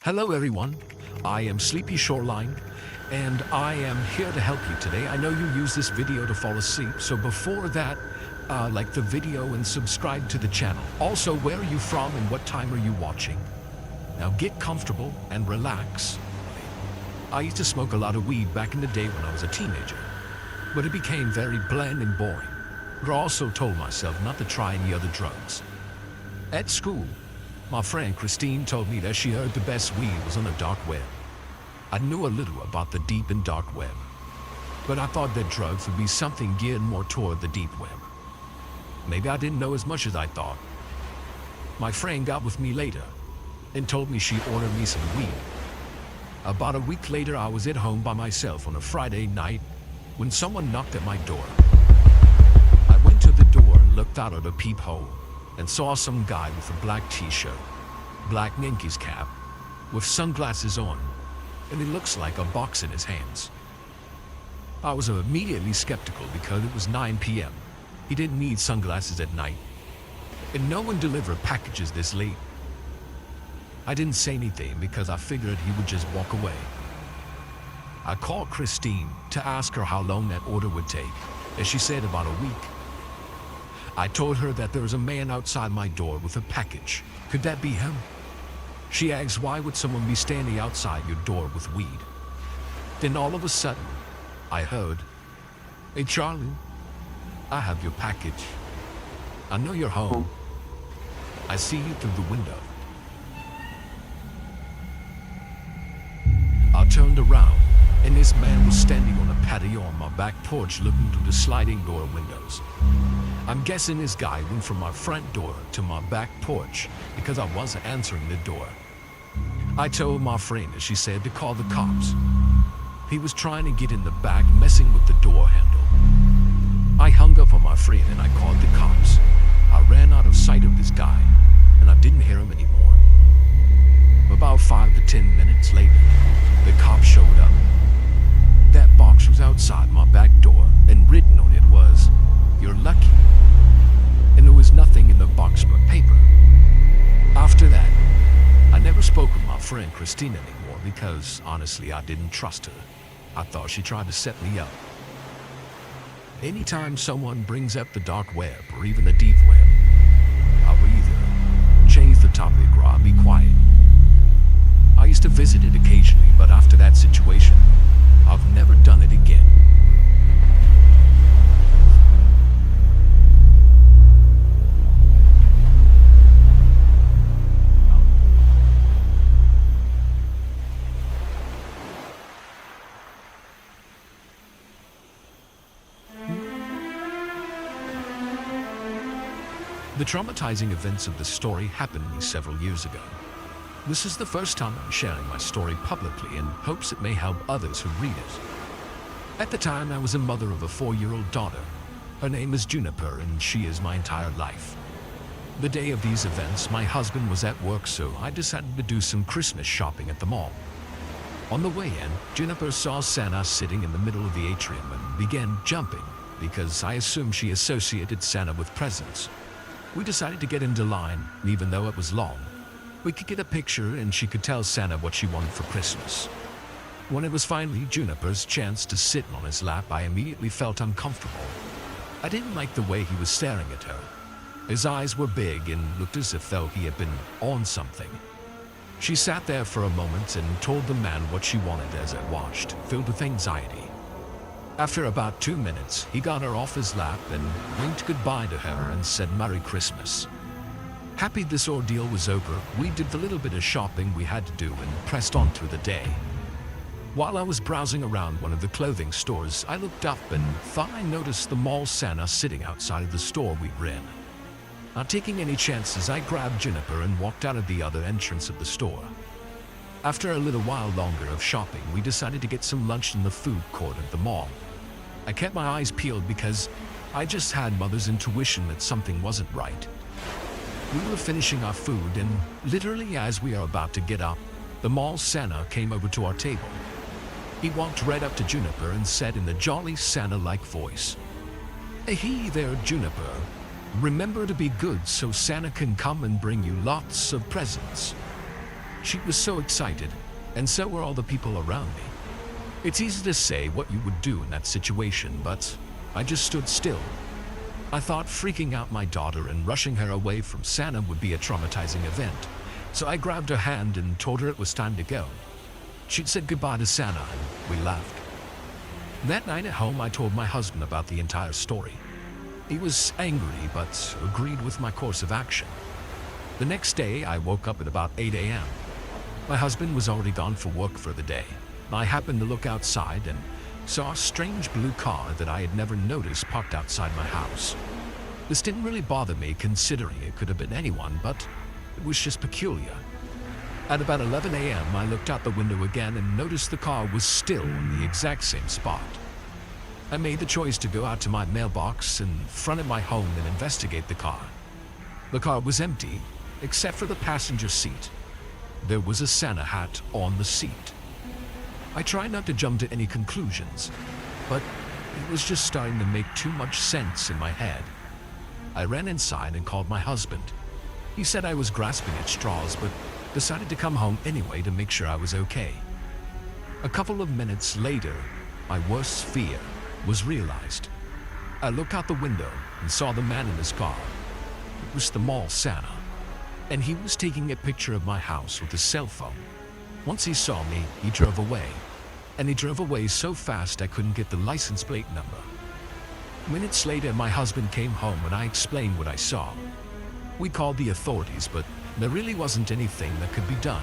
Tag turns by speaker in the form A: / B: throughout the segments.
A: Hello everyone, I am Sleepy Shoreline, and I am here to help you today. I know you use this video to fall asleep, so before that, like the video and subscribe to the channel. Also, where are you from and what time are you watching? Now get comfortable and relax. I used to smoke a lot of weed back in the day when I was a teenager, but it became very bland and boring. I also told myself not to try any other drugs. At school, my friend Christine told me that she heard the best weed was on the dark web. I knew a little about the deep and dark web, but I thought that drugs would be something geared more toward the deep web. Maybe I didn't know as much as I thought. My friend got with me later and told me she ordered me some weed. About a week later, I was at home by myself on a Friday night when someone knocked at my door. I went to the door and looked out of the peephole and saw some guy with a black t-shirt, black Yankees cap, with sunglasses on, and it looks like a box in his hands. I was immediately skeptical because it was 9 p.m. He didn't need sunglasses at night, and no one delivered packages this late. I didn't say anything because I figured he would just walk away. I called Christine to ask her how long that order would take, and she said about a week. I told her that there was a man outside my door with a package. Could that be him? She asked, why would someone be standing outside your door with weed? Then all of a sudden, I heard, "Hey Charlie, I have your package. I know you're home. I see you through the window." I turned around, and this man was standing on a patio on my back porch looking through the sliding door windows. I'm guessing this guy went from my front door to my back porch because I wasn't answering the door. I told my friend, and she said to call the cops. He was trying to get in the back, messing with the door handle. I hung up on my friend and I called the cops. I ran out of sight of this guy, and I didn't hear him anymore. About 5 to 10 minutes later, the cops showed up. That box was outside my back door, and written on it was, "You're lucky." And there was nothing in the box but paper. After that, I never spoke with my friend Christine anymore because, honestly, I didn't trust her. I thought she tried to set me up. Anytime someone brings up the dark web or even the deep web, I will either change the topic or I'll be quiet. I used to visit it occasionally, but after that situation, I've never done it again. The traumatizing events of the story happened to me several years ago. This is the first time I'm sharing my story publicly in hopes it may help others who read it. At the time, I was a mother of a 4-year-old daughter. Her name is Juniper, and she is my entire life. The day of these events, my husband was at work, so I decided to do some Christmas shopping at the mall. On the way in, Juniper saw Santa sitting in the middle of the atrium and began jumping because I assumed she associated Santa with presents. We decided to get into line, even though it was long. We could get a picture and she could tell Santa what she wanted for Christmas. When it was finally Juniper's chance to sit on his lap, I immediately felt uncomfortable. I didn't like the way he was staring at her. His eyes were big and looked as if though he had been on something. She sat there for a moment and told the man what she wanted as I watched, filled with anxiety. After about 2 minutes, he got her off his lap and winked goodbye to her and said Merry Christmas. Happy this ordeal was over, we did the little bit of shopping we had to do and pressed on through the day. While I was browsing around one of the clothing stores, I looked up and thought I noticed the mall Santa sitting outside of the store we were in. Not taking any chances, I grabbed Juniper and walked out of the other entrance of the store. After a little while longer of shopping, we decided to get some lunch in the food court at the mall. I kept my eyes peeled because I just had mother's intuition that something wasn't right. We were finishing our food, and literally as we are about to get up, the mall Santa came over to our table. He walked right up to Juniper and said in a jolly Santa-like voice, "Hey there, Juniper. Remember to be good so Santa can come and bring you lots of presents." She was so excited, and so were all the people around me. It's easy to say what you would do in that situation, but I just stood still. I thought freaking out my daughter and rushing her away from Santa would be a traumatizing event, so I grabbed her hand and told her it was time to go. She'd said goodbye to Santa, and we left. That night at home, I told my husband about the entire story. He was angry, but agreed with my course of action. The next day, I woke up at about 8 a.m. My husband was already gone for work for the day. I happened to look outside and saw a strange blue car that I had never noticed parked outside my house. This didn't really bother me, considering it could have been anyone, but it was just peculiar. At about 11 a.m., I looked out the window again and noticed the car was still in the exact same spot. I made the choice to go out to my mailbox in front of my home and investigate the car. The car was empty, except for the passenger seat. There was a Santa hat on the seat. I tried not to jump to any conclusions, but it was just starting to make too much sense in my head. I ran inside and called my husband. He said I was grasping at straws, but decided to come home anyway to make sure I was okay. A couple of minutes later, my worst fear was realized. I looked out the window and saw the man in his car. It was the mall Santa, and he was taking a picture of my house with his cell phone. Once he saw me, he drove away, and he drove away so fast I couldn't get the license plate number. Minutes later, my husband came home and I explained what I saw. We called the authorities, but there really wasn't anything that could be done.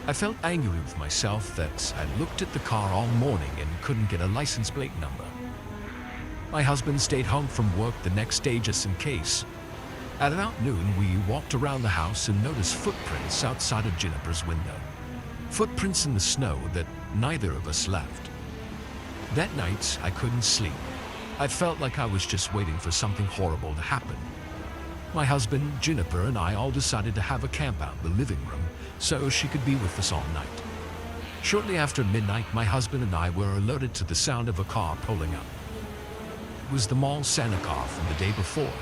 A: I felt angry with myself that I looked at the car all morning and couldn't get a license plate number. My husband stayed home from work the next day just in case. At about noon, we walked around the house and noticed footprints outside of Juniper's window. Footprints in the snow that neither of us left. That night, I couldn't sleep. I felt like I was just waiting for something horrible to happen. My husband, Juniper, and I all decided to have a camp out in the living room so she could be with us all night. Shortly after midnight, my husband and I were alerted to the sound of a car pulling up. It was the mall Santa car from the day before,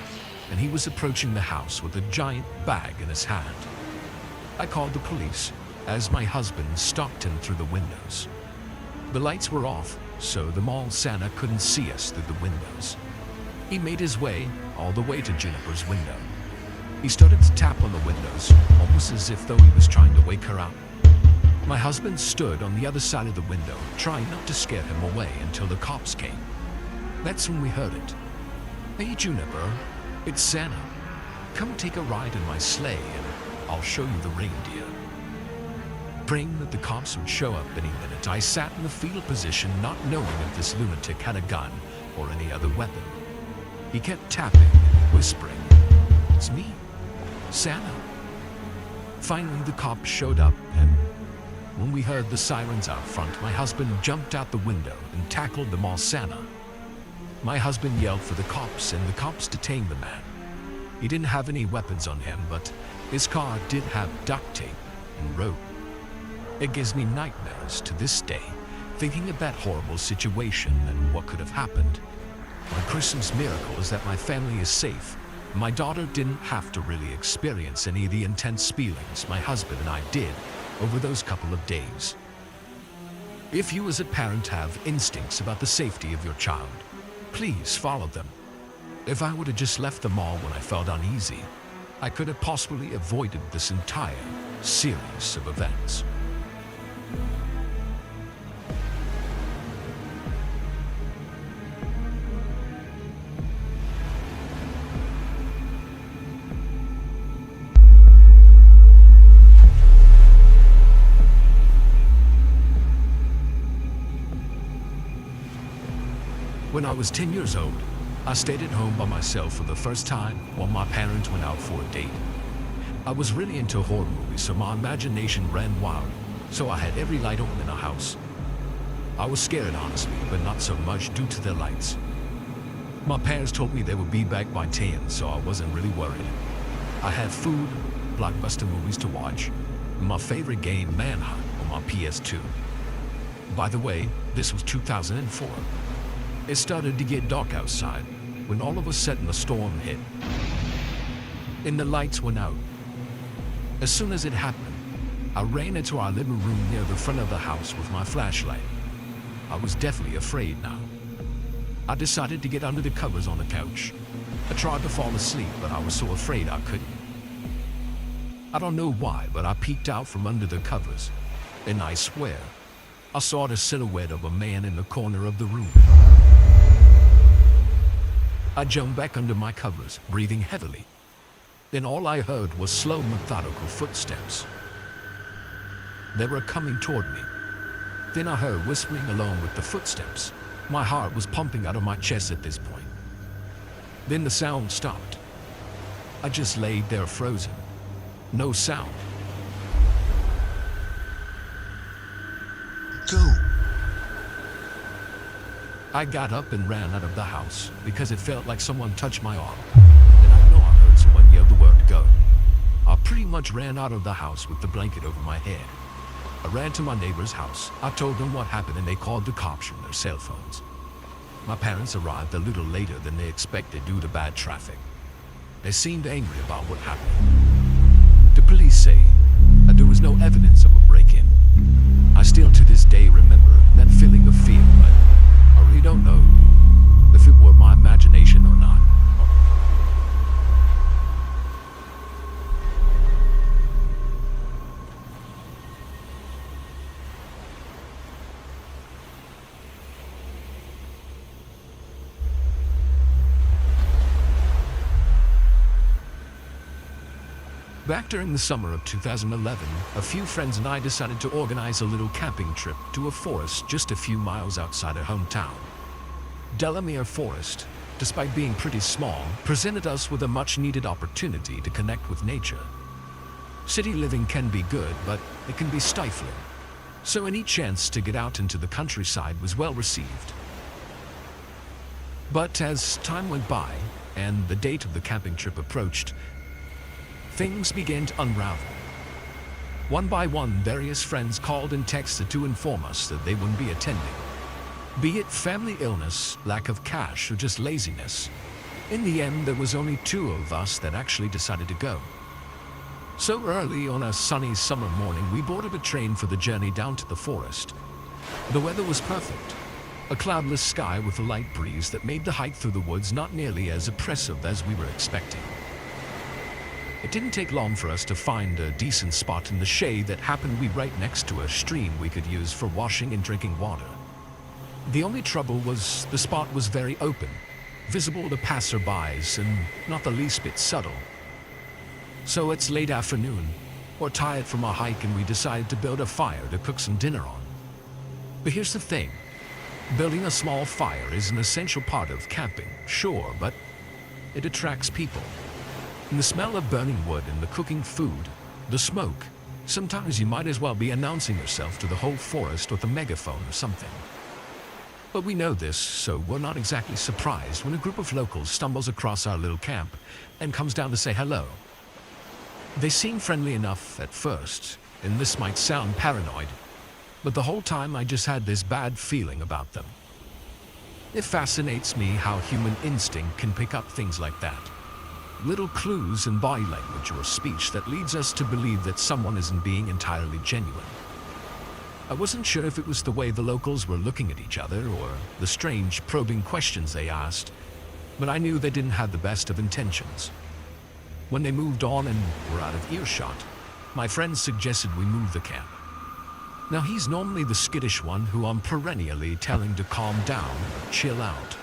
A: and he was approaching the house with a giant bag in his hand. I called the police as my husband stalked him through the windows. The lights were off, so the mall Santa couldn't see us through the windows. He made his way all the way to Juniper's window. He started to tap on the windows, almost as if though he was trying to wake her up. My husband stood on the other side of the window, trying not to scare him away until the cops came. That's when we heard it. "Hey Juniper, it's Santa. Come take a ride in my sleigh and I'll show you the reindeer." Praying that the cops would show up any minute, I sat in the fetal position, not knowing if this lunatic had a gun or any other weapon. He kept tapping, whispering, "It's me, Santa." Finally, the cops showed up, and when we heard the sirens out front, my husband jumped out the window and tackled the mall Santa. My husband yelled for the cops, and the cops detained the man. He didn't have any weapons on him, but his car did have duct tape and rope. It gives me nightmares to this day, thinking of that horrible situation and what could have happened. My Christmas miracle is that my family is safe. My daughter didn't have to really experience any of the intense feelings my husband and I did over those couple of days. If you as a parent have instincts about the safety of your child, please follow them. If I would have just left the mall when I felt uneasy, I could have possibly avoided this entire series of events. When I was 10 years old, I stayed at home by myself for the first time while my parents went out for a date. I was really into horror movies, so my imagination ran wild, so I had every light on in the house. I was scared, honestly, but not so much due to the lights. My parents told me they would be back by 10, so I wasn't really worried. I had food, blockbuster movies to watch, and my favorite game, Manhunt, on my PS2. By the way, this was 2004. It started to get dark outside when all of a sudden a storm hit, and the lights went out. As soon as it happened, I ran into our living room near the front of the house with my flashlight. I was deathly afraid now. I decided to get under the covers on the couch. I tried to fall asleep, but I was so afraid I couldn't. I don't know why, but I peeked out from under the covers, and I swear, I saw the silhouette of a man in the corner of the room. I jumped back under my covers, breathing heavily. Then all I heard was slow, methodical footsteps. They were coming toward me. Then I heard whispering along with the footsteps. My heart was pumping out of my chest at this point. Then the sound stopped. I just laid there frozen. No sound.
B: Go.
A: I got up and ran out of the house because it felt like someone touched my arm. Then I know I heard someone yell the word go. I pretty much ran out of the house with the blanket over my head. I ran to my neighbor's house. I told them what happened and they called the cops from their cell phones. My parents arrived a little later than they expected due to bad traffic. They seemed angry about what happened. The police say that there was no evidence of a break-in. I still to this day remember that feeling of fear, but I really don't know if it were my imagination or not. Back during the summer of 2011, a few friends and I decided to organize a little camping trip to a forest just a few miles outside our hometown. Delamere Forest, despite being pretty small, presented us with a much-needed opportunity to connect with nature. City living can be good, but it can be stifling. So any chance to get out into the countryside was well received. But as time went by and the date of the camping trip approached, things began to unravel. One by one, various friends called and texted to inform us that they wouldn't be attending. Be it family illness, lack of cash, or just laziness. In the end, there was only 2 of us that actually decided to go. So early on a sunny summer morning, we boarded a train for the journey down to the forest. The weather was perfect. A cloudless sky with a light breeze that made the hike through the woods not nearly as oppressive as we were expecting. It didn't take long for us to find a decent spot in the shade that happened to be right next to a stream we could use for washing and drinking water. The only trouble was the spot was very open, visible to passerbys and not the least bit subtle. So it's late afternoon, we're tired from our hike and we decided to build a fire to cook some dinner on. But here's the thing, building a small fire is an essential part of camping, sure, but it attracts people. And the smell of burning wood and the cooking food, the smoke, sometimes you might as well be announcing yourself to the whole forest with a megaphone or something. But we know this, so we're not exactly surprised when a group of locals stumbles across our little camp and comes down to say hello. They seem friendly enough at first, and this might sound paranoid, but the whole time I just had this bad feeling about them. It fascinates me how human instinct can pick up things like that. Little clues in body language or speech that leads us to believe that someone isn't being entirely genuine. I wasn't sure if it was the way the locals were looking at each other or the strange probing questions they asked, but I knew they didn't have the best of intentions. When they moved on and were out of earshot, my friend suggested we move the camp. Now he's normally the skittish one who I'm perennially telling to calm down, chill out,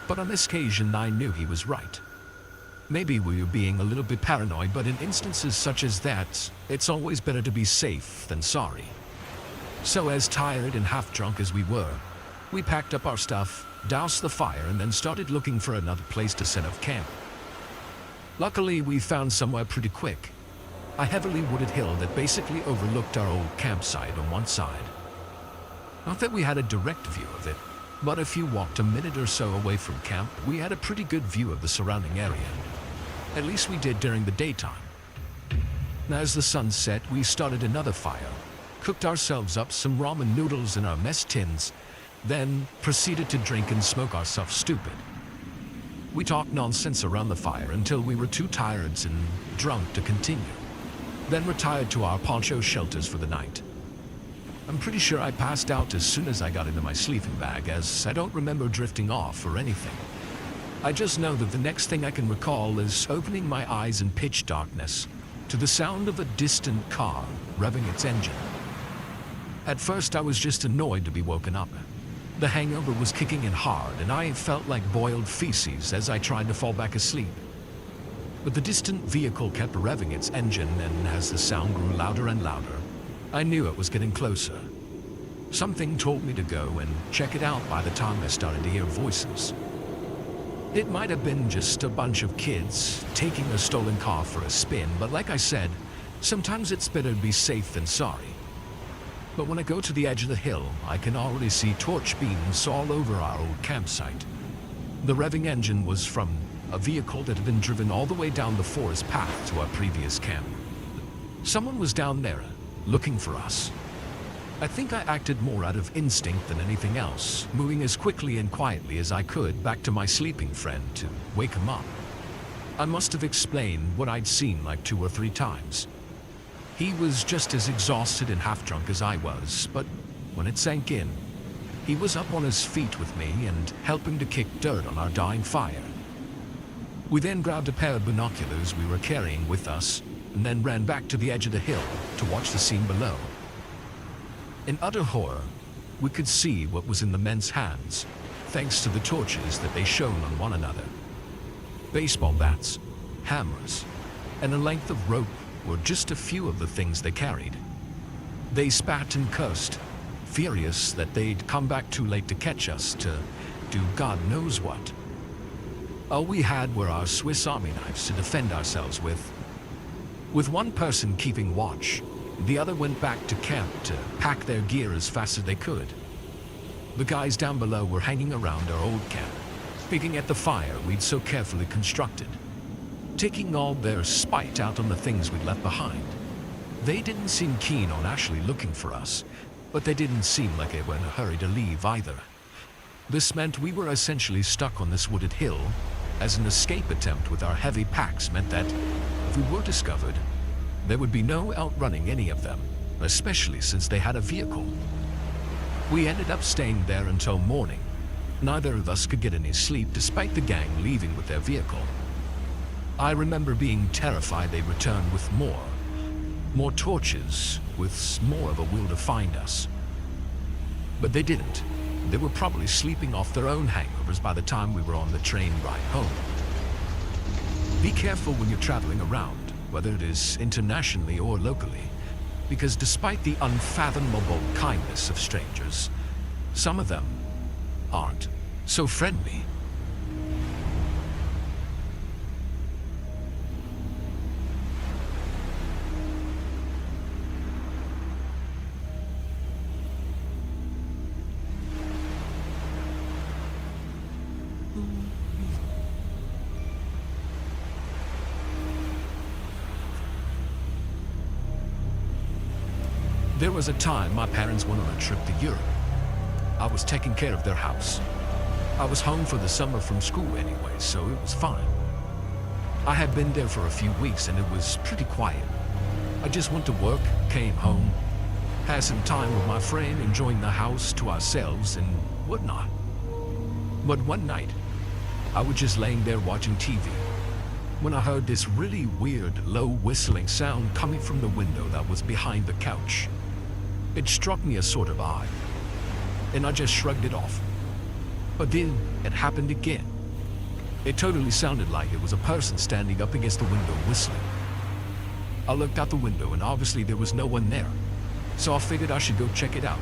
A: but on this occasion I knew he was right. Maybe we were being a little bit paranoid, but in instances such as that, it's always better to be safe than sorry. So as tired and half-drunk as we were, we packed up our stuff, doused the fire, and then started looking for another place to set up camp. Luckily, we found somewhere pretty quick. A heavily wooded hill that basically overlooked our old campsite on one side. Not that we had a direct view of it, but if you walked a minute or so away from camp, we had a pretty good view of the surrounding area. At least we did during the daytime. Now as the sun set, we started another fire, cooked ourselves up some ramen noodles in our mess tins, then proceeded to drink and smoke ourselves stupid. We talked nonsense around the fire until we were too tired and drunk to continue. then retired to our poncho shelters for the night. I'm pretty sure I passed out as soon as I got into my sleeping bag, as I don't remember drifting off or anything. I just know that the next thing I can recall is opening my eyes in pitch darkness to the sound of a distant car revving its engine. At first I was just annoyed to be woken up. The hangover was kicking in hard and I felt like boiled feces as I tried to fall back asleep. But the distant vehicle kept revving its engine, and as the sound grew louder and louder, I knew it was getting closer. Something told me to go and check it out by the time I started to hear voices. It might have been just a bunch of kids taking a stolen car for a spin, but like I said, sometimes it's better to be safe than sorry. But when I go to the edge of the hill, I can already see torch beams all over our old campsite. The revving engine was from a vehicle that had been driven all the way down the forest path to our previous camp. Someone was down there, looking for us. I think I acted more out of instinct than anything else, moving as quickly and quietly as I could back to my sleeping friend to wake him up. I must have explained what I'd seen like 2 or 3 times. He was just as exhausted and half-drunk as I was, but when it sank in, he was up on his feet with me and helping to kick dirt on our dying fire. We then grabbed a pair of binoculars we were carrying with us and then ran back to the edge of the hill to watch the scene below. In utter horror, we could see what was in the men's hands, thanks to the torches that they shone on one another. Baseball bats, hammers, and a length of rope were just a few of the things they carried. They spat and cursed, furious that they'd come back too late to catch us to do God knows what. All we had were our Swiss Army knives to defend ourselves with. With one person keeping watch, the other went back to camp to pack their gear as fast as they could. The guys down below were hanging around our old camp, picking at the fire we'd so carefully constructed, taking all their spite out on the things we'd left behind. They didn't seem keen on actually looking for us, but they didn't seem like they were in a hurry to leave either. This meant we were essentially stuck on this wooded hill, as an escape attempt with our heavy packs meant that, if we were discovered, there would be no outrunning any of them, especially since they had a vehicle. We ended up staying there until morning. Neither of us could get any sleep despite the gang leaving with their vehicle. I remember being terrified they returned with more torches, with more of a will to find us. But they didn't. They were probably sleeping off their own hangovers by the time we were on the train ride home. Be careful when you're traveling around, whether it is internationally or locally, because despite the unfathomable kindness of strangers, some of them aren't so friendly. There was a time my parents went on a trip to Europe. I was taking care of their house. I was home for the summer from school anyway, so it was fine. I had been there for a few weeks and it was pretty quiet. I just went to work, came home, had some time with my friend, enjoying the house to ourselves and whatnot. But one night, I was just laying there watching TV when I heard this really weird, low whistling sound coming from the window that was behind the couch. It struck me as sort of odd, and I just shrugged it off. But then it happened again. It totally sounded like it was a person standing up against the window whistling. I looked out the window and obviously there was no one there, so I figured I should go check it out.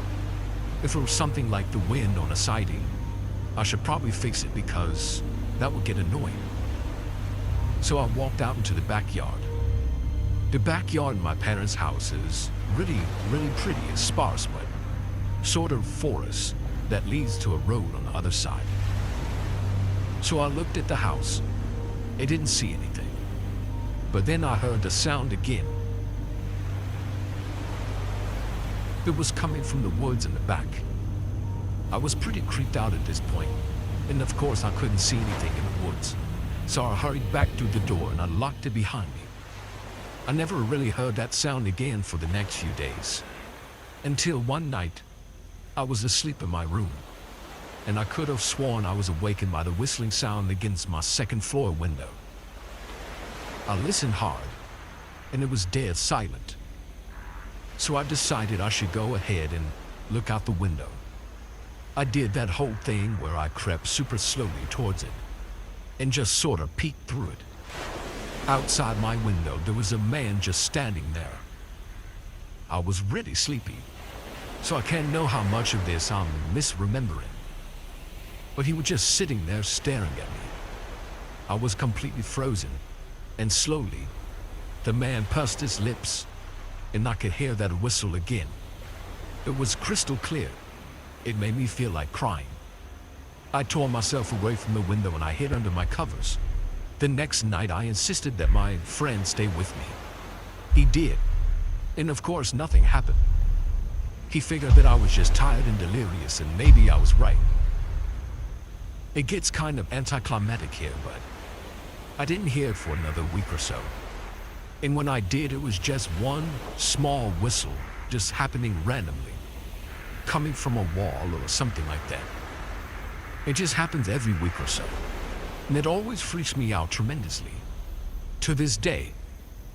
A: If it was something like the wind on a siding, I should probably fix it because that would get annoying. So I walked out into the backyard. The backyard in my parents' house is really pretty and sparse, but sort of forest that leads to a road on the other side. So I looked at the house. I didn't see anything. But then I heard the sound again. It was coming from the woods in the back. I was pretty creeped out at this point, and of course I couldn't see anything in the woods. So I hurried back through the door and I locked it behind me. I never really heard that sound again for the next few days. Until one night, I was asleep in my room, and I could have sworn I was awakened by the whistling sound against my second floor window. I listened hard, and it was dead silent. So I decided I should go ahead and look out the window. I did that whole thing where I crept super slowly towards it and just sort of peeked through it. Outside my window, there was a man just standing there. I was really sleepy, so I can't know how much of this I'm misremembering. But he was just sitting there staring at me. I was completely frozen, and slowly, the man pursed his lips, and I could hear that whistle again. It was crystal clear. It made me feel like crying. I tore myself away from the window and I hid under my covers. The next night I insisted that my friend stay with me. He did, and of course nothing happened. He figured that I was just tired and delirious, and maybe I was right. It gets kind of anticlimactic here, but I didn't hear it for another week or so. And when I did, it was just one small whistle just happening randomly, coming from a wall or something like that. It just happens every week or so, and it always freaks me out tremendously. To this day,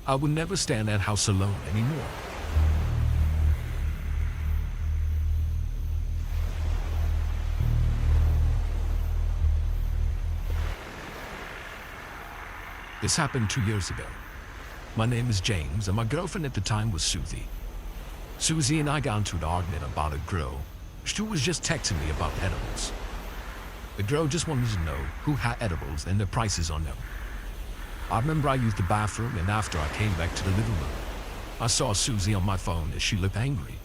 A: I would never stay in that house alone anymore. This happened 2 years ago. My name is James, and my girlfriend at the time was Susie. Susie and I got into an argument about a girl. Stu was just texting me about edibles. The girl just wanted to know who had edibles and the prices on them. I remember I used the bathroom, and after I came back to the living room, I saw Susie on my phone as she looked angry.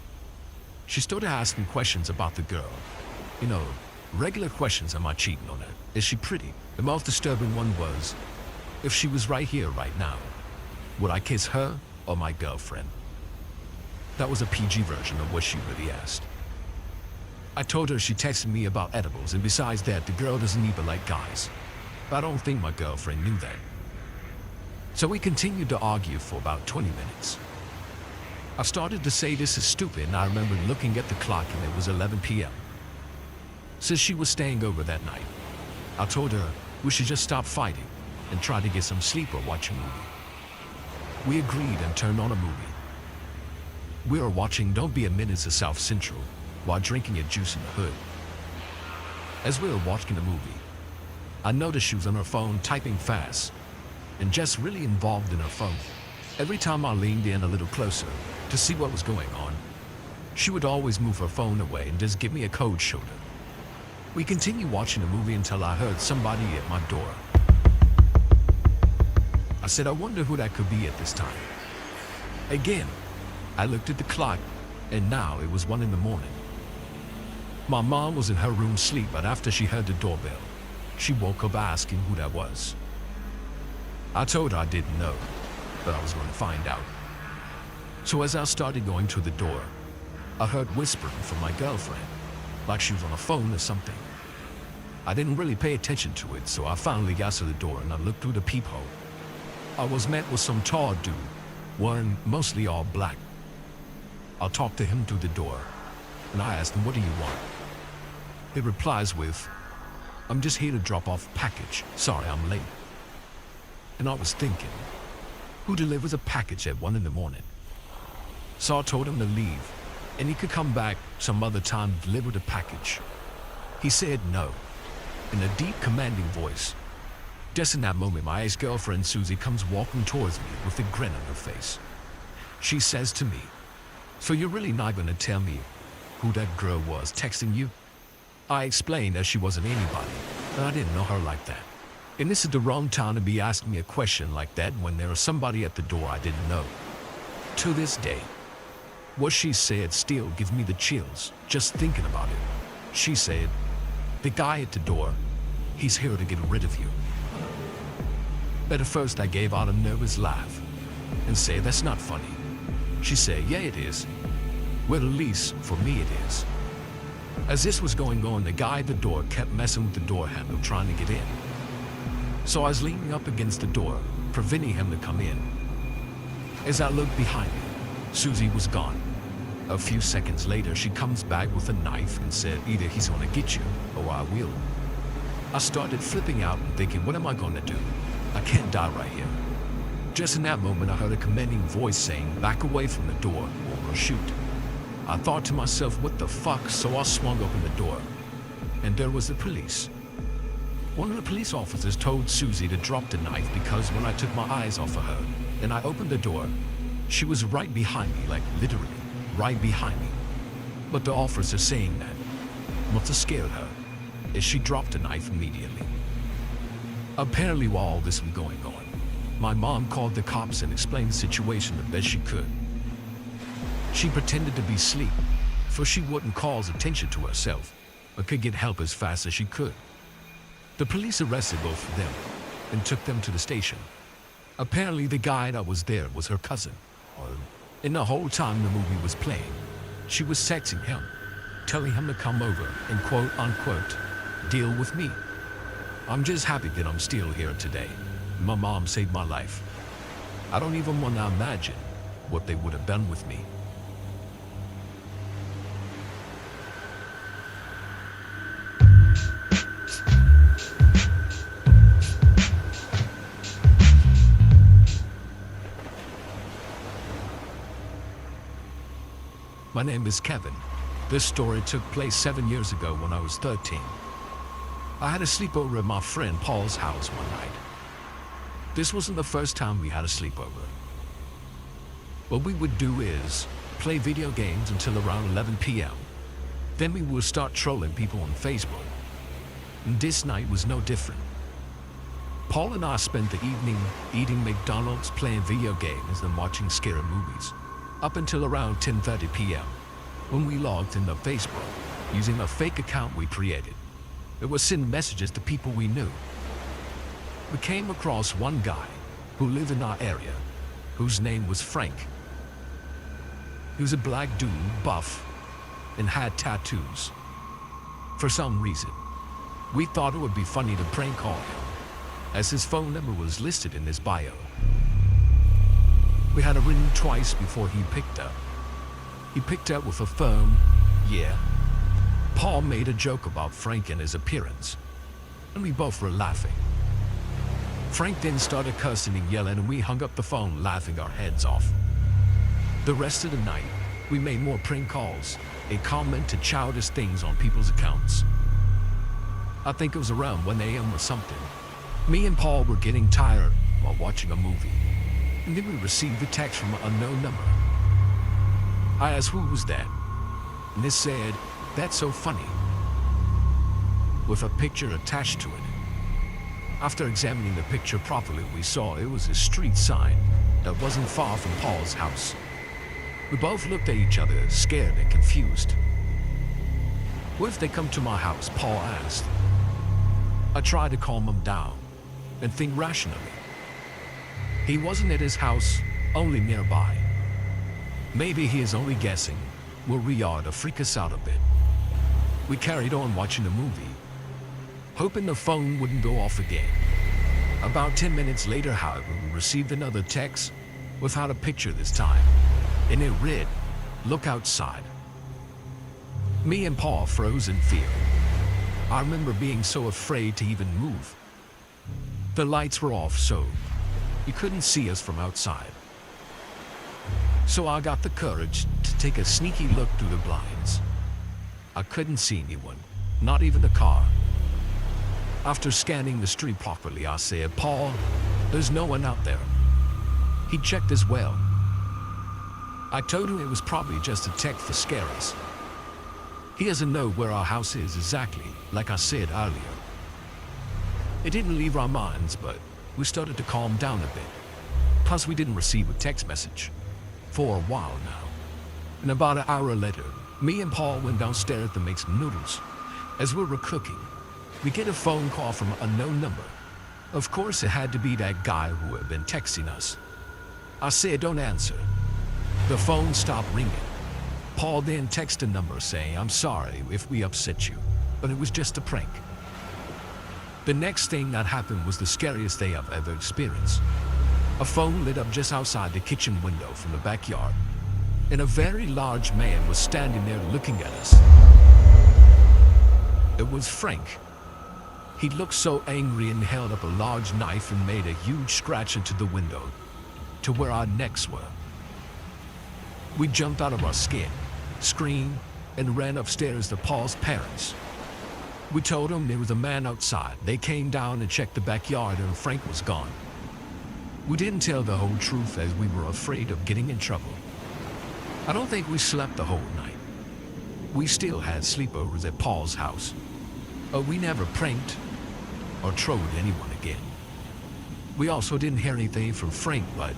A: She started asking questions about the girl. You know, regular questions. Am I cheating on her? Is she pretty? The most disturbing one was, if she was right here, right now, would I kiss her or my girlfriend? That was a PG version of what she really asked. I told her she texted me about edibles, and besides that, the girl doesn't even like guys. But I don't think my girlfriend knew that. So we continued to argue for about 20 minutes. I started to say this is stupid, and I remember looking at the clock and it was 11 p.m. Since she was staying over that night, I told her we should just stop fighting and try to get some sleep or watch a movie. We agreed and turned on a movie. We were watching Don't Be a Menace to South Central while drinking a juice in the hood. As we were watching the movie, I noticed she was on her phone typing fast and just really involved in her phone. Every time I leaned in a little closer to see what was going on, she would always move her phone away and just give me a cold shoulder. We continued watching the movie until I heard somebody at my door. I said, I wonder who that could be at this time. Again, I looked at the clock, and now it was 1 a.m. My mom was in her room asleep, but after she heard the doorbell, she woke up asking who that was. I told her I didn't know, but I was going to find out. So as I started going to the door, I heard whispering from my girlfriend, like she was on a phone or something. I didn't really pay attention to it, so I finally got to the door and I looked through the peephole. I was met with some tall dude, wearing mostly all black. I talked to him through the door, and I asked him, what do you want? He replies with, I'm just here to drop off a package. Sorry, I'm late. And I was thinking, who delivers a package at 1 a.m? So I told him to leave, and he could come back some other time to deliver the package. He said no, in a deep, commanding voice. Just in that moment, my ex-girlfriend Susie comes walking towards me with a grin on her face. She says to me, so you're really not going to tell me who that girl was texting you? I explained that she wasn't anybody, and I didn't know her like that. And this is the wrong time to be asking me a question like that when there was somebody at the door I didn't know. To this day, what she said still gives me the chills just thinking about it. She said, the guy at the door, he's here to get rid of you. But at first I gave out a nervous laugh and said, that's not funny. She said, yeah, it is. Well, at least for me it is. As this was going on, the guy at the door kept messing with the door handle trying to get in. So I was leaning up against the door, preventing him to come in. As I looked behind me, Susie was gone. A few seconds later, she comes back with a knife and said, either he's gonna get you, or I will. I started flipping out and thinking, what am I gonna do? I can't die right here. Just in that moment, I heard a commanding voice saying, back away from the door, or we'll shoot. I thought to myself, what the fuck? So I swung open the door, and there was the police. One of the police officers told Susie to drop the knife because when I took my eyes off of her and I opened the door, she was right behind me, like literally right behind me. But the officer saying that must have scared her, as she dropped the knife immediately. Apparently, while all this was going on, my mom called the cops and explained the situation the best she could. She pretended to be asleep, for she wouldn't cause attention to herself, but could get help as fast as she could. The police arrested both of them and took them to the station. Apparently, the guy that was there was her cousin. And the whole time the movie was playing, she was texting him, telling him to come over and quote-unquote, deal with me. I'm just happy that I'm still here today. My mom saved my life. I don't even want to imagine what they would have done with me. My name is Kevin. This story took place 7 years ago when I was 13. I had a sleepover at my friend Paul's house one night. This wasn't the first time we had a sleepover. What we would do is play video games until around 11 p.m. Then we would start trolling people on Facebook. And this night was no different. Paul and I spent the evening eating McDonald's, playing video games, and watching scary movies, up until around 10:30 p.m. when we logged into Facebook using a fake account we created. It was sending messages to people we knew. We came across one guy who lived in our area, whose name was Frank. He was a black dude, buff, and had tattoos. For some reason, we thought it would be funny to prank call him, as his phone number was listed in his bio. We had a ring twice before he picked up. He picked up with a firm, yeah. Paul made a joke about Frank and his appearance, and we both were laughing. Frank then started cursing and yelling, and we hung up the phone laughing our heads off. The rest of the night, we made more prank calls and commented childish things on people's accounts. I think it was around 1 a.m. or something. Me and Paul were getting tired while watching a movie, and then we received a text from an unknown number. I asked who was that, and it said, "That's so funny," with a picture attached to it. After examining the picture properly, we saw it was a street sign that wasn't far from Paul's house. We both looked at each other, scared and confused. "What if they come to my house?" Paul asked. I tried to calm him down and think rationally. He wasn't at his house, only nearby. Maybe he is only guessing where we are to freak us out a bit. We carried on watching the movie, hoping the phone wouldn't go off again. About 10 minutes later, however, we received another text without a picture this time, and it read, "Look outside." Me and Paul froze in fear. I remember being so afraid to even move. The lights were off, so you couldn't see us from outside. So I got the courage to take a sneaky look through the blinds. I couldn't see anyone, not even the car. After scanning the street properly, I said, "Paul, there's no one out there." He checked as well. I told him it was probably just a text to scare us. He doesn't know where our house is exactly, like I said earlier. It didn't leave our minds, but we started to calm down a bit. Plus, we didn't receive a text message for a while now. And about an hour later, me and Paul went downstairs to make some noodles. As we were cooking, we get a phone call from an unknown number. Of course, it had to be that guy who had been texting us. I said, "Don't answer." The phone stopped ringing. Paul then texted a number saying, "I'm sorry if we upset you, but it was just a prank." The next thing that happened was the scariest day I've ever experienced. A phone lit up just outside the kitchen window from the backyard, and a very large man was standing there looking at us. It was Frank. He looked so angry and held up a large knife and made a huge scratch into the window to where our necks were. We jumped out of our skin, screamed, and ran upstairs to Paul's parents. We told them there was a man outside. They came down and checked the backyard and Frank was gone. We didn't tell the whole truth as we were afraid of getting in trouble. I don't think we slept the whole night. We still had sleepovers at Paul's house. We never pranked or trolled anyone again. We also didn't hear anything from Frank, but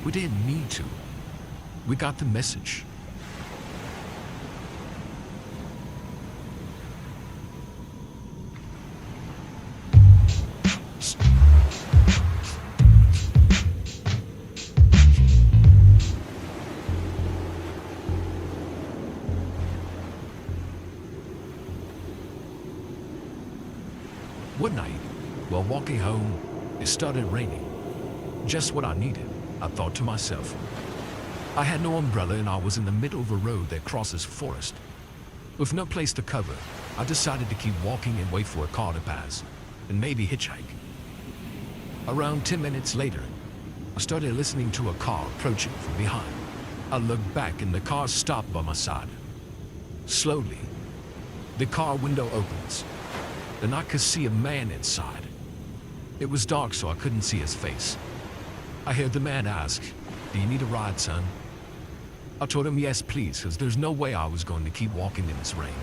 A: we didn't need to. We got the message. One night, while walking home, it started raining. Just what I needed, I thought to myself. I had no umbrella and I was in the middle of a road that crosses forest. With no place to cover, I decided to keep walking and wait for a car to pass, and maybe hitchhike. Around 10 minutes later, I started listening to a car approaching from behind. I looked back and the car stopped by my side. Slowly, the car window opens, and I could see a man inside. It was dark, so I couldn't see his face. I heard the man ask, "Do you need a ride, son?" I told him yes, please, because there's no way I was going to keep walking in this rain.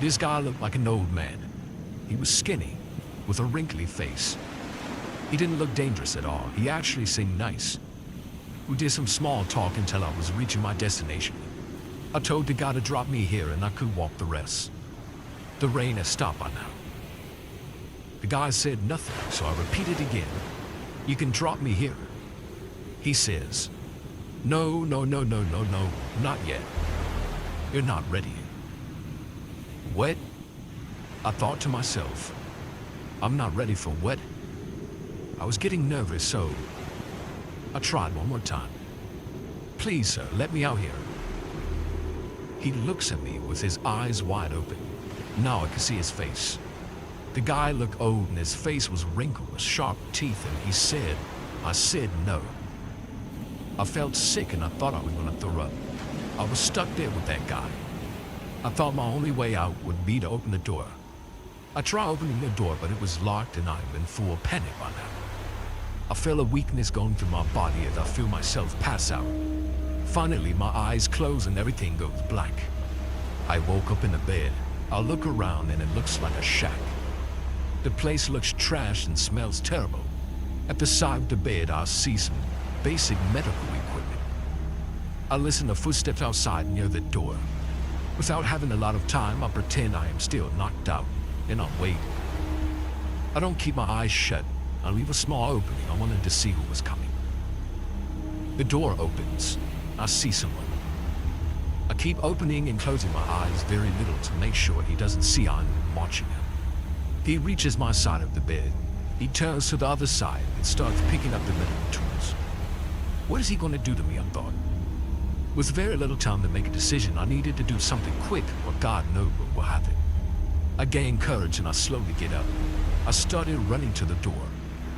A: This guy looked like an old man. He was skinny, with a wrinkly face. He didn't look dangerous at all. He actually seemed nice. We did some small talk until I was reaching my destination. I told the guy to drop me here and I could walk the rest. The rain had stopped by now. The guy said nothing, so I repeated again. "You can drop me here." He says, No, not yet. You're not ready." What? I thought to myself, I'm not ready for what? I was getting nervous, so I tried one more time. "Please, sir, let me out here." He looks at me with his eyes wide open. Now I can see his face. The guy looked old and his face was wrinkled with sharp teeth, and he said, I said no. I felt sick and I thought I was going to throw up. I was stuck there with that guy. I thought my only way out would be to open the door. I tried opening the door, but it was locked and I'm in full panic by now. I feel a weakness going through my body as I feel myself pass out. Finally, my eyes close and everything goes black. I woke up in the bed. I look around and it looks like a shack. The place looks trashed and smells terrible. At the side of the bed, I see some basic medical equipment. I listen to footsteps outside near the door. Without having a lot of time, I pretend I am still knocked out, and I wait. I don't keep my eyes shut. I leave a small opening. I wanted to see who was coming. The door opens. I see someone. I keep opening and closing my eyes very little to make sure he doesn't see I'm watching him. He reaches my side of the bed. He turns to the other side and starts picking up the medical tools. What is he going to do to me, I thought. With very little time to make a decision, I needed to do something quick, or God knows what will happen. I gained courage and I slowly get up. I started running to the door.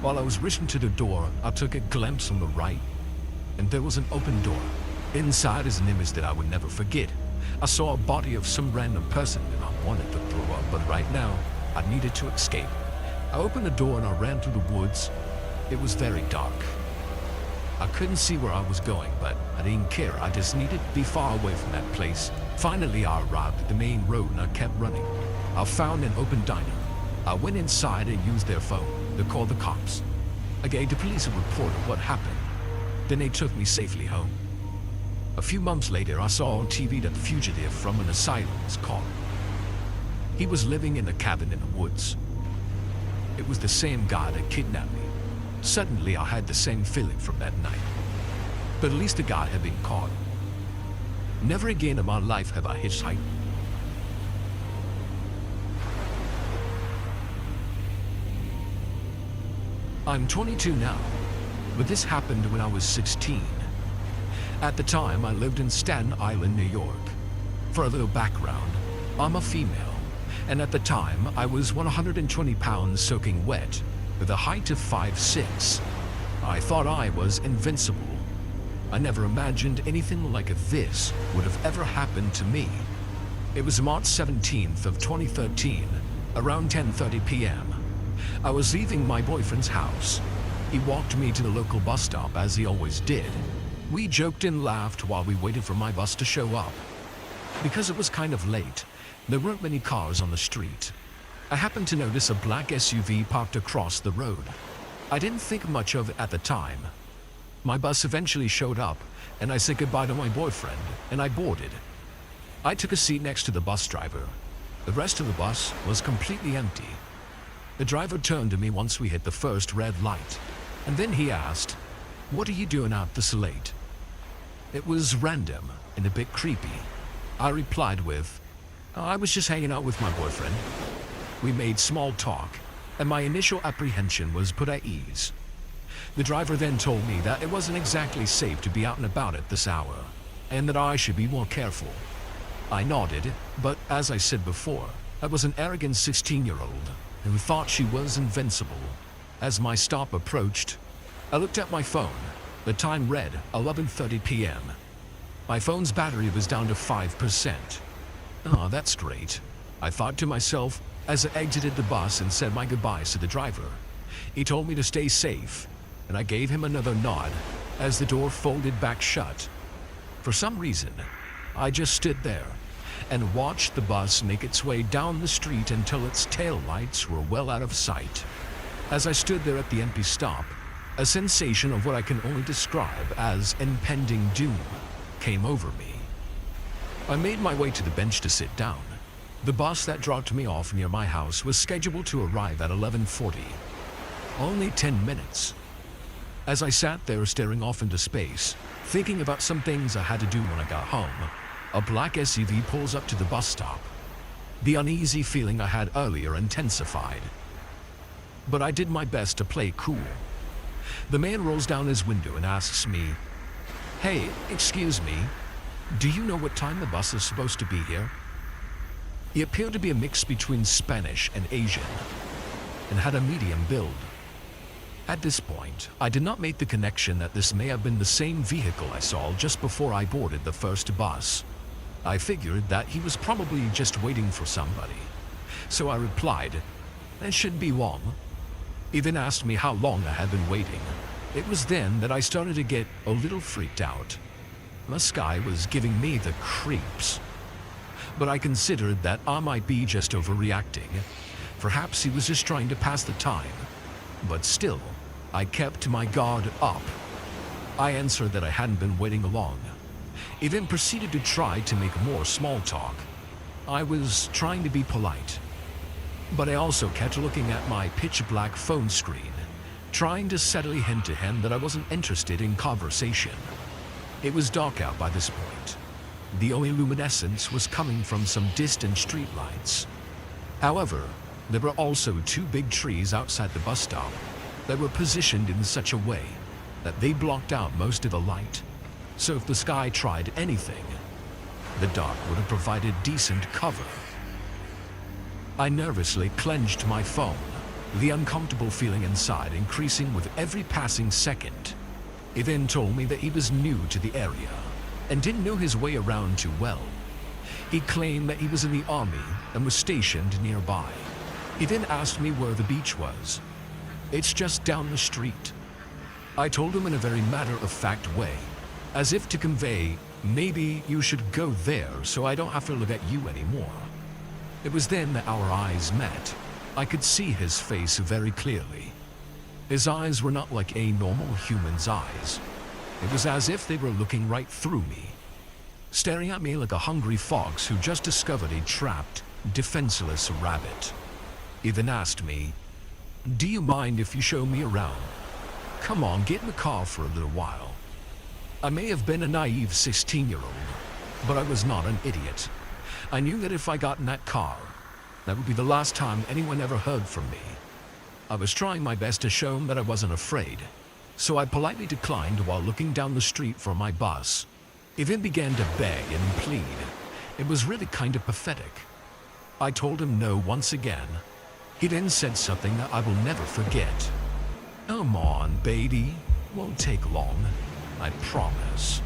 A: While I was reaching to the door, I took a glimpse on the right, and there was an open door. Inside is an image that I would never forget. I saw a body of some random person and I wanted to throw up, but right now, I needed to escape. I opened the door and I ran through the woods. It was very dark. I couldn't see where I was going, but I didn't care. I just needed to be far away from that place. Finally, I arrived at the main road and I kept running. I found an open diner. I went inside and used their phone to call the cops. I gave the police a report of what happened. Then they took me safely home. A few months later, I saw on TV that the fugitive from an asylum was caught. He was living in a cabin in the woods. It was the same guy that kidnapped me. Suddenly, I had the same feeling from that night. But at least the guy had been caught. Never again in my life have I hitchhiked. I'm 22 now. but this happened when I was 16. At the time, I lived in Staten Island, New York. For a little background, I'm a female, and at the time, I was 120 pounds soaking wet, with a height of 5'6". I thought I was invincible. I never imagined anything like this would have ever happened to me. It was March 17th of 2013, around 10:30 p.m. I was leaving my boyfriend's house. He walked me to the local bus stop as he always did. We joked and laughed while we waited for my bus to show up. Because it was kind of late, there weren't many cars on the street. I happened to notice a black SUV parked across the road. I didn't think much of it at the time. My bus eventually showed up, and I said goodbye to my boyfriend, and I boarded. I took a seat next to the bus driver. The rest of the bus was completely empty. The driver turned to me once we hit the first red light, and then he asked, "What are you doing out this late?" It was random and a bit creepy. I replied with, "I was just hanging out with my boyfriend." We made small talk, and my initial apprehension was put at ease. The driver then told me that it wasn't exactly safe to be out and about at this hour, and that I should be more careful. I nodded, but as I said before, I was an arrogant 16-year-old who thought she was invincible. As my stop approached, I looked at my phone. The time read 11:30 p.m. My phone's battery was down to 5%. "Oh, that's great," I thought to myself as I exited the bus and said my goodbyes to the driver. He told me to stay safe, and I gave him another nod as the door folded back shut. For some reason, I just stood there and watched the bus make its way down the street until its taillights were well out of sight. As I stood there at the empty stop, a sensation of what I can only describe as impending doom came over me. I made my way to the bench to sit down. The bus that dropped me off near my house was scheduled to arrive at 11:40. Only 10 minutes. As I sat there staring off into space, thinking about some things I had to do when I got home, a black SUV pulls up to the bus stop. The uneasy feeling I had earlier intensified. But I did my best to play cool. The man rolls down his window and asks me, "Hey, excuse me, do you know what time the bus is supposed to be here?" He appeared to be a mix between Spanish and Asian, and had a medium build. At this point, I did not make the connection that this may have been the same vehicle I saw just before I boarded the first bus. I figured that he was probably just waiting for somebody. So I replied, "That shouldn't be long." He then asked me how long I had been waiting. It was then that I started to get a little freaked out. This guy was giving me the creeps. But I considered that I might be just overreacting. Perhaps he was just trying to pass the time. But still, I kept my guard up. I answered that I hadn't been waiting long. He then proceeded to try to make more small talk. I was trying to be polite, but I also kept looking at my pitch-black phone screen, trying to subtly hint to him that I wasn't interested in conversation. It was dark out by this point. The only luminescence was coming from some distant streetlights. However, there were also two big trees outside the bus stop that were positioned in such a way that they blocked out most of the light. So if the sky tried anything, the dark would have provided decent cover. I nervously clenched my phone, the uncomfortable feeling inside increasing with every passing second. He then told me that he was new to the area and didn't know his way around too well. He claimed that he was in the army and was stationed nearby. He then asked me where the beach was. "It's just down the street." I told him in a very matter-of-fact way, as if to convey, maybe you should go there so I don't have to look at you anymore. It was then that our eyes met. I could see his face very clearly. His eyes were not like a normal human's eyes. It was as if they were looking right through me, staring at me like a hungry fox who just discovered a trapped, defenseless rabbit. He then asked me, "Do you mind if you show me around? Come on, get in the car for a little while." I may have been a naive 16-year-old, but I was not an idiot. I knew that if I got in that car, that would be the last time anyone ever heard from me. I was trying my best to show him that I wasn't afraid. so I politely declined while looking down the street for my bus. He then began to beg and plead. It was really kind of pathetic. I told him no once again. He then said something that I will never forget. "Come on, baby. Won't take long. I promise."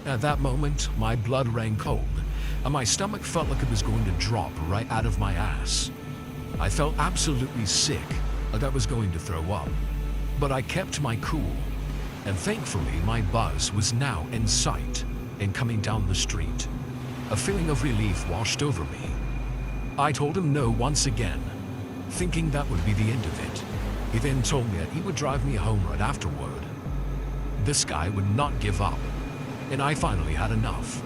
A: At that moment, my blood ran cold, and my stomach felt like it was going to drop right out of my ass. I felt absolutely sick, like I was going to throw up. But I kept my cool, and thankfully my bus was now in sight and coming down the street. A feeling of relief washed over me. I told him no once again, thinking that would be the end of it. He then told me that he would drive me home right afterward. This guy would not give up, and I finally had enough.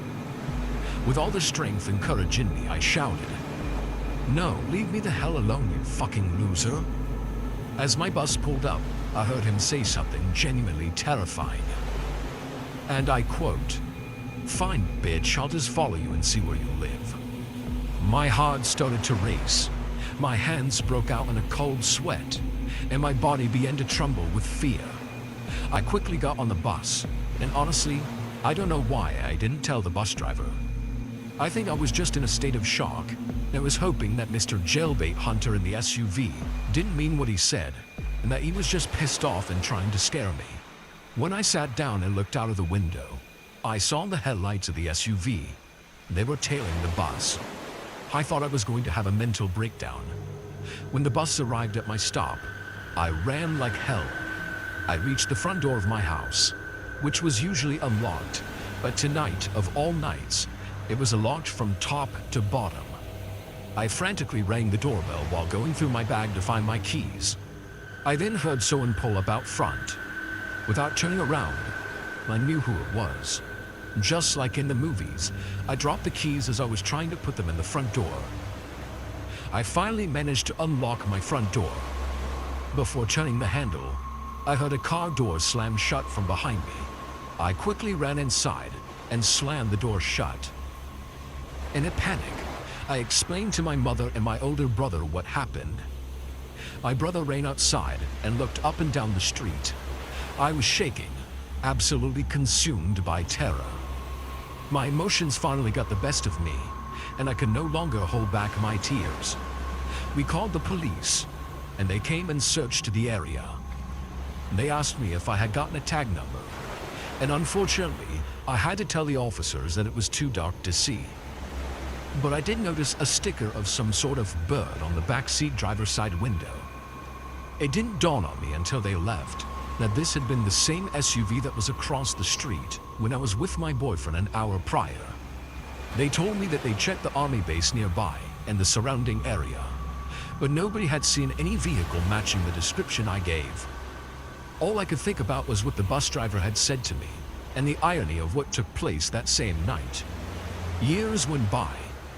A: With all the strength and courage in me, I shouted, "No, leave me the hell alone, you fucking loser." As my bus pulled up, I heard him say something genuinely terrifying. And I quote, "Fine, bitch, I'll just follow you and see where you live." My heart started to race. My hands broke out in a cold sweat, and my body began to tremble with fear. I quickly got on the bus, and honestly, I don't know why I didn't tell the bus driver. I think I was just in a state of shock, and was hoping that Mr. Jailbait Hunter in the SUV didn't mean what he said, and that he was just pissed off and trying to scare me. When I sat down and looked out of the window, I saw the headlights of the SUV. They were tailing the bus. I thought I was going to have a mental breakdown. When the bus arrived at my stop, I ran like hell. I reached the front door of my house, which was usually unlocked, but tonight, of all nights, it was locked from top to bottom. I frantically rang the doorbell while going through my bag to find my keys. I then heard someone pull up out front. Without turning around, I knew who it was. Just like in the movies, I dropped the keys as I was trying to put them in the front door. I finally managed to unlock my front door. Before turning the handle, I heard a car door slam shut from behind me. I quickly ran inside and slammed the door shut. In a panic, I explained to my mother and my older brother what happened. My brother ran outside and looked up and down the street. I was shaking, absolutely consumed by terror. My emotions finally got the best of me, and I could no longer hold back my tears. We called the police, and they came and searched the area. They asked me if I had gotten a tag number, and unfortunately, I had to tell the officers that it was too dark to see. But I did notice a sticker of some sort of bird on the backseat driver's side window. It didn't dawn on me until they left that this had been the same SUV that was across the street when I was with my boyfriend an hour prior. They told me that they checked the army base nearby and the surrounding area, but nobody had seen any vehicle matching the description I gave. All I could think about was what the bus driver had said to me, and the irony of what took place that same night. Years went by,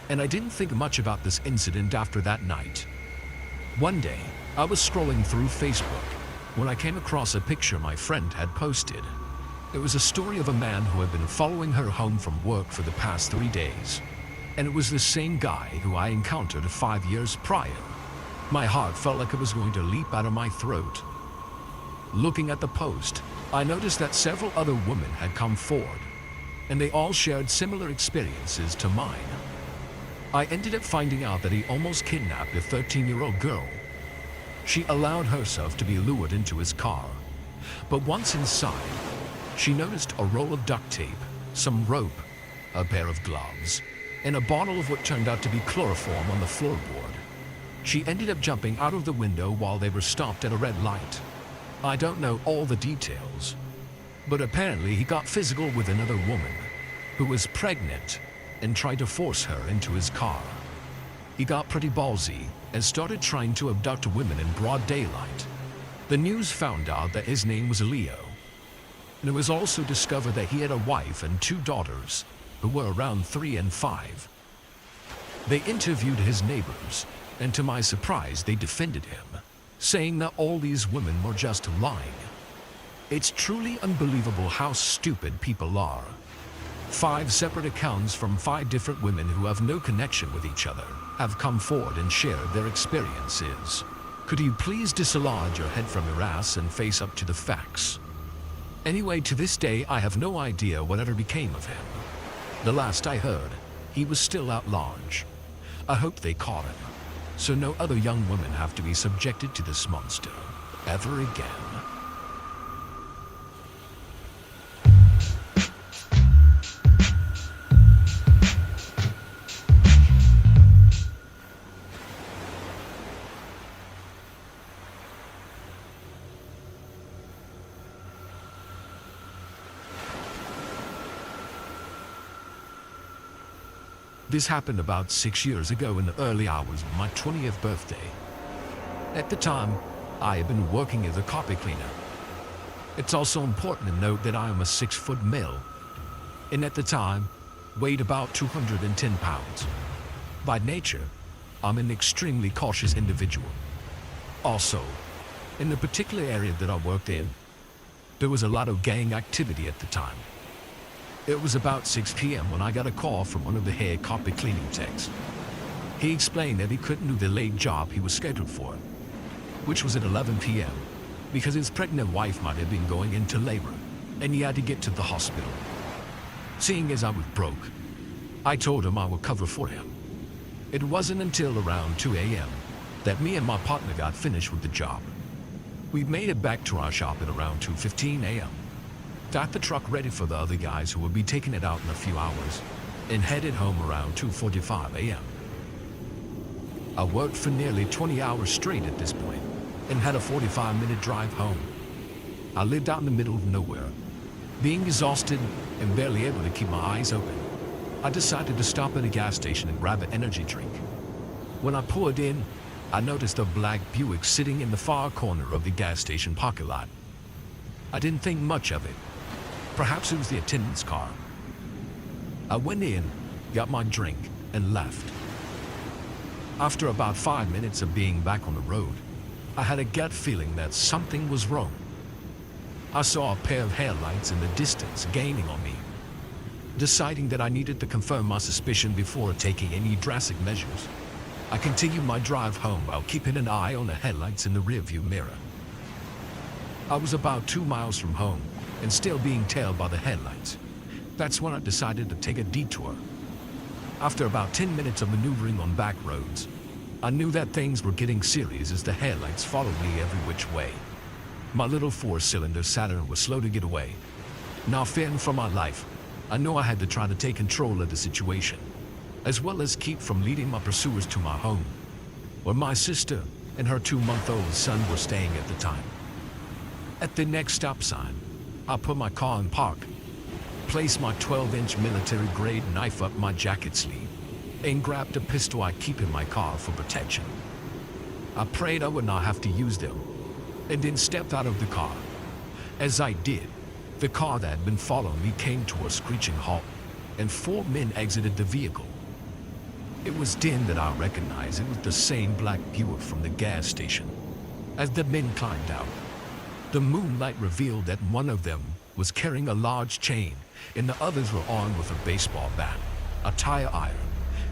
A: and I didn't think much about this incident after that night. One day, I was scrolling through Facebook when I came across a picture my friend had posted. It was a story of a man who had been following her home from work for the past 3 days, and it was the same guy who I encountered 5 years prior. My heart felt like it was going to leap out of my throat. Looking at the post, I noticed that several other women had come forward, and they all shared similar experiences to mine. I ended up finding out that he almost kidnapped a 13-year-old girl. She allowed herself to be lured into his car, but once inside, she noticed a roll of duct tape, some rope, a pair of gloves, and a bottle of what turned out to be chloroform on the floorboard. She ended up jumping out of the window while they were stopped at a red light. I don't know all the details, but apparently he got physical with another woman who was pregnant and tried to force her into his car. He got pretty ballsy and started trying to abduct women in broad daylight. The news found out that his name was Leo, and it was also discovered that he had a wife and 2 daughters who were around 3 and 5. They interviewed his neighbors, and to my surprise, they defended him, saying that all these women were just lying. It's truly unbelievable how stupid people are. 5 separate accounts from 5 different women who have no connection with each other have come forward and shared their experiences. Could you please dislodge your head from your ass and face up to the facts? Anyway, to this day, I have no idea whatever became of him. The last I heard, he was still at large. I hope they caught him, so no other young women have to be subjected to this monster ever again. This happened about 6 years ago in the early hours of my 20th birthday. At the time, I had been working as a carpet cleaner. It's also important to note that I am a 6-foot male, and at the time, weighed about 210 pounds. By nature, I'm an extremely cautious individual. Also, in the particular area that I worked in, there was a lot of gang activity at the time. It was about 6 p.m. when I got a call from one of the head carpet cleaning techs. He explained that he couldn't do the late job he was scheduled for, which was at 11 p.m., because his pregnant wife might have been going into labor, and he had to get to the hospital. Seeing as I was broke, I told him I would cover for him. It wasn't until around 2 a.m. that me and my partner got finished with the job. We made it back to our shop at around 2:15 a.m., got the truck ready for the other guys who would be taking it out in a few hours, and headed home around 2:45 a.m. I worked for nearly 20 hours straight at this point, and had a 45-minute drive home. I lived out in the middle of nowhere. Being exhausted and barely able to keep my eyes open, I decided to stop at a gas station and grab an energy drink. When I pulled in, I noticed a black Buick sitting in the far corner of the gas station parking lot. I didn't think much of it. Perhaps it was the attendant's car. I went in, got my drink, and left. After about 5 minutes of being back on the road, I had a gut feeling that something was wrong. I saw a pair of headlights in the distance gaining on me. Deciding that I needed to confirm my suspicion before taking any drastic measures, I continued my drive home while keeping an eye on the headlights in the rearview mirror. I was about 2 miles from home and still being tailed by the headlights. That's when I decided to take a detour. After about 10 minutes of maneuvering on back roads, I knew that things were getting serious as the headlights followed me every which way. My little 4-cylinder Saturn was slow to get away. Now fearing for my life, I knew I had to try to take control of the situation, as well as keep from leading my pursuers to my home, where my sister and her 2-month-old son were staying at the time. At the next stop sign, I put my car in park, placed my 12-inch military-grade knife up my jacket sleeve, and grabbed a pistol I keep in my car for protection. I prayed I would not have to use them, and then stepped out of the car. As I did, the car that had been following me came to a screeching halt, and 4 men exited the vehicle. It was then that I recognized it was the same black Buick from the gas station. As the men climbed out, the moonlight revealed that one of them was carrying a large chain, and the others were armed with a baseball bat, a tire iron,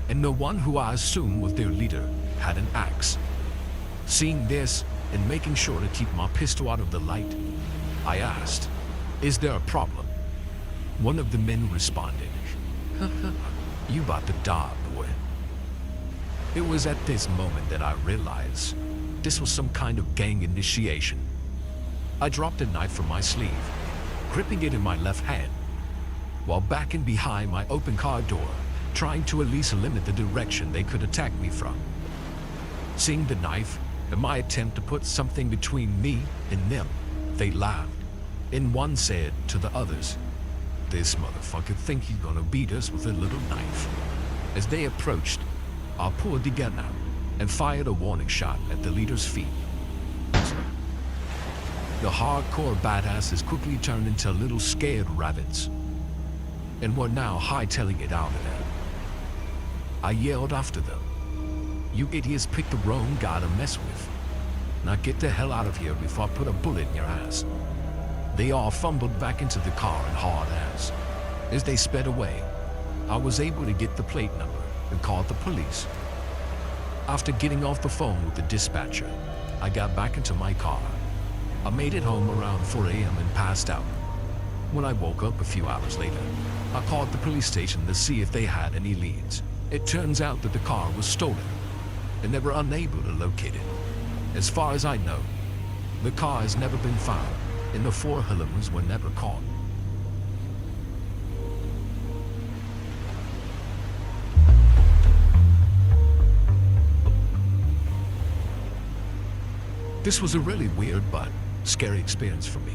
A: and the one who I assumed was their leader had an axe. Seeing this, and making sure to keep my pistol out of the light, I asked, "Is there a problem?" One of the men responded, "You about to die, boy." It was at this moment that I realized this was some kind of gang initiation. I dropped a knife from my sleeve, gripping it in my left hand, while backing behind my open car door, trying to at least limit the direction they could attack me from. Seeing the knife and my attempt to put something between me and them, they laughed, and one said to the others, "This motherfucker think he's gonna beat us with a little knife." As they approached, I pulled the gun out and fired a warning shot at the leader's feet. The hardcore badasses quickly turned into little scared rabbits, and were now hightailing it out of there. I yelled after them, "You idiots picked the wrong guy to mess with. Now get the hell out of here before I put a bullet in your ass." They all fumbled back into the car and hauled ass. As they sped away, I was able to get the plate number and called the police. After getting off the phone with the dispatcher, I got back into my car. I made it home around 4 a.m. and passed out, When I woke up a few hours later, I called the police station to see if they had any leads. It turns out that the car was stolen, and they were unable to locate it. As far as I know, the car has never been found, and the 4 hooligans were never caught. This was a really weird but scary experience for me.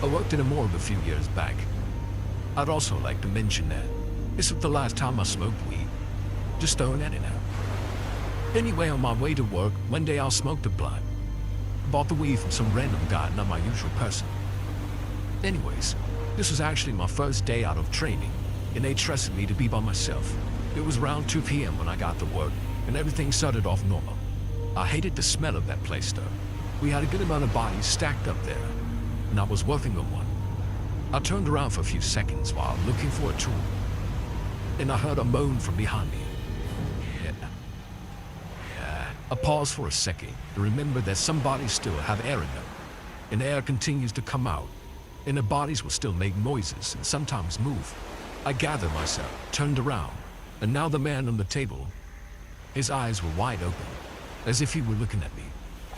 A: I worked in a morgue a few years back. I'd also like to mention that this was the last time I smoked weed. Just throwing that in out. Anyway, on my way to work, one day I smoked a blunt. Bought the weed from some random guy, not my usual person. Anyways, this was actually my first day out of training, and they trusted me to be by myself. It was around 2 p.m. when I got to work, and everything started off normal. I hated the smell of that place though. We had a good amount of bodies stacked up there, and I was working on one. I turned around for a few seconds while looking for a tool, and I heard a moan from behind me. I paused for a second to remember that some bodies still have air in them, and air continues to come out, and the bodies will still make noises and sometimes move. I gathered myself, turned around, and now the man on the table, his eyes were wide open, as if he were looking at me.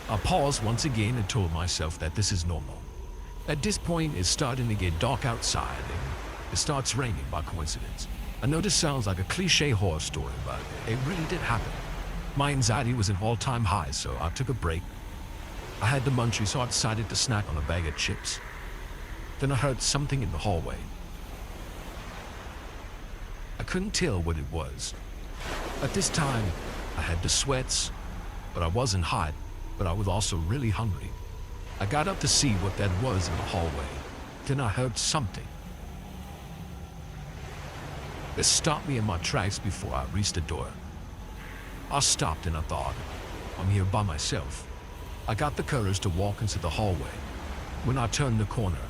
A: I paused once again and told myself that this is normal. At this point, it's starting to get dark outside, and it starts raining by coincidence. I know this sounds like a cliche horror story, but it really did happen. My anxiety was at all-time high, so I took a break. I had the munchies, so I decided to snack on a bag of chips. Then I heard something in the hallway. I couldn't tell what it was. At this time, I had the sweats, but I wasn't hot, but I was also really hungry. I got up to see what that was in the hallway. Then I heard something. It stopped me in my tracks before I reached the door. I stopped and I thought, I'm here by myself. I got the courage to walk into the hallway. When I turned the corner,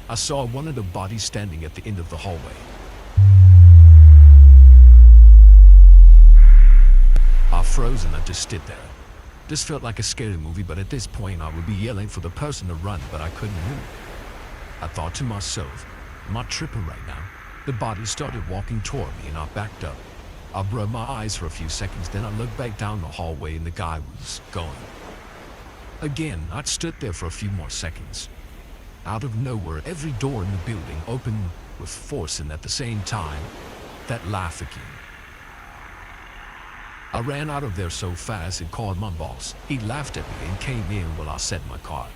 A: I saw one of the bodies standing at the end of the hallway. I froze and I just stood there. This felt like a scary movie, but at this point I would be yelling for the person to run, but I couldn't move. I thought to myself, am I tripping right now? The body started walking toward me and I backed up. I rubbed my eyes for a few seconds, then I looked back down the hallway and the guy was gone. Again, I stood there for a few more seconds. Out of nowhere, every door in the building opened with force, and at the same time, that laugh again. I ran out of there so fast and called my boss. He laughed at me and came in while I sat in my car.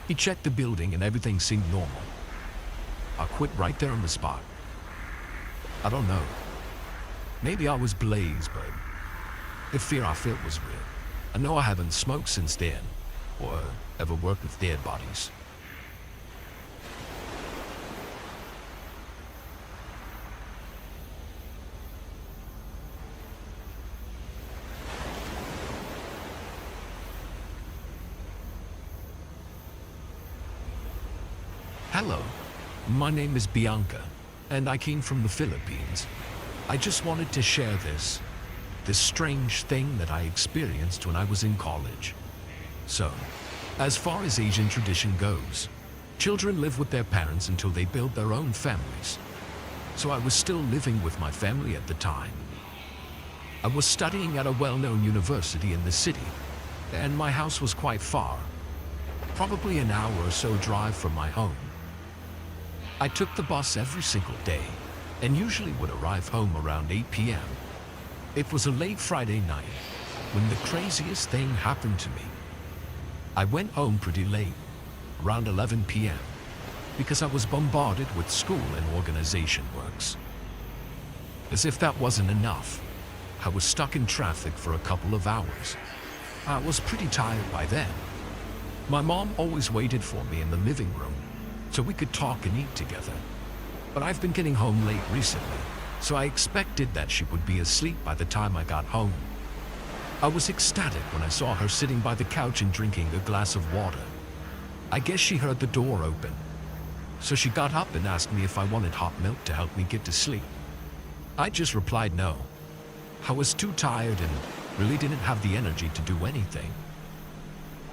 A: He checked the building and everything seemed normal. I quit right there on the spot. I don't know. Maybe I was blazed, but the fear I felt was real. I know I haven't smoked since then, or ever worked with dead bodies. Hello, my name is Bianca, and I came from the Philippines. I just wanted to share this strange thing that I experienced when I was in college. So, as far as Asian tradition goes, children live with their parents until they build their own families. So I was still living with my family at the time. I was studying at a well-known university in the city, and my house was quite far, probably an hour or so drive from my home. I took the bus every single day, and usually would arrive home around 8 p.m. It was a late Friday night when the craziest thing happened to me. I went home pretty late, around 11 p.m., because I was bombarded with school and organization works. As if that wasn't enough, I was stuck in traffic for a couple of hours. I was pretty tired by then. My mom always waited for me in the living room so we could talk and eat together. But I've been getting home late recently, so I expected that she would be asleep by the time I got home. I was ecstatic when I saw her sitting by the couch and drinking a glass of water. I guess she heard the door open, so she got up and asked me if I wanted hot milk to help me get to sleep. I just replied no. I was too tired and really didn't have the energy to do anything.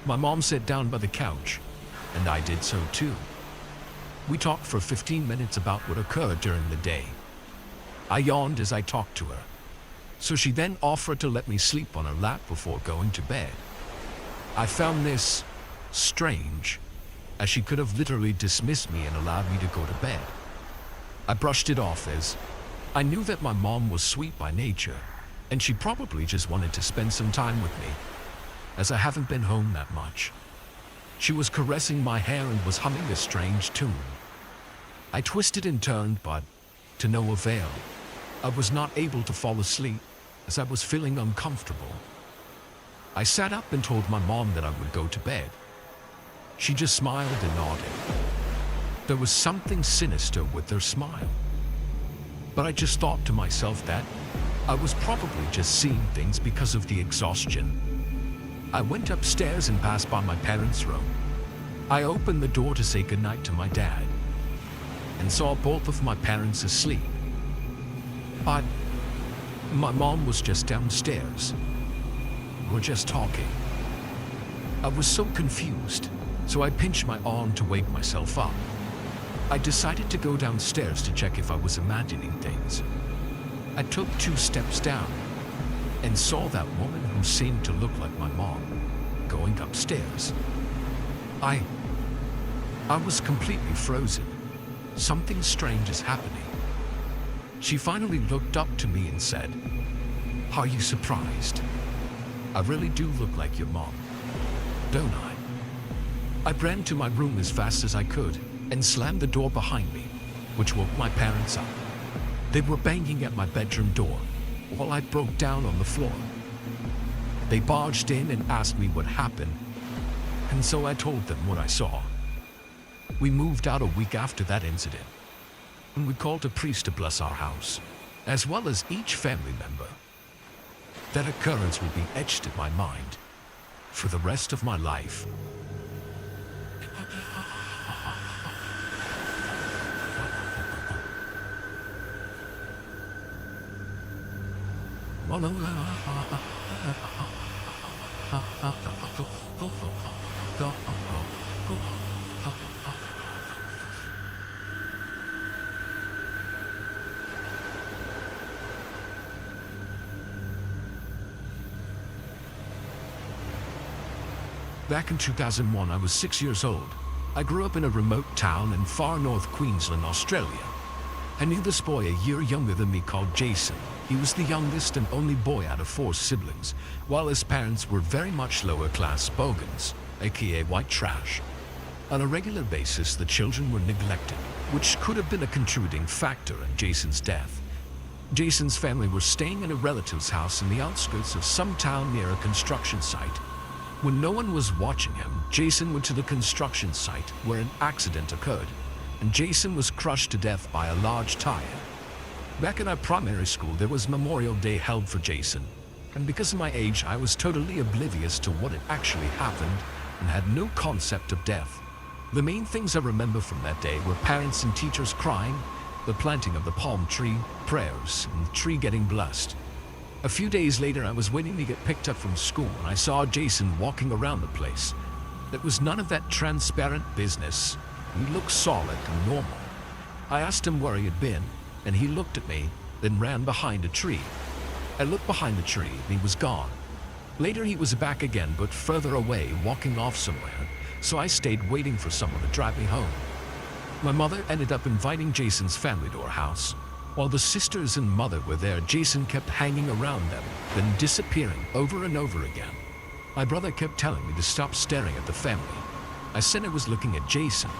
A: My mom sat down by the couch, and I did so too. We talked for 15 minutes about what occurred during the day. I yawned as I talked to her, so she then offered to let me sleep on her lap before going to bed. I found this strange, as she could have literally dismissed me and allowed me to go to bed. I brushed it off as I knew that my mom was sweet by nature, and she probably just wanted to spend some time with me, as I haven't been home that much. She was caressing my hair and was humming a strange tune. I twisted and turned, but to no avail. I was not able to fall asleep, as I was feeling uncomfortable. I sat up and told my mom that I would go to bed. She just smiled and nodded. There was something sinister with her smile. But I just thought to myself that I was probably just seeing things because of the exhaustion. I went upstairs and passed by my parents' room. I opened the door to say goodnight to my dad and saw both of my parents asleep. But my mom was just downstairs. We were just talking. I was so confused, so I pinched my arm to wake myself up. I decided to go downstairs to check if I was imagining things. I took 2 steps down and saw that woman who seemed to look like my mom going upstairs. I was completely frozen. Something strange is happening. She finally looked up to me and said, "Are you surprised? I really do look like your mom, don't I?" I ran to my room as fast as I could and slammed the door behind me, which woke my parents up. They were banging at my bedroom door while I broke down on the floor. They barged in and asked me what happened, and so I told them what I saw. We moved out a week after that incident, and we called a priest to bless our house, as well as each family member. That occurrence will be etched in my mind for the rest of my life. Back in 2001, I was 6 years old. I grew up in a remote town in far north Queensland, Australia. I knew this boy a year younger than me called Jason. He was the youngest and only boy out of 4 siblings, while his parents were very much lower class bogans, aka white trash. On a regular basis, the children were neglected, which could have been a contributing factor in Jason's death. Jason's family were staying in a relative's house in the outskirts of some town near a construction site. When no one was watching him, Jason went to the construction site where an accident occurred, and Jason was crushed to death by a large tire. Back in our primary school, there was Memorial Day held for Jason, and because of my age, I was totally oblivious to what had actually happened and had no concept of death. The main things I remember from that day were parents and teachers crying, the planting of the palm tree, prayers, and the tree getting blessed. A few days later, I was waiting to get picked up from school, and I saw Jason walking around the place. It was none of that transparent business. He looked solid and normal. I asked him where he had been, and he looked at me, then ran behind a tree. I looked behind the tree, and he was gone. Later, he was back again, but further away, walking off somewhere, so I stayed waiting for someone to drive me home. My mother ended up inviting Jason's family to our house. While the sisters and mother were there, Jason kept hanging around them, then disappearing over and over again. My brother kept telling me to stop staring at the family. I said I was looking at Jason,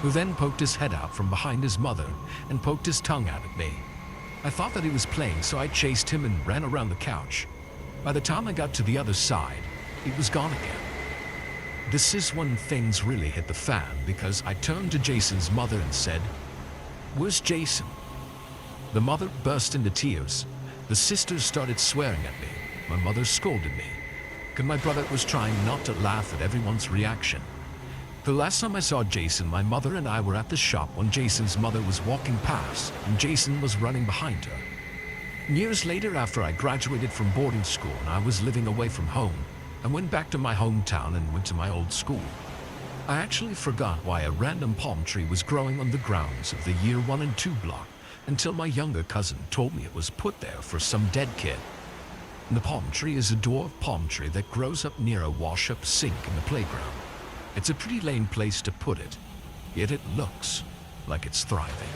A: who then poked his head out from behind his mother and poked his tongue out at me. I thought that he was playing, so I chased him and ran around the couch. By the time I got to the other side, he was gone again. This is when things really hit the fan, because I turned to Jason's mother and said, "Where's Jason?" The mother burst into tears. The sisters started swearing at me. My mother scolded me, and my brother was trying not to laugh at everyone's reaction. The last time I saw Jason, my mother and I were at the shop when Jason's mother was walking past, and Jason was running behind her. Years later, after I graduated from boarding school and I was living away from home, I went back to my hometown and went to my old school. I actually forgot why a random palm tree was growing on the grounds of the year 1 and 2 block until my younger cousin told me it was put there for some dead kid. The palm tree is a dwarf palm tree that grows up near a wash-up sink in the playground. It's a pretty lame place to put it, yet it looks like it's thriving.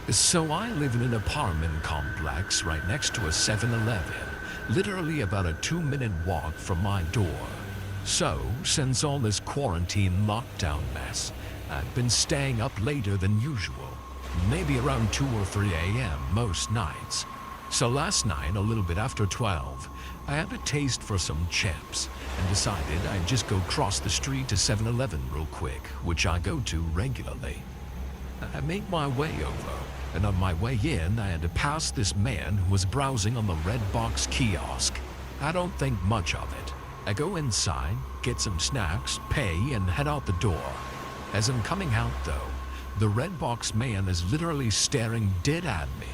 A: So I live in an apartment complex right next to a 7-Eleven, literally about a 2-minute walk from my door. So, since all this quarantine lockdown mess, I've been staying up later than usual, maybe around 2 or 3 a.m. most nights. So last night, a little bit after 12, I had a taste for some chips and decided I'd just go cross the street to 7-Eleven real quick, which I go to regularly. I made my way over, and on my way in, I had to pass this man who was browsing on the red box kiosk. I don't think much of it. I go inside, get some snacks, pay, and head out the door. As I'm coming out, though, the red box man is literally staring dead at me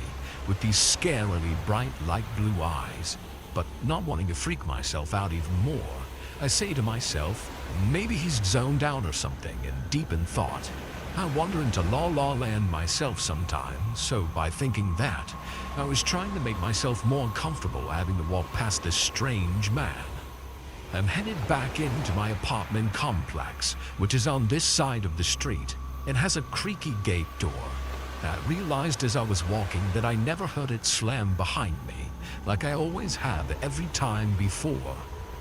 A: with these scarily bright light blue eyes. But not wanting to freak myself out even more, I say to myself, maybe he's zoned out or something and deep in thought. I wander into La La Land myself sometimes, so by thinking that, I was trying to make myself more comfortable having to walk past this strange man. I'm headed back into my apartment complex, which is on this side of the street. It has a creaky gate door. I realized as I was walking that I never heard it slam behind me, like I always have every time before.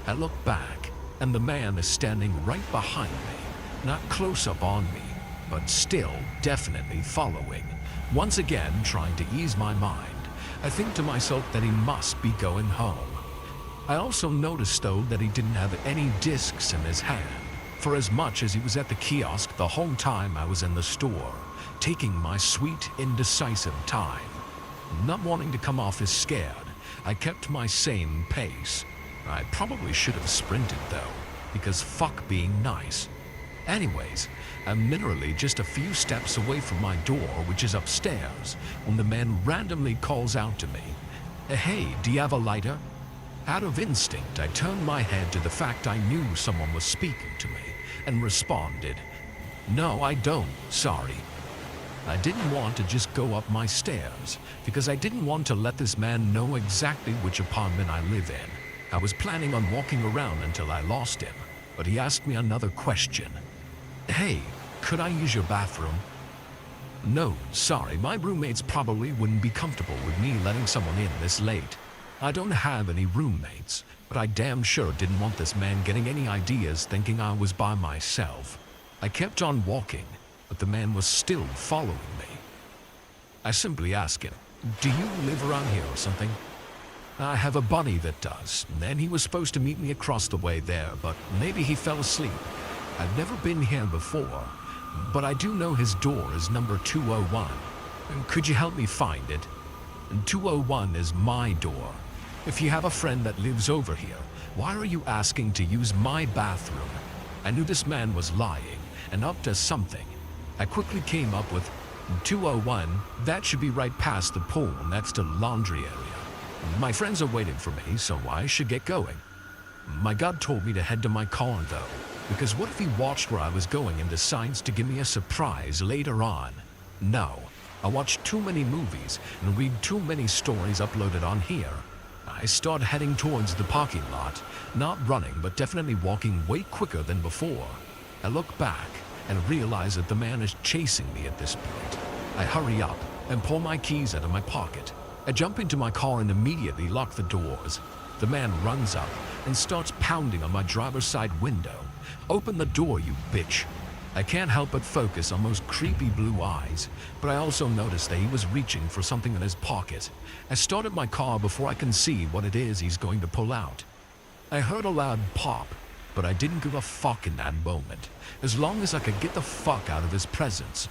A: I look back, and the man is standing right behind me, not close up on me, but still definitely following. Once again, trying to ease my mind, I think to myself that he must be going home. I also noticed, though, that he didn't have any discs in his hand, for as much as he was at the kiosk the whole time I was in the store, taking my sweet, indecisive time. Not wanting to come off as scared, I kept my same pace. I probably should have sprinted, though, because fuck being nice. Anyways, I'm literally just a few steps away from my door, which is upstairs, when the man randomly calls out to me, "Hey, do you have a lighter?" Out of instinct, I turned my head to the fact I knew someone was speaking to me, and responded, "No, I don't, sorry." I didn't want to just go up my stairs, because I didn't want to let this man know exactly which apartment I live in. I was planning on walking around until I lost him, but he asked me another question. "Hey, could I use your bathroom?" "No, sorry, my roommates probably wouldn't be comfortable with me letting someone in this late. I don't have any roommates, but I damn sure didn't want this man getting any ideas thinking I was by myself." I kept on walking, but the man was still following me. I simply asked him, "Do you live around here or something?" "I have a buddy that does, and he was supposed to meet me across the way there, but maybe he fell asleep. I've never been here before, but I do know his door is number 201. Could you help me find it? 201 is my door. If you have a friend that lives over here, why are you asking to use my bathroom?" I knew this man was lying and up to something. I quickly came up with 201, that should be right past the pool next to the laundry area. My friends are waiting for me, so I should get going. My gut told me to head to my car, though, because what if he watched where I was going and decides to give me a surprise later on? No, I watch too many movies and read too many stories uploaded on here. I start heading towards the parking lot, not running but definitely walking way quicker than before. I look back and realize that the man is chasing me at this point. I hurry up and pull my keys out of my pocket. I jump into my car and immediately lock the doors. The man runs up and starts pounding on my driver's side window. "Open the door, you bitch." I can't help but focus on those creepy blue eyes, but I also noticed that he was reaching for something in his pocket. I started my car before I can see what it is he's going to pull out. I heard a loud pop, but I didn't give a fuck in that moment, as long as I could get the fuck out of his presence.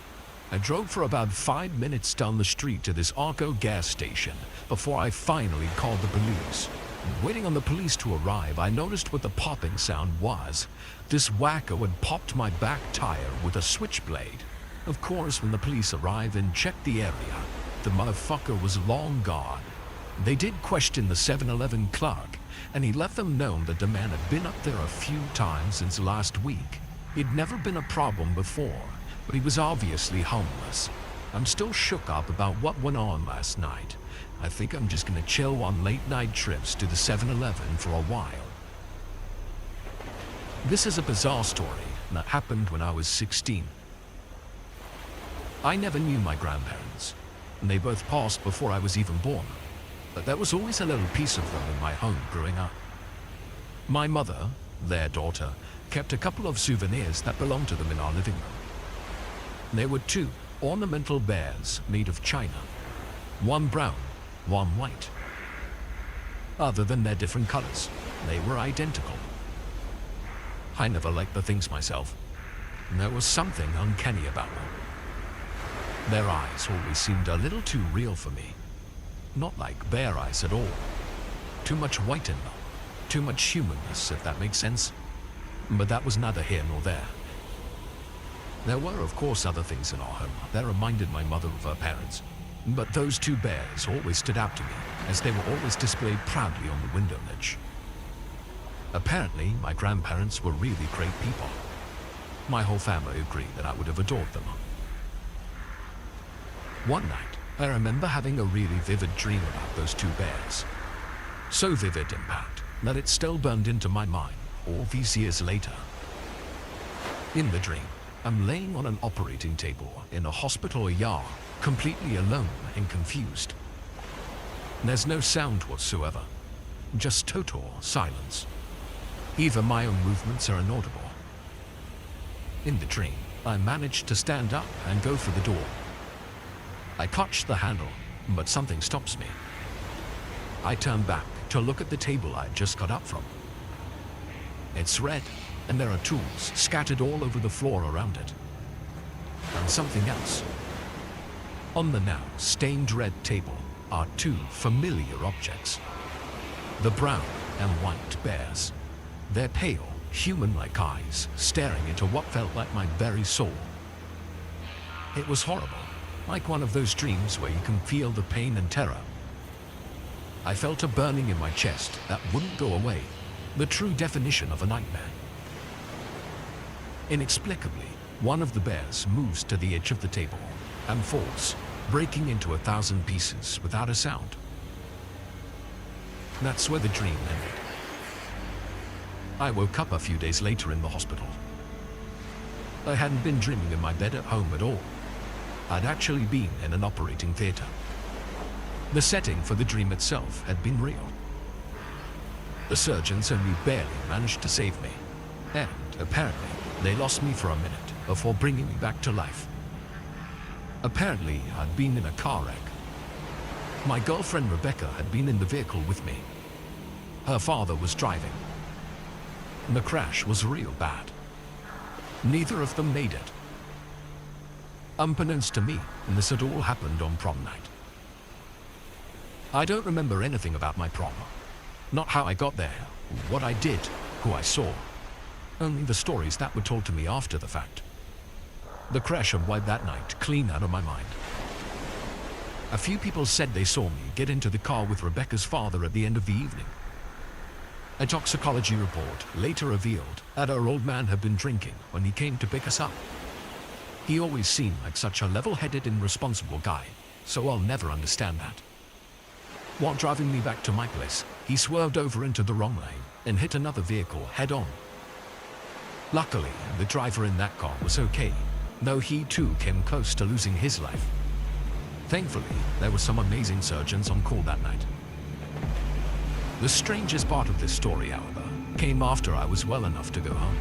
A: I drove for about 5 minutes down the street to this Arco gas station before I finally called the police. Waiting on the police to arrive, I noticed what the popping sound was. This wacko had popped my back tire with a switchblade. Of course, when the police arrived and checked the area, the motherfucker was long gone. They did question the 7-Eleven clerk, and he let them know that the man had been up there a few times since last week. He'd never been a problem before, but he was obviously homeless. I'm still shook up about what went on last night. I think I'm just gonna chill on late night trips to the 7-Eleven for a while. This is a bizarre story that happened when I was 16. I never knew my grandparents, and they both passed before I was even born. But there was always a little piece of them in my home growing up. My mother, their daughter, kept a couple of souvenirs that belonged to them in our living room. There were 2 ornamental bears made of china, one brown, one white. Other than their different colors, they were identical. I never liked the things myself. There was something uncanny about them. Their eyes always seemed a little too real for me. Not like bear eyes at all. Too much white in them. Too much humanness, if that makes sense. But that was neither here nor there. There were, of course, other things in our home that reminded my mother of her parents. But those 2 bears always stood out to me, as they were always displayed proudly on the window ledge. Apparently, my grandparents were really great people. My whole family agreed that I would have adored them. One night, I remember having a really vivid dream about those 2 bears. So vivid, in fact, that it still burned into my mind all these years later. In the dream, I'm laying on an operating table in a hospital ER, completely alone and confused. There's no sound whatsoever, just total silence. Even my own movements are inaudible. In the dream, I managed to stand up and go for the door. I clutch the handle, but something stops me. I turn back to look at the table I just got up from. It's red, and there are tools scattered all over the floor around it. And something else. On the now stained red table are 2 familiar objects. The brown and white bears. Their pale, human-like eyes staring into what felt like my very soul. It was horrible. Like one of those dreams where you can feel the pain and terror. I felt a burning in my chest that wouldn't go away, the true definition of a nightmare. Inexplicably, one of the bears moves to the edge of the table and falls, breaking into 1,000 pieces without a sound. That's where the dream ended. I woke up a few days later in the hospital. I hadn't been dreaming in my bed at home at all. I'd actually been in an operating theater. The setting for the dream itself had been real. The surgeons only barely managed to save me, and apparently they lost me for a minute before bringing me back to life. Apparently I'd been in a car wreck. My girlfriend Rebecca had been in the vehicle with me. Her father was driving. The crash was real bad. Neither of them made it. Unbeknownst to me, this had all happened on prom night. I don't remember anything about my prom. Not how I got there, what I did, who I saw. Only the stories that were told to me after the fact. The crash had wiped that night clean out of my mind. A few people said they saw me get into the car with Rebecca's father at the end of the evening. A toxicology report later revealed that our old man had been drinking when he came to pick us up. He always seemed like such a level-headed and responsible guy, so I'll never understand that. While driving me back to my place, he swerved over into the wrong lane and hit another vehicle head-on. Luckily, the driver in that car was okay, though he too came close to losing his life. Thankfully, there were some amazing surgeons on call that night. The strangest part of this story, however, came after I was well enough to go home.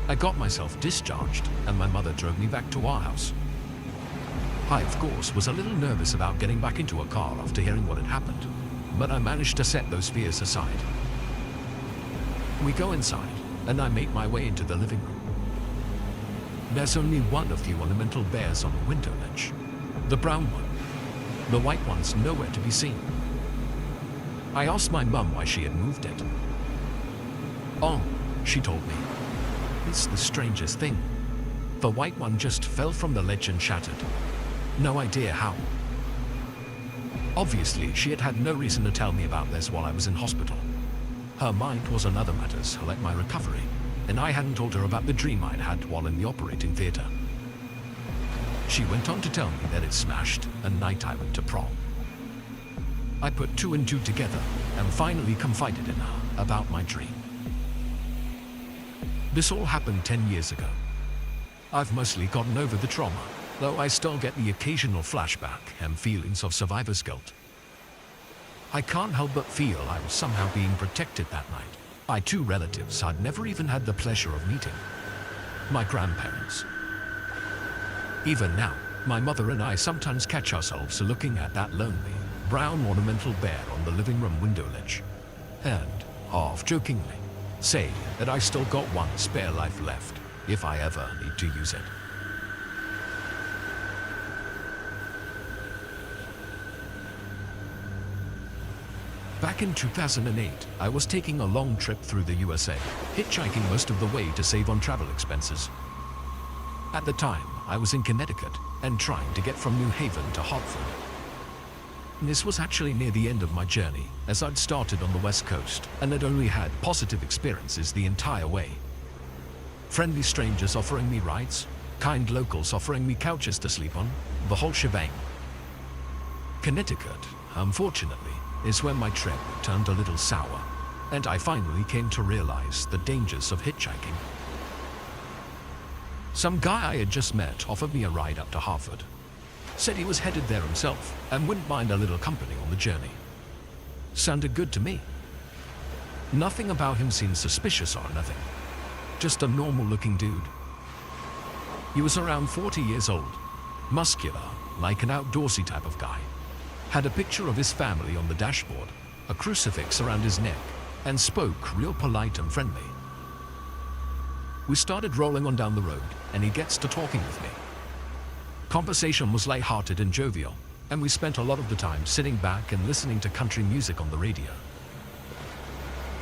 A: I got myself discharged, and my mother drove me back to our house. I, of course, was a little nervous about getting back into a car after hearing what had happened, but I managed to set those fears aside. We go inside, and I make my way into the living room. There's only one of the ornamental bears on the window ledge, the brown one. The white one's nowhere to be seen. I asked my mum why she had moved it. "Oh," she told me, "it's the strangest thing. The white one just fell from the ledge and shattered. No idea how." Obviously, she had had no reason to tell me about this while I was in hospital. Her mind was on other matters like my recovery, and I hadn't told her about the dream I'd had while in the operating theater. She went on to tell me that it smashed the night I went to prom. I put two and two together and finally confided in her about my dream. This all happened 10 years ago. I've mostly gotten over the trauma, though I still get the occasional flashback and feelings of survivor's guilt. I can't help but feel I was somehow being protected that night by two relatives I'd never even had the pleasure of meeting, my grandparents. Even now, my mother and I sometimes catch ourselves looking at that lonely, brown ornamental bear on the living room window ledge, and, half-jokingly, say that I still got one spare life left if I ever need to use it. Back in 2008, I was taking a long trip through the USA, hitchhiking most of the way to save on travel expenses. At the time, I was in Connecticut and trying to get from New Haven to Hartford. This was actually near the end of my journey, as I'd started on the West Coast and had only had positive experiences the entire way. Friendly strangers offering me rides, kind locals offering me couches to sleep on, the whole shebang. Connecticut, unfortunately, is when my trip turned a little sour, and I finally came to realize the dangers of hitchhiking. Some guy I had just met offered me a ride up to Hartford. Said he was headed there himself and wouldn't mind a little company on the journey. Sounded good to me. Nothing about him seemed suspicious or nothing. Just a normal-looking dude. He was around 40 years old, muscular, like an outdoorsy type of guy. Had a picture of his family on the dashboard, a crucifix around his neck, and spoke real polite and friendly. We started rolling on down the road, and he gets to talking with me. Conversation was light-hearted and jovial, and we spent a lot of the time sitting back and listening to country music on the radio.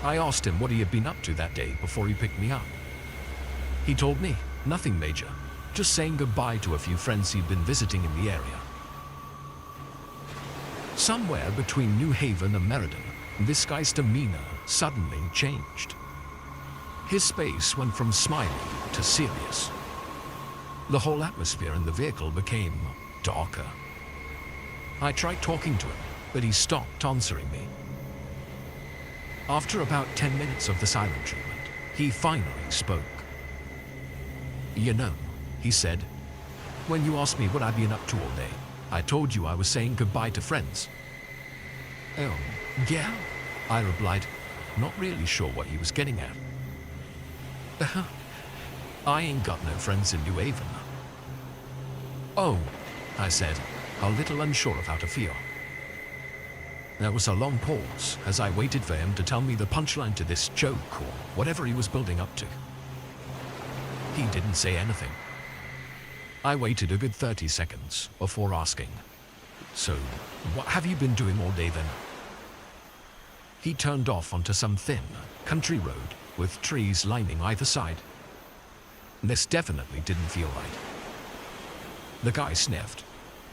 A: I asked him what he had been up to that day before he picked me up. He told me, nothing major, just saying goodbye to a few friends he'd been visiting in the area. Somewhere between New Haven and Meriden, this guy's demeanor suddenly changed. His face went from smiley to serious. The whole atmosphere in the vehicle became darker. I tried talking to him, but he stopped answering me. After about 10 minutes of the silent treatment, he finally spoke. "You know," he said, "when you asked me what I'd been up to all day, I told you I was saying goodbye to friends." "Oh, yeah," I replied, not really sure what he was getting at. "I ain't got no friends in New Haven." "Oh," I said, a little unsure of how to feel. There was a long pause as I waited for him to tell me the punchline to this joke or whatever he was building up to. He didn't say anything. I waited a good 30 seconds before asking, "So, what have you been doing all day then?" He turned off onto some thin, country road with trees lining either side. This definitely didn't feel right. The guy sniffed,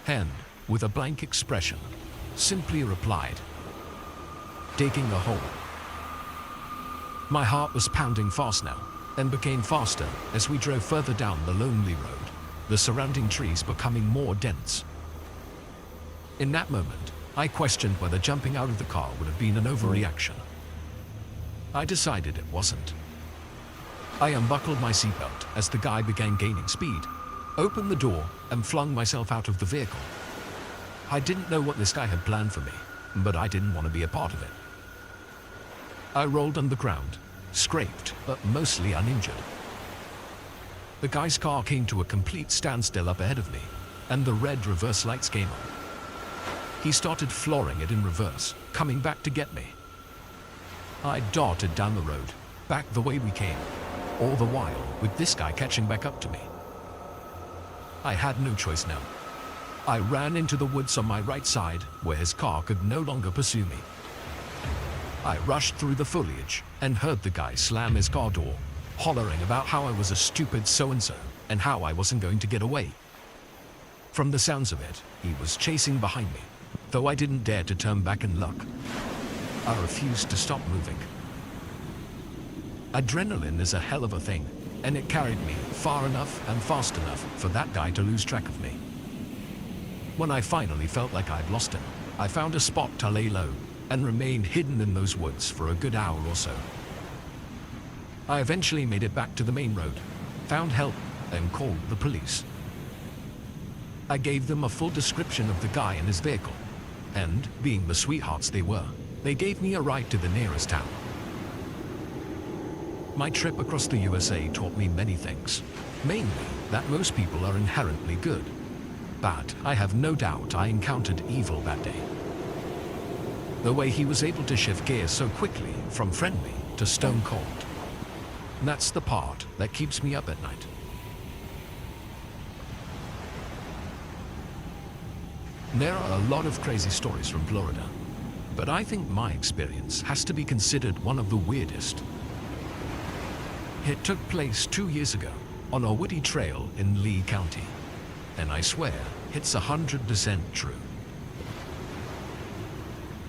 A: and, with a blank expression, simply replied, "Digging a hole." My heart was pounding fast now, and became faster as we drove further down the lonely road, the surrounding trees becoming more dense. In that moment, I questioned whether jumping out of the car would have been an overreaction. I decided it wasn't. I unbuckled my seatbelt as the guy began gaining speed, opened the door, and flung myself out of the vehicle. I didn't know what this guy had planned for me, but I didn't want to be a part of it. I rolled on the ground, scraped, but mostly uninjured. The guy's car came to a complete standstill up ahead of me, and the red reverse lights came on. He started flooring it in reverse, coming back to get me. I darted down the road, back the way we came, all the while with this guy catching back up to me. I had no choice now. I ran into the woods on my right side where his car could no longer pursue me. I rushed through the foliage and heard the guy slam his car door, hollering about how I was a stupid so-and-so and how I wasn't going to get away. From the sounds of it, he was chasing behind me, though I didn't dare to turn back and look. I refused to stop moving. Adrenaline is a hell of a thing, and it carried me far enough and fast enough for that guy to lose track of me. When I finally felt like I'd lost him, I found a spot to lay low and remained hidden in those woods for a good hour or so. I eventually made it back to the main road, found help, and called the police. I gave them a full description of the guy and his vehicle, and, being the sweethearts they were, they gave me a ride to the nearest town. My trip across the USA taught me many things, mainly that most people are inherently good. But I have no doubt I encountered evil that day. The way he was able to shift gears so quickly from friendly to stone cold. That's the part that keeps me up at night. There are a lot of crazy stories from Florida, but I think my experience has to be considered one of the weirdest. It took place 2 years ago on a woody trail in Lee County, and I swear it's 100% true.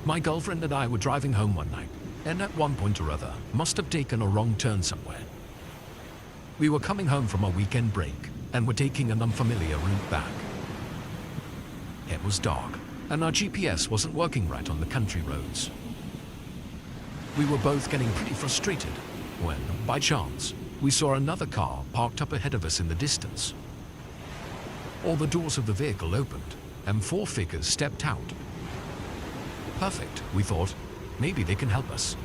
A: My girlfriend and I were driving home one night, and at one point or other must have taken a wrong turn somewhere. We were coming home from a weekend break and were taking an unfamiliar route back. It was dark, and our GPS wasn't working right on the country roads. We were both getting pretty frustrated when, by chance, we saw another car parked up ahead of us in the distance. All the doors of the vehicle opened, and 4 figures stepped out. Perfect, we thought. Maybe they can help us.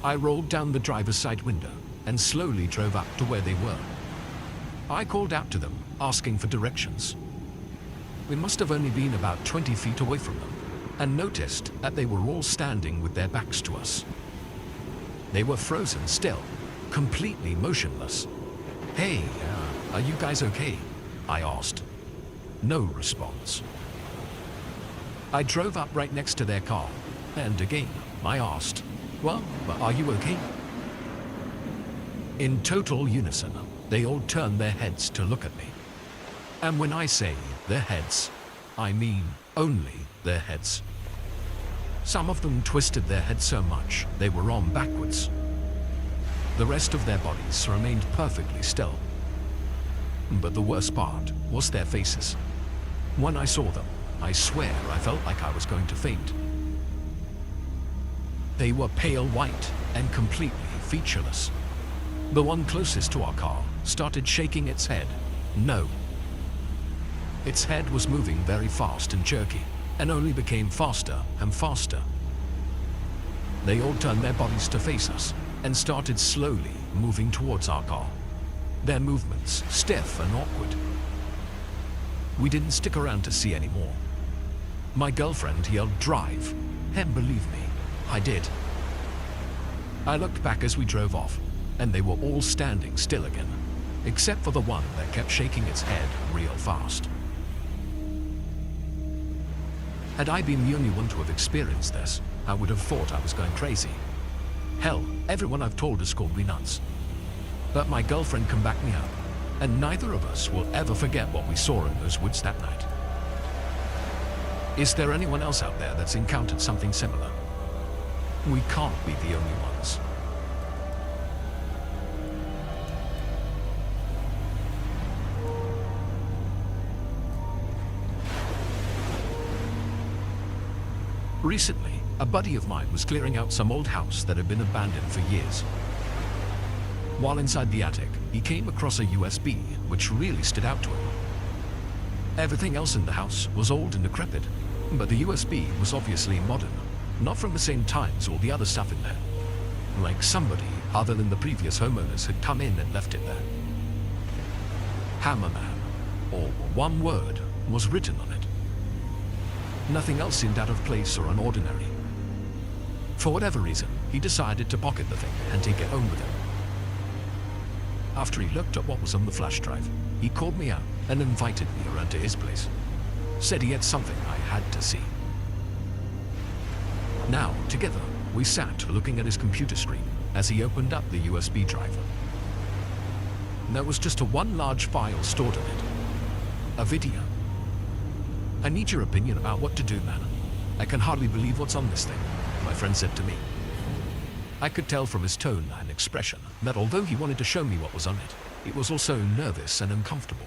A: I rolled down the driver's side window and slowly drove up to where they were. I called out to them, asking for directions. We must have only been about 20 feet away from them, and noticed that they were all standing with their backs to us. They were frozen still, completely motionless. "Hey, are you guys okay?" I asked. No response. I drove up right next to their car, and again, I asked, "Well, are you okay?" In total unison, they all turned their heads to look at me. And when I say their heads, I mean only their heads. Some of them twisted their heads so much they were on backwards. The rest of their bodies remained perfectly still. But the worst part was their faces. When I saw them, I swear I felt like I was going to faint. They were pale white and completely featureless. The one closest to our car started shaking its head, no. Its head was moving very fast and jerky, and only became faster and faster. They all turned their bodies to face us and started slowly moving towards our car, their movements stiff and awkward. We didn't stick around to see any more. My girlfriend yelled, "Drive," and believe me, I did. I looked back as we drove off, and they were all standing still again, except for the one that kept shaking its head real fast. Had I been the only one to have experienced this, I would have thought I was going crazy. Hell, everyone I've told has called me nuts. But my girlfriend can back me up, and neither of us will ever forget what we saw in those woods that night. Is there anyone else out there that's encountered something similar? We can't be the only ones. Recently, a buddy of mine was clearing out some old house that had been abandoned for years. While inside the attic, he came across a USB, which really stood out to him. Everything else in the house was old and decrepit, but the USB was obviously modern, not from the same time as all the other stuff in there. Like somebody other than the previous homeowners had come in and left it there. Hammerman, or one word, was written on it. Nothing else seemed out of place or unordinary. For whatever reason, he decided to pocket the thing and take it home with him. After he looked at what was on the flash drive, he called me out and invited me around to his place. Said he had something I had to see. Now, together, we sat looking at his computer screen as he opened up the USB drive. There was just one large file stored in it. A video. I need your opinion about what to do, man. I can hardly believe what's on this thing, my friend said to me. I could tell from his tone and expression that although he wanted to show me what was on it, he was also nervous and uncomfortable.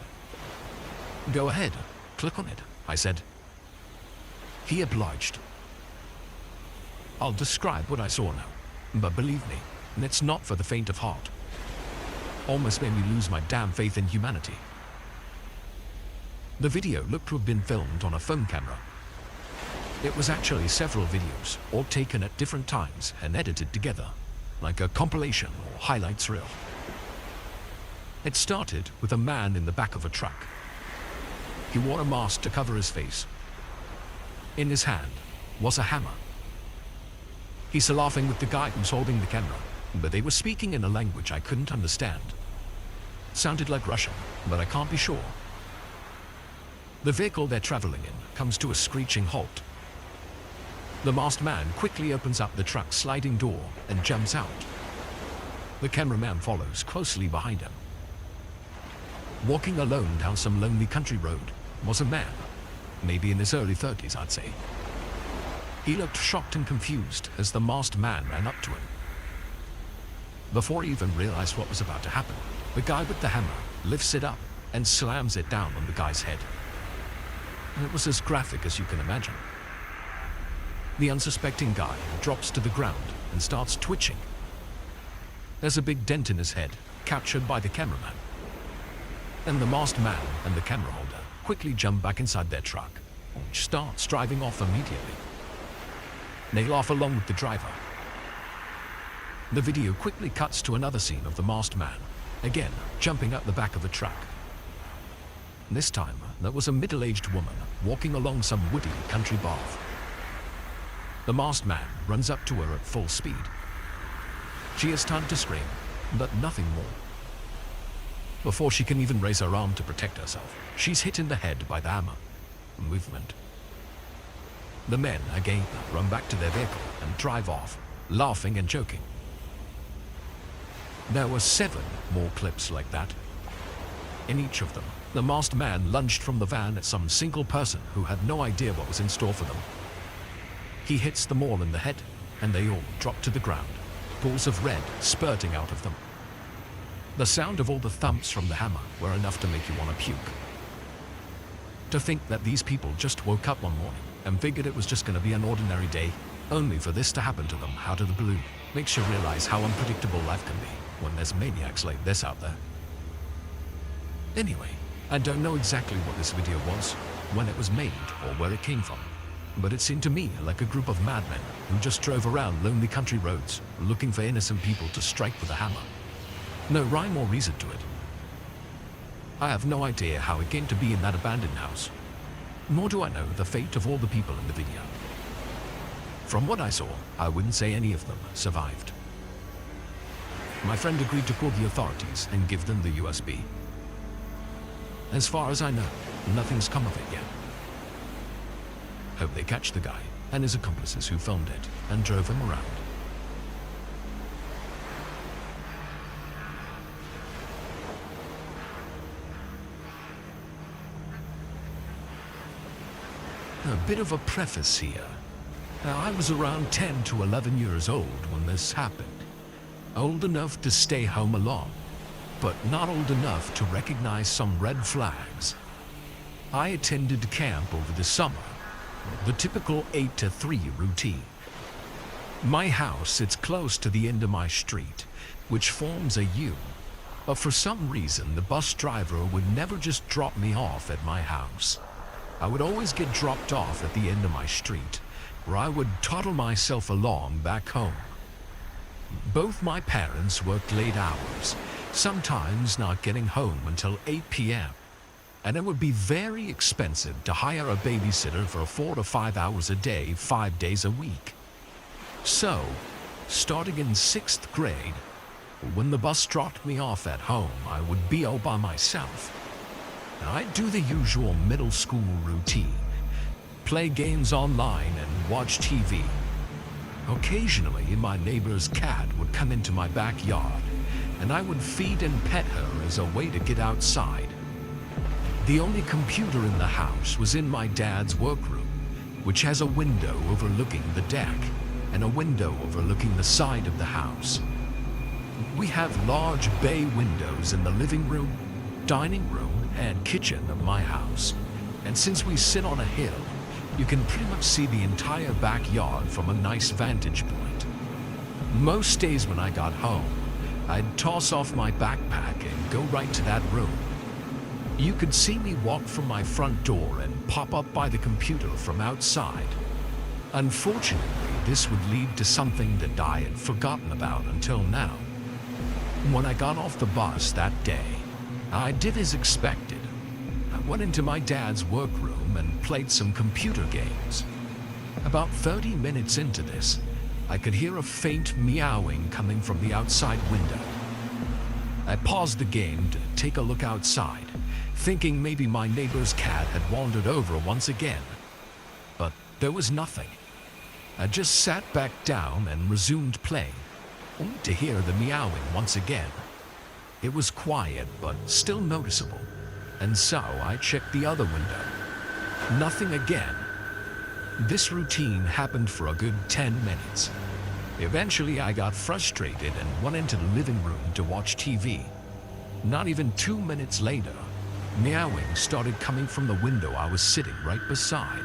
A: Go ahead, click on it, I said. He obliged. I'll describe what I saw now, but believe me, it's not for the faint of heart. Almost made me lose my damn faith in humanity. The video looked to have been filmed on a phone camera. It was actually several videos, all taken at different times and edited together, like a compilation or highlights reel. It started with a man in the back of a truck. He wore a mask to cover his face. In his hand was a hammer. He's laughing with the guy who's holding the camera, but they were speaking in a language I couldn't understand. Sounded like Russian, but I can't be sure. The vehicle they're traveling in comes to a screeching halt. The masked man quickly opens up the truck's sliding door and jumps out. The cameraman follows closely behind him. Walking alone down some lonely country road was a man, maybe in his early 30s, I'd say. He looked shocked and confused as the masked man ran up to him. Before he even realized what was about to happen, the guy with the hammer lifts it up and slams it down on the guy's head. It was as graphic as you can imagine. The unsuspecting guy drops to the ground and starts twitching. There's a big dent in his head, captured by the cameraman. And the masked man and the camera holder quickly jump back inside their truck, which starts driving off immediately. They laugh along with the driver. The video quickly cuts to another scene of the masked man, again jumping up the back of a truck. This time, there was a middle-aged woman walking along some woody country path. The masked man runs up to her at full speed. She has started to scream, but nothing more. Before she can even raise her arm to protect herself, she's hit in the head by the hammer. Movement. The men, again, run back to their vehicle and drive off, laughing and joking. There were 7 more clips like that. In each of them, the masked man lunged from the van at some single person who had no idea what was in store for them. He hits them all in the head, and they all drop to the ground, pools of red spurting out of them. The sound of all the thumps from the hammer were enough to make you want to puke. To think that these people just woke up one morning and figured it was just going to be an ordinary day, only for this to happen to them out of the blue, makes you realize how unpredictable life can be when there's maniacs like this out there. Anyway, I don't know exactly what this video was, when it was made, or where it came from, but it seemed to me like a group of madmen who just drove around lonely country roads looking for innocent people to strike with a hammer. No rhyme or reason to it. I have no idea how it came to be in that abandoned house, nor do I know the fate of all the people in the video. From what I saw, I wouldn't say any of them survived. My friend agreed to call the authorities and give them the USB. As far as I know, nothing's come of it yet. Hope they catch the guy and his accomplices who filmed it and drove him around. A bit of a preface here. Now, I was around 10 to 11 years old when this happened. Old enough to stay home alone, but not old enough to recognize some red flags. I attended camp over the summer, the typical 8 to 3 routine. My house sits close to the end of my street, which forms a U, but for some reason the bus driver would never just drop me off at my house. I would always get dropped off at the end of my street, where I would toddle myself along back home. Both my parents worked late hours, sometimes not getting home until 8 p.m., and it would be very expensive to hire a babysitter for 4 to 5 hours a day, 5 days a week. So, starting in 6th grade, when the bus dropped me off at home, I would be all by myself. I'd do the usual middle school routine, play games online and watch TV. Occasionally, my neighbor's cat would come into my backyard, and I would feed and pet her as a way to get outside. The only computer in the house was in my dad's workroom, which has a window overlooking the deck and a window overlooking the side of the house. We have large bay windows in the living room, dining room, and kitchen of my house. And since we sit on a hill, you can pretty much see the entire backyard from a nice vantage point. Most days when I got home, I'd toss off my backpack and go right to that room. You could see me walk from my front door and pop up by the computer from outside. Unfortunately, this would lead to something that I had forgotten about until now. When I got off the bus that day, I did as expected. I went into my dad's workroom and played some computer games. About 30 minutes into this, I could hear a faint meowing coming from the outside window. I paused the game to take a look outside, thinking maybe my neighbor's cat had wandered over once again. But there was nothing. I just sat back down and resumed playing, only to hear the meowing once again. It was quiet, but still noticeable, and so I checked the other window. Nothing again. This routine happened for a good 10 minutes. Eventually, I got frustrated and went into the living room to watch TV. Not even 2 minutes later, meowing started coming from the window I was sitting right beside.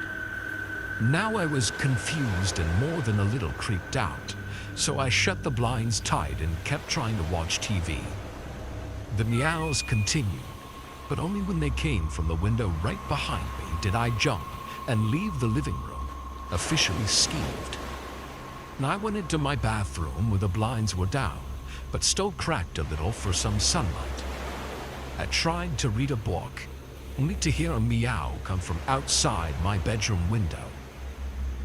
A: Now I was confused and more than a little creeped out, so I shut the blinds tight and kept trying to watch TV. The meows continued, but only when they came from the window right behind me did I jump and leave the living room, officially skeeved. And I went into my bathroom where the blinds were down, but still cracked a little for some sunlight. I tried to read a book, only to hear a meow come from outside my bedroom window.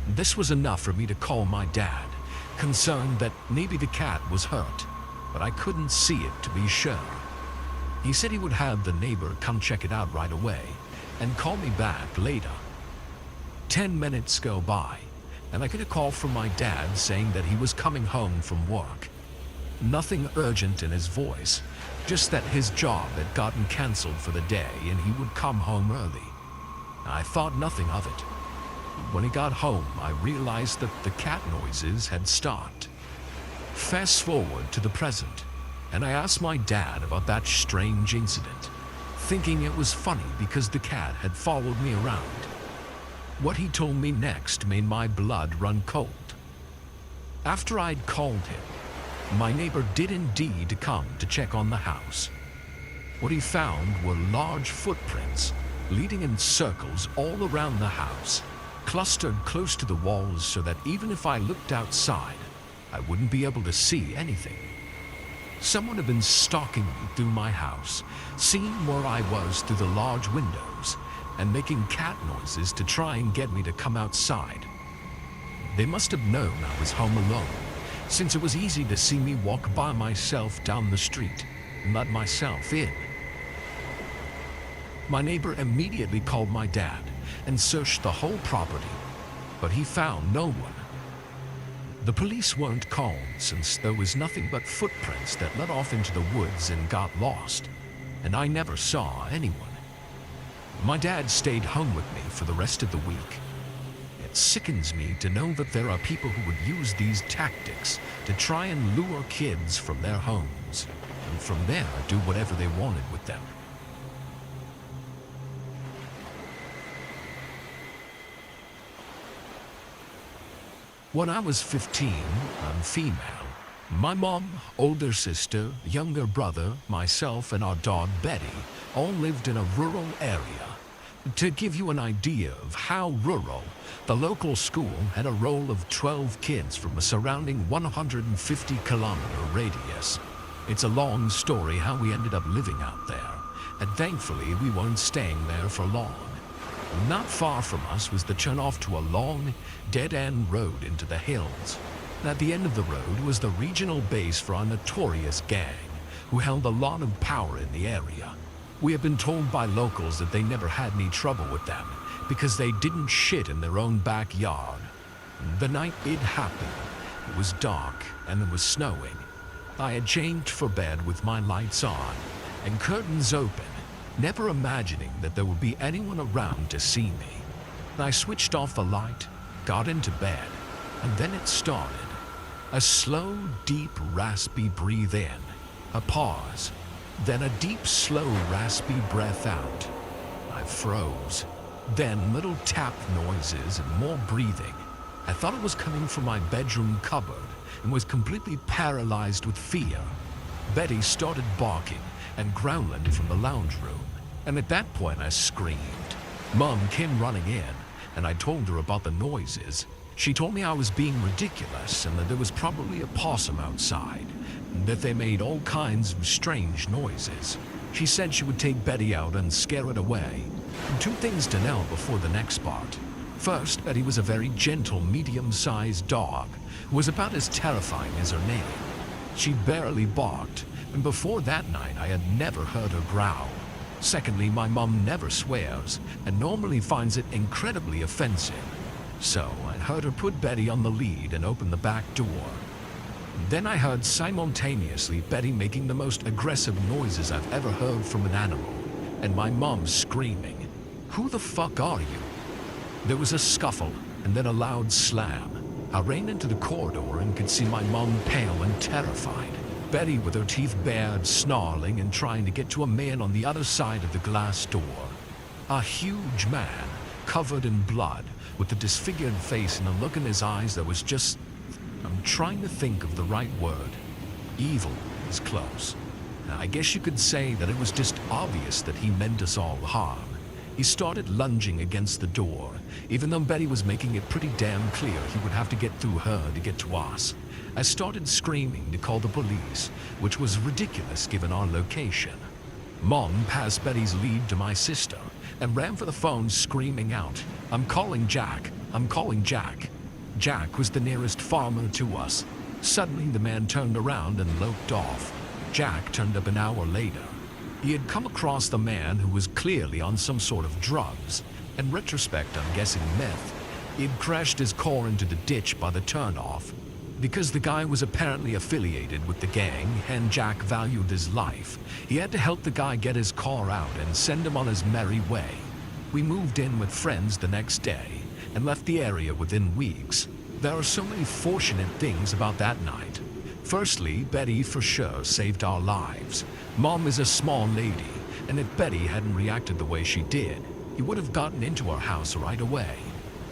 A: This was enough for me to call my dad, concerned that maybe the cat was hurt, but I couldn't see it to be sure. He said he would have the neighbor come check it out right away and call me back later. 10 minutes go by, and I get a call from my dad saying that he was coming home from work. Nothing urgent in his voice, just that his job had gotten cancelled for the day and he would come home early. I thought nothing of it. When he got home, I realized that the cat noises had stopped. Fast forward to the present, and I asked my dad about that strange incident, thinking it was funny because the cat had followed me around. What he told me next made my blood run cold. After I'd called him, my neighbor did indeed come to check on the house. What he found were large footprints leading in circles all around the house, clustered close to the walls so that even if I looked outside, I wouldn't be able to see anything. Someone had been stalking me through my house, seeing where I was through the large windows, and making cat noises to try and get me to come outside. They must have known I was home alone, since it was easy to see me walk by myself down the street and let myself in. My neighbor immediately called my dad and searched the whole property, but he found no one. The police weren't called since there was nothing but footprints that led off into the woods and got lost, and I never saw anyone. My dad stayed home with me for the rest of the week. It sickens me to know that there are people who would use these tactics to try and lure kids from their homes, and from there do whatever they wanted with them. When I was 15, I'm female. My mom, older sister, younger brother, myself, and our dog Betty all lived in a rural area. To give you an idea of how rural, the local school had a roll of 12 kids from a surrounding 150-kilometer radius. It's a long story how we ended up living out there, and thankfully we weren't staying there for long. Not far from us was the turn off to a long, dead-end road into the hills. At the end of the road was the regional base for a notorious gang who held a lot of power in the area. We have been told by locals that they never had any trouble with them because they didn't shit in their own backyard. The night it happened, it was dark and it was snowing. I had changed for bed with my lights on and curtains open, never imagining that there would be anyone around to see me. I switched off the light, got into bed, and then it started. A slow, deep, raspy breathe in, a pause, then a deep, slow, raspy breath out. I froze. Then little tap noises and more breathing. I thought it was coming from my bedroom cupboard and was completely paralyzed with fear. Betty started barking and growling from the lounge room, and at that point I screamed. Mom came running in, and I told her about the noises. She told me I was being ridiculous and that there was probably a possum outside, and that they made all kinds of strange noises. She said she would take Betty out and scare it away. Two things to know before the next part. First, Betty was a very gentle, medium-sized dog who was about as terrifying as her name. She barely barked, and before that night I had never heard her growl. Secondly, my mom never swears and normally finds it incredibly offensive. So I heard her put Betty on the lead and open the back door. Then I heard simultaneously Betty making the most aggressive noises I've ever heard from an animal, and my mom screaming, "Who the fuck are you?" There was a scuffle and then a loud slam. I ran into the corridor and could see my mom pale and terrified. Betty with her teeth bared, snarling and trying to get to a man on the other side of the glass door. A huge man, covered in blood, with a disfigured face and a look in his eyes that was just... I'm trying to think of the right word. Evil is close. I guess you could say that it was just obvious that he meant us all harm. He started lunging against the door, even though Betty was making it pretty damn clear he would have to get through her to get to us. I started screaming to call the police, which was ridiculous given our location. Mom passed Betty's lead to my sister and ran for the phone screaming out, "I'm calling Jack, I'm calling Jack." Jack was the nearest farmer to us. Suddenly the man turned around and loped off. Jack turned up an hour later. He had come across the man who was clearly on some sort of drugs. In retrospect, I'm guessing meth. He had crashed his car into the ditch by the turnoff. Because the guy was apparently affiliated with the gang and Jack valued his life, he had to help the guy get his car out and send him on his merry way. We moved in with friends the next day and left the area within weeks. There are so many fortunate things about that night. Firstly, Betty for sure saved our lives. Mom is a small lady, and if Betty hadn't reacted the way she did, he would have gotten into our house right away.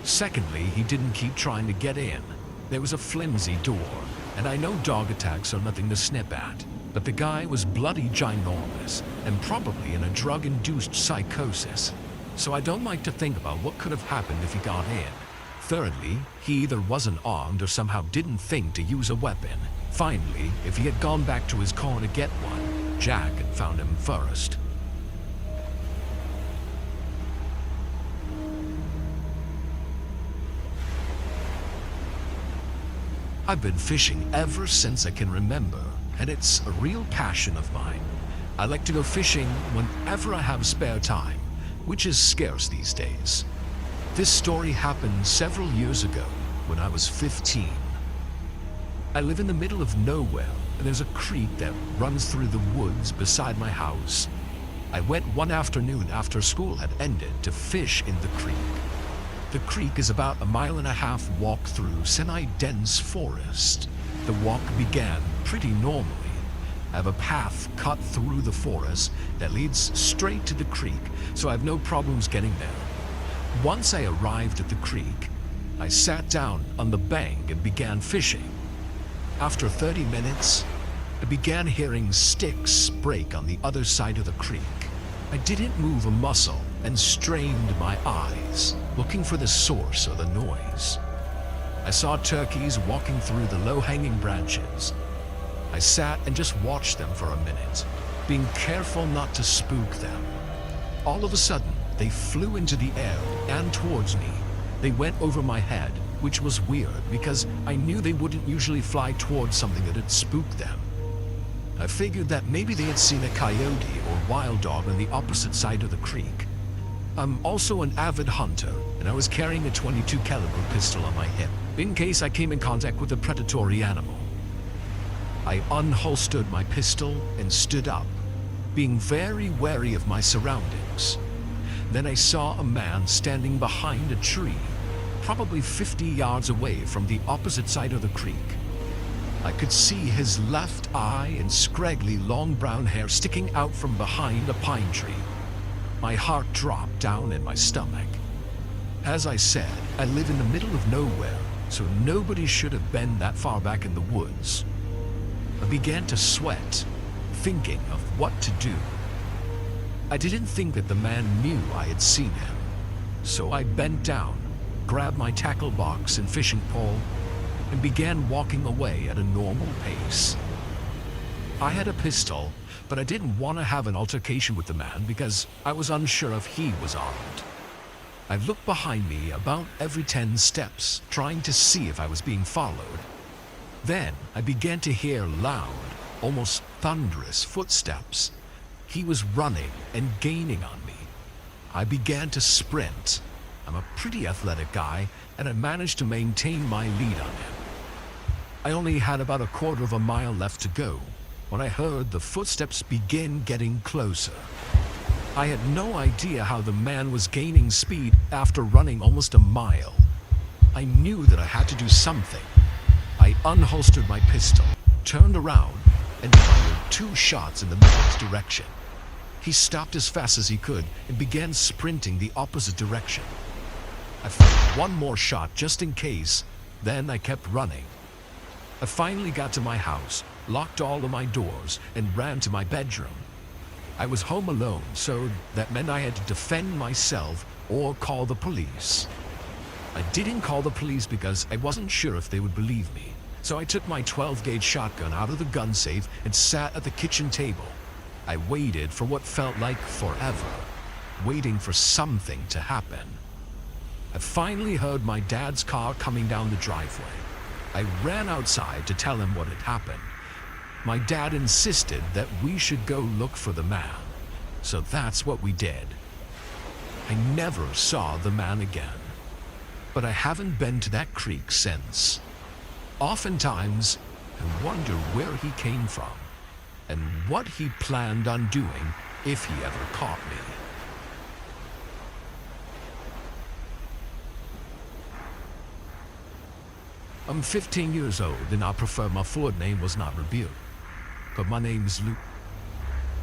A: Secondly, he didn't keep trying to get in. There was a flimsy door, and I know dog attacks are nothing to snip at, but the guy was bloody ginormous and probably in a drug-induced psychosis. So I don't like to think about what could have happened if he got in. Thirdly, he either wasn't armed or somehow didn't think to use a weapon. Finally, if he had gone back to his car to get one, Jack had found him first. I've been fishing ever since I can remember, and it's a real passion of mine. I like to go fishing whenever I have spare time, which is scarce these days. This story happened several years ago when I was 15. I live in the middle of nowhere, and there's a creek that runs through the woods beside my house. I went one afternoon after school had ended to fish in the creek. The creek is about 1.5 mile walk through semi-dense forest. The walk began pretty normally. I have a path cut through the forest that leads straight to the creek, so I have no problems getting there. Once I arrived at the creek, I sat down on the bank and began fishing. After 30 minutes, I began hearing sticks break on the other side of the creek. I didn't move a muscle and strained my eyes, looking for the source of the noise. I saw turkeys walking through the low-hanging branches. I sat and just watched them for a minute, being careful not to spook them. All of a sudden, they flew into the air and towards me. They went over my head, which was weird because I knew they wouldn't usually fly towards something that had spooked them. I figured that maybe they had seen a coyote or wild dog on the opposite side of the creek. I'm also an avid hunter, and I was carrying a .22 caliber pistol on my hip, in case I came in contact with a predatory animal. I unholstered my pistol and stood up, being very wary of my surroundings. Then I saw a man standing behind a tree, probably 50 yards away from the opposite side of the creek. I could see his left eye and scraggly long brown hair sticking out from behind a pine tree. My heart dropped down in my stomach. As I said, I live in the middle of nowhere, so nobody should have been that far back in the woods. I began to sweat, thinking of what to do. I didn't think that the man knew I had seen him, so I bent down, grabbed my tackle box and fishing pole, and began walking away at a normal pace. I had a pistol, but I didn't want to have an altercation with the man because I was unsure if he was armed. I looked behind me about every 10 steps, trying to see if I was being followed. Then I began to hear loud, almost thunderous footsteps. He was running and gaining on me. I began to sprint. I'm a pretty athletic guy, and I managed to maintain my lead on him. I only had about a quarter of a mile left to go when I heard the footsteps begin getting closer. I had no idea how the man was gaining speed after running almost a mile. I knew that I had to do something. I unholstered my pistol, turned around, and fired 2 shots in the man's direction. He stopped as fast as he could and began sprinting the opposite direction. I fired 1 more shot just in case, then I kept running. I finally got to my house, locked all of my doors, and ran to my bedroom. I was home alone, so that meant I had to defend myself or call the police. I didn't call the police because I wasn't sure if they would believe me, so I took my 12-gauge shotgun out of the gun safe and sat at the kitchen table. I waited for what felt like forever, waiting for something to happen. I finally heard my dad's car coming down the driveway. I ran outside to tell him what had happened. My dad insisted that we should go look for the man, so that's what we did. I never saw the man again, but I haven't been to that creek since. Oftentimes, I wonder where he came from and what he planned on doing if he ever caught me. I'm 15 years old and I prefer my full name was not revealed, but my name is Luke.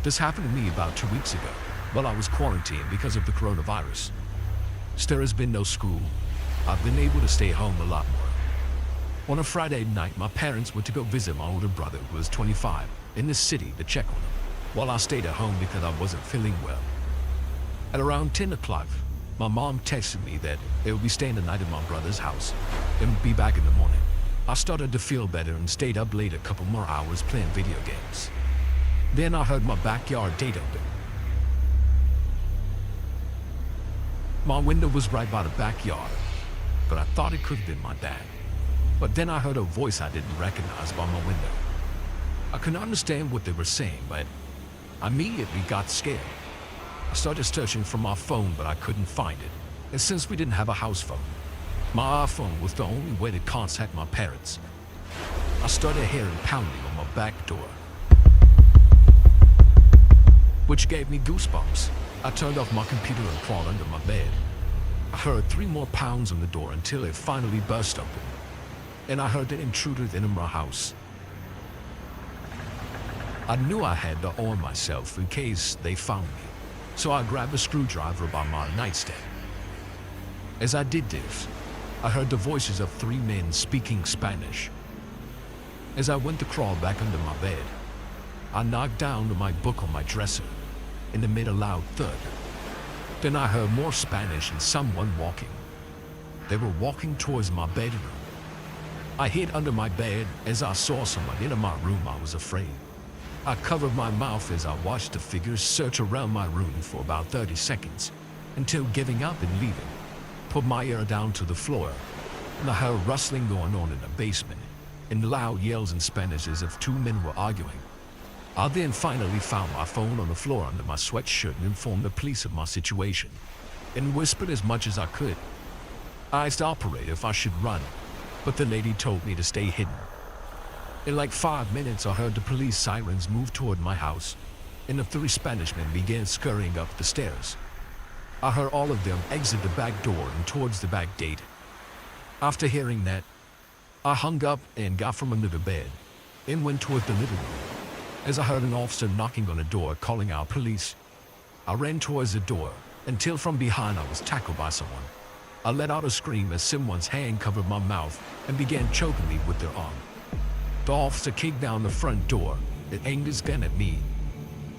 A: This happened to me about 2 weeks ago while I was quarantined because of the coronavirus. There has been no school. I've been able to stay home a lot more. On a Friday night, my parents went to go visit my older brother, who was 25, in the city to check on him, while I stayed at home because I wasn't feeling well. At around 10 o'clock, my mom texted me that they would be staying the night at my brother's house and would be back in the morning. I started to feel better and stayed up late a couple more hours playing video games. Then I heard my backyard gate open. My window was right by the backyard, but I thought it could have been my dad. But then I heard a voice I didn't recognize by my window. I couldn't understand what they were saying, but I immediately got scared. I started searching for my phone, but I couldn't find it. And since we didn't have a house phone, my iPhone was the only way to contact my parents. I started hearing pounding on my back door, which gave me goosebumps. I turned off my computer and crawled under my bed. I heard 3 more pounds on the door until it finally burst open, and I heard the intruder in my house. I knew I had to arm myself in case they found me, so I grabbed a screwdriver by my nightstand. As I did this, I heard the voices of 3 men speaking Spanish. As I went to crawl back under my bed, I knocked down my book on my dresser and it made a loud thud. Then I heard more Spanish and someone walking. They were walking towards my bedroom. I hid under my bed as I saw someone in my room. I was afraid. I covered my mouth as I watched the figures search around my room for about 30 seconds until giving up and leaving. Put my ear down to the floor and I heard rustling going on in the basement, and loud yells in Spanish as if two men were arguing. I then finally found my phone on the floor under my sweatshirt and informed the police of my situation, and whispered as much as I could. I asked the operator if I should run, but the lady told me to stay hidden. In like 5 minutes, I heard the police sirens move toward my house, and the 3 Spanish men began scurrying up the stairs. I heard all of them exit the back door and towards the back gate. After hearing that, I hung up and got from under the bed and went toward the living room. As I heard an officer knocking on the door calling out police, I ran towards the door until from behind I was tackled by someone. I let out a scream as someone's hand covered my mouth and began choking me with their arm. The officer kicked down the front door and aimed his gun at me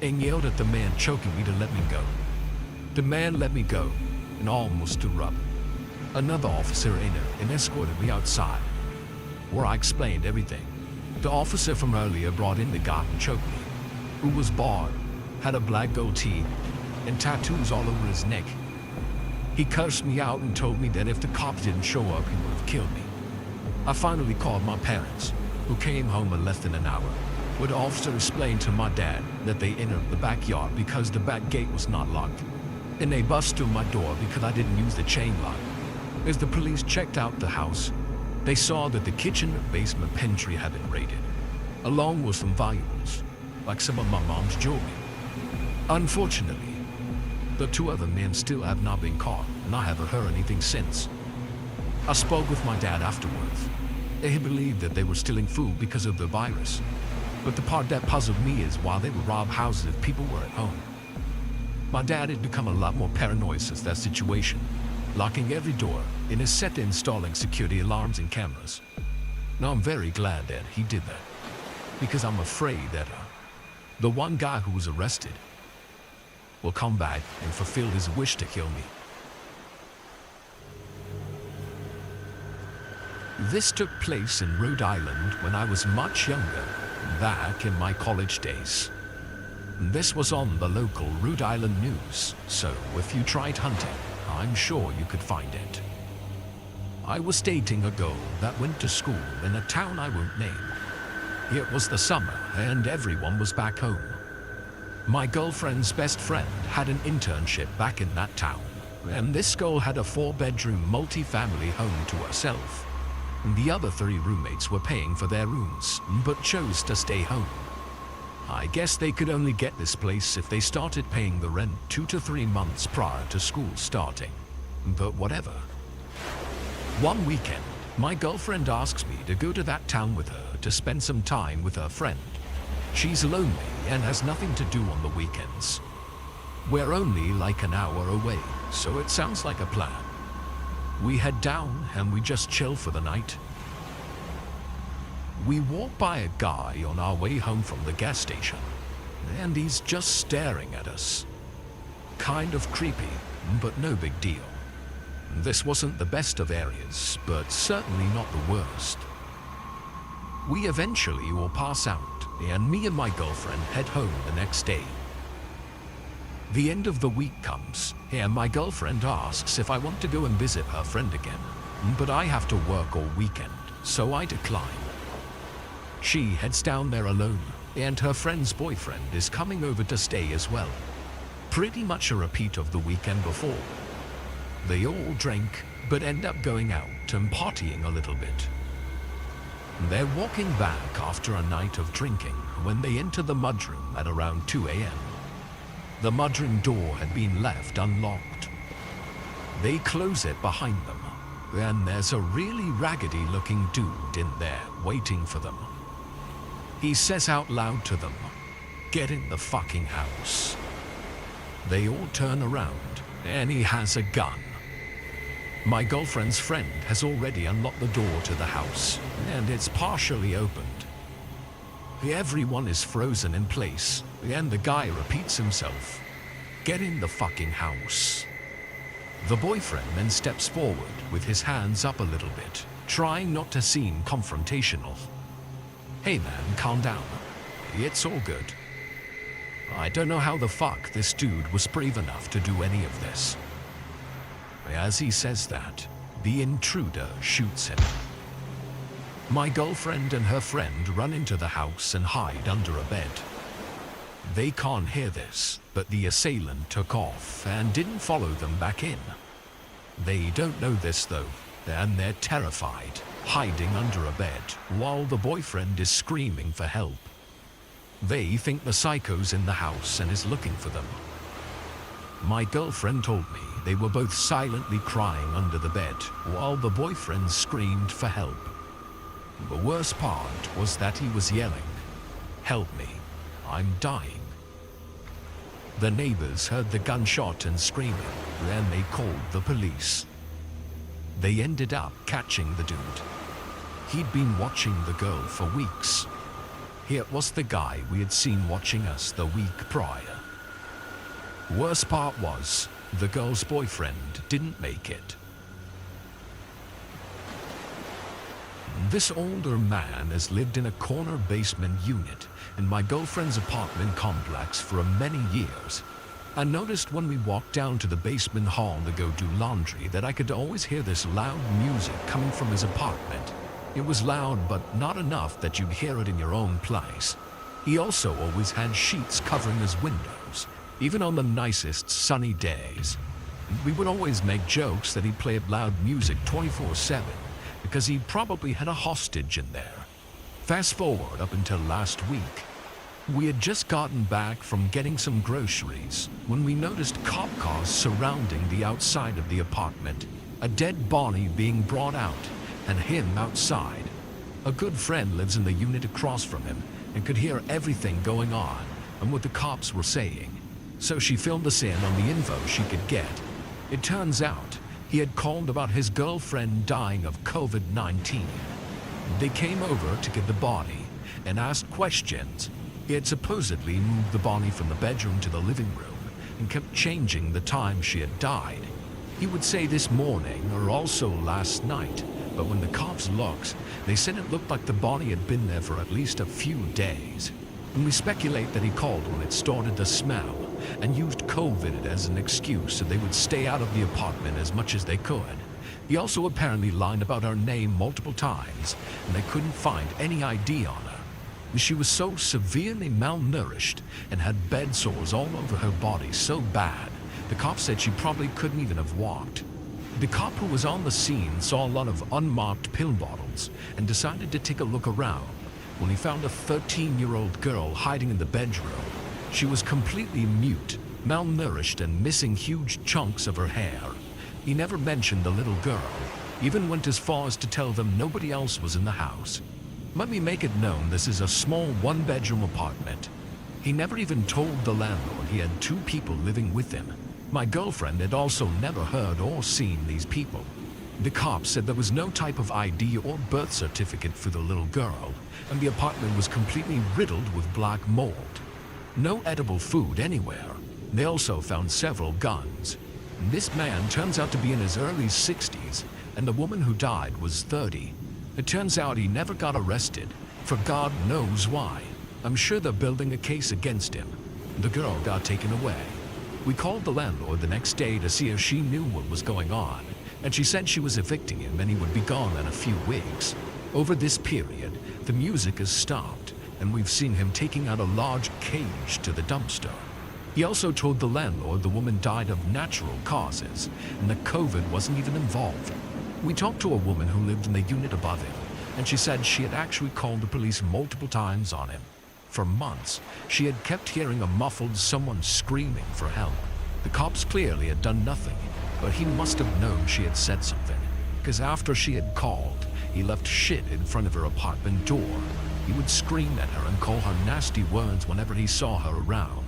A: and yelled at the man choking me to let me go. The man let me go and almost threw up. Another officer entered and escorted me outside, where I explained everything. The officer from earlier brought in the guy who choked me, who was bald, had a black goatee, and tattoos all over his neck. He cursed me out and told me that if the cops didn't show up, he would have killed me. I finally called my parents, who came home in less than an hour, where the officer explained to my dad that they entered the backyard because the back gate was not locked, and they bust through my door because I didn't use the chain lock. As the police checked out the house, they saw that the kitchen and basement pantry had been raided, along with some valuables, like some of my mom's jewelry. Unfortunately, the 2 other men still have not been caught, and I haven't heard anything since. I spoke with my dad afterwards. He believed that they were stealing food because of the virus, but the part that puzzled me is why they would rob houses if people were at home. My dad had become a lot more paranoid since that situation, locking every door and is set to installing security alarms and cameras. Now I'm very glad that he did that, because I'm afraid that the one guy who was arrested will come back and fulfill his wish to kill me. This took place in Rhode Island when I was much younger, back in my college days. This was on the local Rhode Island news, so if you tried hunting, I'm sure you could find it. I was dating a girl that went to school in a town I won't name. It was the summer and everyone was back home. My girlfriend's best friend had an internship back in that town, and this girl had a 4-bedroom multi-family home to herself. The other 3 roommates were paying for their rooms, but chose to stay home. I guess they could only get this place if they started paying the rent 2 to 3 months prior to school starting. But whatever. One weekend, my girlfriend asks me to go to that town with her to spend some time with her friend. She's lonely and has nothing to do on the weekends. We're only like an hour away, so it sounds like a plan. We head down and we just chill for the night. We walk by a guy on our way home from the gas station, and he's just staring at us. Kind of creepy, but no big deal. This wasn't the best of areas, but certainly not the worst. We eventually will pass out, and me and my girlfriend head home the next day. The end of the week comes, and my girlfriend asks if I want to go and visit her friend again, but I have to work all weekend, so I decline. She heads down there alone, and her friend's boyfriend is coming over to stay as well. Pretty much a repeat of the weekend before. They all drink, but end up going out and partying a little bit. They're walking back after a night of drinking when they enter the mudroom at around 2 a.m. The mudroom door had been left unlocked. They close it behind them, and there's a really raggedy-looking dude in there waiting for them. He says out loud to them, "Get in the fucking house." They all turn around, and he has a gun. My girlfriend's friend has already unlocked the door to the house, and it's partially opened. Everyone is frozen in place, and the guy repeats himself, "Get in the fucking house." The boyfriend then steps forward with his hands up a little bit, trying not to seem confrontational. "Hey man, calm down. It's all good." I don't know how the fuck this dude was brave enough to do any of this. As he says that, the intruder shoots him. My girlfriend and her friend run into the house and hide under a bed. They can't hear this, but the assailant took off and didn't follow them back in. They don't know this though, and they're terrified, hiding under a bed while the boyfriend is screaming for help. They think the psycho's in the house and is looking for them. My girlfriend told me they were both silently crying under the bed while the boyfriend screamed for help. The worst part was that he was yelling, "Help me, I'm dying." The neighbors heard the gunshot and screaming, and they called the police. They ended up catching the dude. He'd been watching the girl for weeks. Here was the guy we had seen watching us the week prior. Worst part was, the girl's boyfriend didn't make it. This older man has lived in a corner basement unit in my girlfriend's apartment complex for many years. I noticed when we walked down to the basement hall to go do laundry that I could always hear this loud music coming from his apartment. It was loud, but not enough that you'd hear it in your own place. He also always had sheets covering his windows, even on the nicest sunny days. We would always make jokes that he played loud music 24/7 because he probably had a hostage in there. Fast forward up until last week. We had just gotten back from getting some groceries when we noticed cop cars surrounding the outside of the apartment, a dead body being brought out, and him outside. A good friend lives in the unit across from him and could hear everything going on and what the cops were saying. So she filled us in on the info she could get. It turns out he had called about his girlfriend dying of COVID-19. They came over to get the body and asked questions. He had supposedly moved the body from the bedroom to the living room and kept changing the time she had died. He would say this morning or also last night, but when the cops looked, they said it looked like the body had been there for at least a few days. And we speculate that he called when it started to smell and used COVID as an excuse so they would stay out of the apartment as much as they could. He also apparently lied about her name multiple times, and they couldn't find any ID on her. She was so severely malnourished and had bed sores all over her body so bad, the cops said she probably couldn't even have walked. The cop who was on the scene saw a lot of unmarked pill bottles and decided to take a look around when he found a 13-year-old girl hiding in the bedroom. She was completely mute, malnourished, and missing huge chunks of her hair. He never mentioned the little girl, even went as far as to tell them nobody else was in the house. Let me make it known this is a small one-bedroom apartment. He never even told the landlord he had 2 people living with him. My girlfriend had also never heard or seen these people. The cops said there was no type of ID or birth certificate for the little girl, and the apartment was completely riddled with black mold. No edible food anywhere. They also found several guns. This man turns out to be in his early 60s, and the woman who died was 30. It turns out he never got arrested, for God knows why. I'm sure they're building a case against him. The girl got taken away. We called the landlord the next day to see if she knew what was going on, and she said she was evicting him and he would be gone in a few weeks. Over this period, the music has stopped, and we've seen him taking out a large cage to the dumpster. He also told the landlord the woman died of natural causes, and that COVID wasn't even involved. We talked to a woman who lived in the unit above him, and she said she had actually called the police multiple times on him. For months, she had kept hearing a muffled someone screaming for help. The cops clearly had done nothing, but he must have known she had said something, because after she had called, he left shit in front of her apartment door. He would scream at her and call her nasty words whenever he saw her around.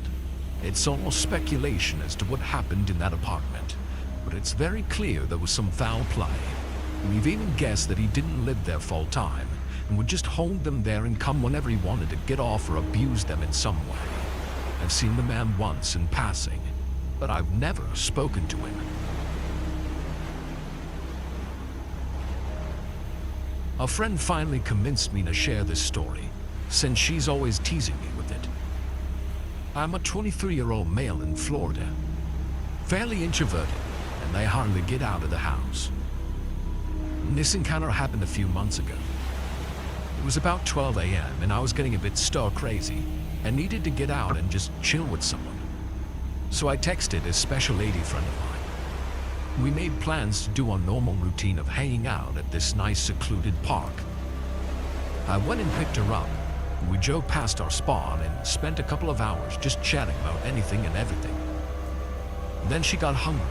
A: It's all speculation as to what happened in that apartment, but it's very clear there was some foul play. We've even guessed that he didn't live there full time and would just hold them there and come whenever he wanted to get off or abuse them in some way. I've seen the man once in passing, but I've never spoken to him. A friend finally convinced me to share this story, since she's always teasing me with it. I'm a 23-year-old male in Florida, fairly introverted, and I hardly get out of the house. This encounter happened a few months ago. It was about 12 a.m. and I was getting a bit stir-crazy and needed to get out and just chill with someone. So I texted a special lady friend of mine. We made plans to do our normal routine of hanging out at this nice secluded park. I went and picked her up. We drove past our spot and spent a couple of hours just chatting about anything and everything. Then she got hungry,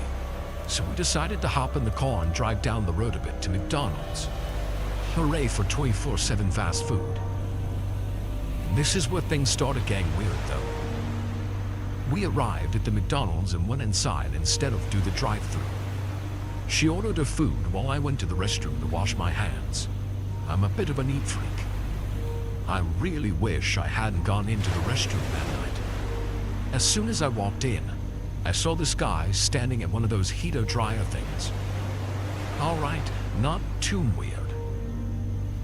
A: so we decided to hop in the car and drive down the road a bit to McDonald's. Hooray for 24/7 fast food. This is where things started getting weird though. We arrived at the McDonald's and went inside instead of do the drive-thru. She ordered her food while I went to the restroom to wash my hands. I'm a bit of a neat freak. I really wish I hadn't gone into the restroom that night. As soon as I walked in, I saw this guy standing at one of those heater dryer things. Alright, not too weird.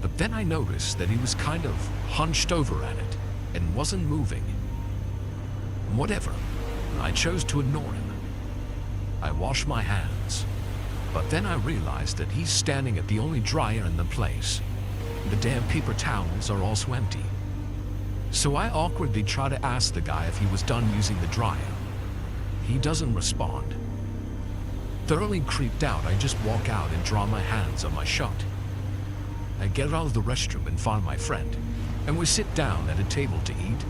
A: But then I noticed that he was kind of hunched over at it and wasn't moving. Whatever, I chose to ignore him. I washed my hands, but then I realized that he's standing at the only dryer in the place. The damn paper towels are also empty. So I awkwardly try to ask the guy if he was done using the dryer. He doesn't respond. Thoroughly creeped out, I just walk out and draw my hands on my shirt. I get out of the restroom and find my friend, and we sit down at a table to eat.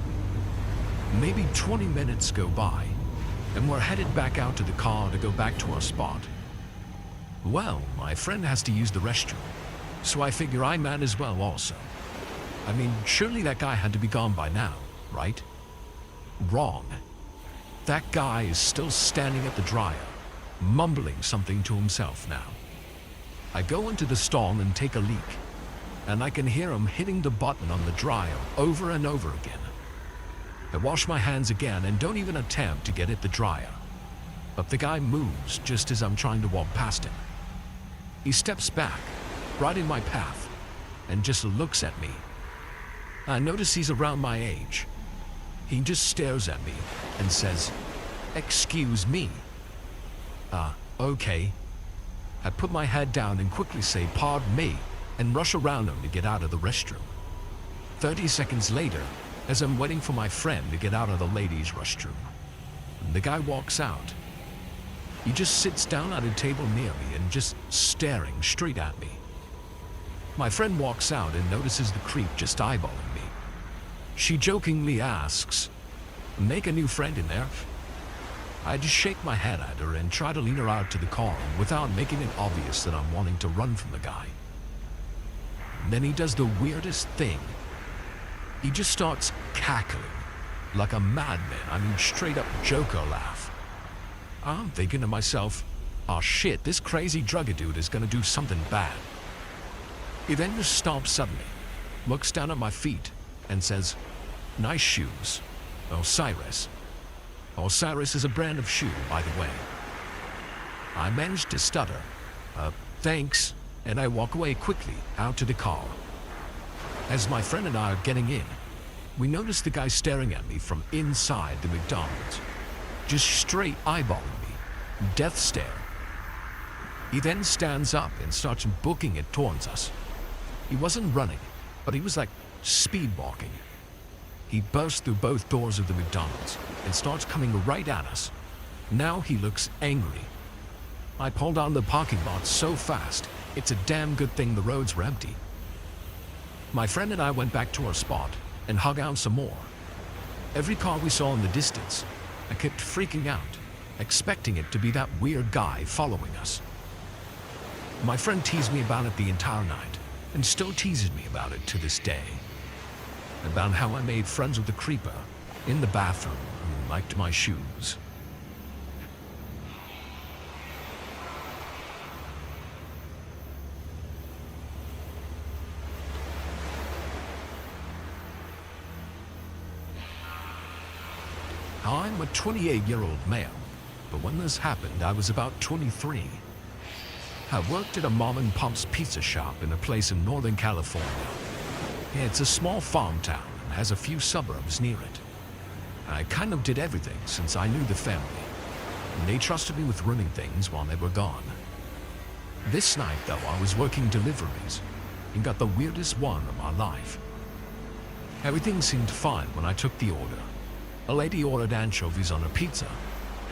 A: Maybe 20 minutes go by, and we're headed back out to the car to go back to our spot. Well, my friend has to use the restroom, so I figure I might as well also. I mean, surely that guy had to be gone by now, right? Wrong. That guy is still standing at the dryer, mumbling something to himself now. I go into the stall and take a leak, and I can hear him hitting the button on the dryer over and over again. I wash my hands again and don't even attempt to get at the dryer, but the guy moves just as I'm trying to walk past him. He steps back, right in my path, and just looks at me. I notice he's around my age. He just stares at me and says, "Excuse me." Okay. I put my head down and quickly say, "Pardon me," and rush around him to get out of the restroom. 30 seconds later, as I'm waiting for my friend to get out of the ladies' restroom, the guy walks out. He just sits down at a table near me and just staring straight at me. My friend walks out and notices the creep just eyeballing me. She jokingly asks, "Make a new friend in there?" I just shake my head at her and try to lead her out to the car without making it obvious that I'm wanting to run from the guy. Then he does the weirdest thing. He just starts cackling like a madman. I mean, straight up Joker laugh. I'm thinking to myself, oh shit, this crazy druggy dude is gonna do something bad. He then just stops suddenly, looks down at my feet, and says, "Nice shoes, Osiris." Osiris is a brand of shoe, by the way. I managed to stutter, "Thanks," and I walk away quickly out to the car. As my friend and I are getting in, we notice the guy staring at me from inside the McDonald's, just straight eyeballing me, death stare. He then stands up and starts booking it towards us. He wasn't running, but he was like speed walking. He bursts through both doors of the McDonald's and starts coming right at us. Now he looks angry. I pulled down the parking lot so fast, it's a damn good thing the roads were empty. My friend and I went back to our spot and hung out some more. Every car we saw in the distance, I kept freaking out, expecting it to be that weird guy following us. My friend teased me about it the entire night, and still teases me about it to this day. About how I made friends with the creeper in the bathroom who liked my shoes. I'm a 28-year-old male, but when this happened, I was about 23. I worked at a mom-and-pop's pizza shop in a place in Northern California. It's a small farm town and has a few suburbs near it. I kind of did everything since I knew the family, and they trusted me with running things while they were gone. This night, though, I was working deliveries and got the weirdest one of my life. Everything seemed fine when I took the order. A lady ordered anchovies on her pizza,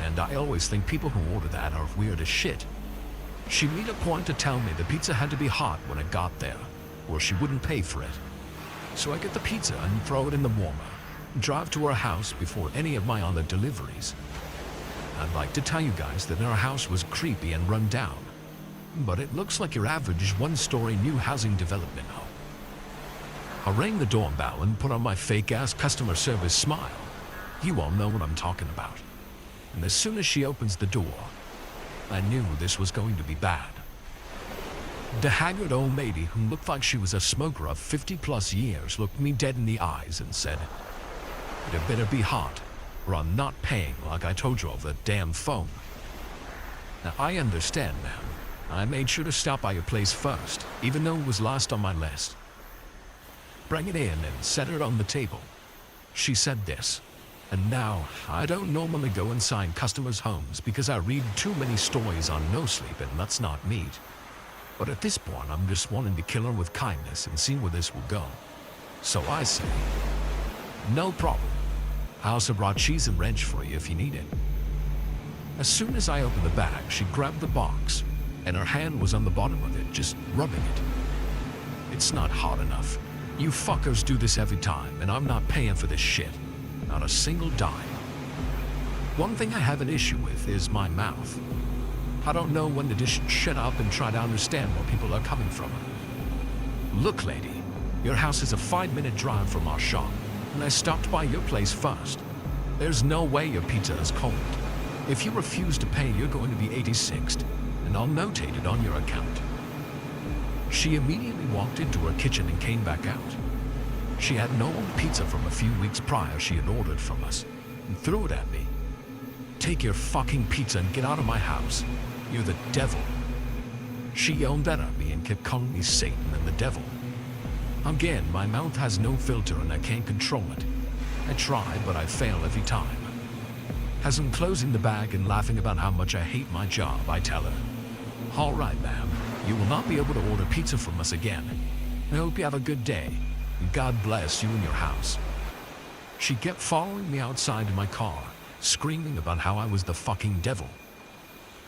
A: and I always think people who order that are weird as shit. She made a point to tell me the pizza had to be hot when it got there, or she wouldn't pay for it. So I get the pizza and throw it in the warmer, and drive to her house before any of my other deliveries. I'd like to tell you guys that her house was creepy and run down, but it looks like your average one-story new housing development home. I rang the doorbell and put on my fake-ass customer service smile. You all know what I'm talking about. And as soon as she opens the door, I knew this was going to be bad. The haggard old lady who looked like she was a smoker of 50-plus years looked me dead in the eyes and said, "It better be hot, or I'm not paying like I told you over the damn phone." Now, I understand, ma'am. I made sure to stop by your place first, even though it was last on my list. Bring it in and set it on the table. She said this. And now, I don't normally go inside customers' homes because I read too many stories on no sleep and that's not meat. But at this point, I'm just wanting to kill her with kindness and see where this will go. So I say, no problem. I also brought cheese and ranch for you if you need it. As soon as I opened the bag, she grabbed the box, and her hand was on the bottom of it, just rubbing it. It's not hot enough. You fuckers do this every time, and I'm not paying for this shit. Not a single dime. One thing I have an issue with is my mouth. I don't know when to just shut up and try to understand where people are coming from. Look, lady, your house is a 5-minute drive from our shop, and I stopped by your place first. There's no way your pizza is cold. If you refuse to pay, you're going to be 86th, and I'll notate it on your account. She immediately walked into her kitchen and came back out. She had no old pizza from a few weeks prior she had ordered from us, and threw it at me. "Take your fucking pizza and get out of my house. You're the devil." She yelled that at me and kept calling me Satan and the devil. Again, my mouth has no filter and I can't control it. I try, but I fail every time. As I'm closing the bag and laughing about how much I hate my job, I tell her, "All right, ma'am, you will not be able to order pizza from us again. I hope you have a good day. God bless you and your house." She kept following me outside in my car, screaming about how I was the fucking devil.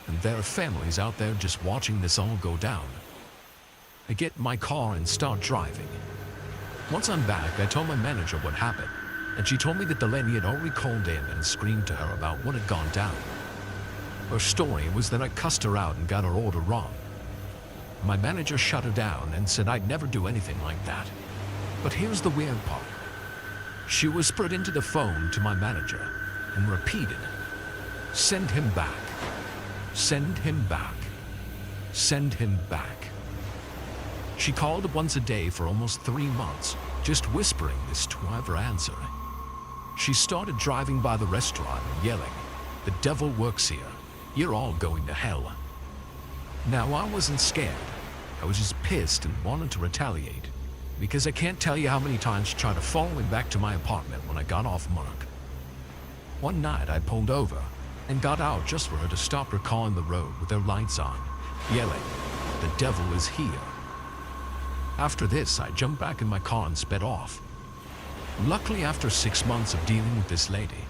A: And there are families out there just watching this all go down. I get in my car and start driving. Once I'm back, I told my manager what happened, and she told me that the lady had already called in and screamed to her about what had gone down. Her story was that I cussed her out and got her order wrong. My manager shut her down and said I'd never do anything like that. But here's the weird part. She whispered into the phone to my manager and repeated, "Send him back. Send him back. Send him back." She called once a day for almost 3 months, just whispering this to whoever answered. She started driving by the restaurant and yelling, "The devil works here. You're all going to hell." Now, I wasn't scared. I was just pissed and wanted to retaliate, because I can't tell you how many times she tried to follow me back to my apartment when I got off work. One night I pulled over and got out just for her to stop her car on the road with her lights on, yelling, "The devil is here." After this, I jumped back in my car and sped off. Luckily, after 6 months of dealing with this lady,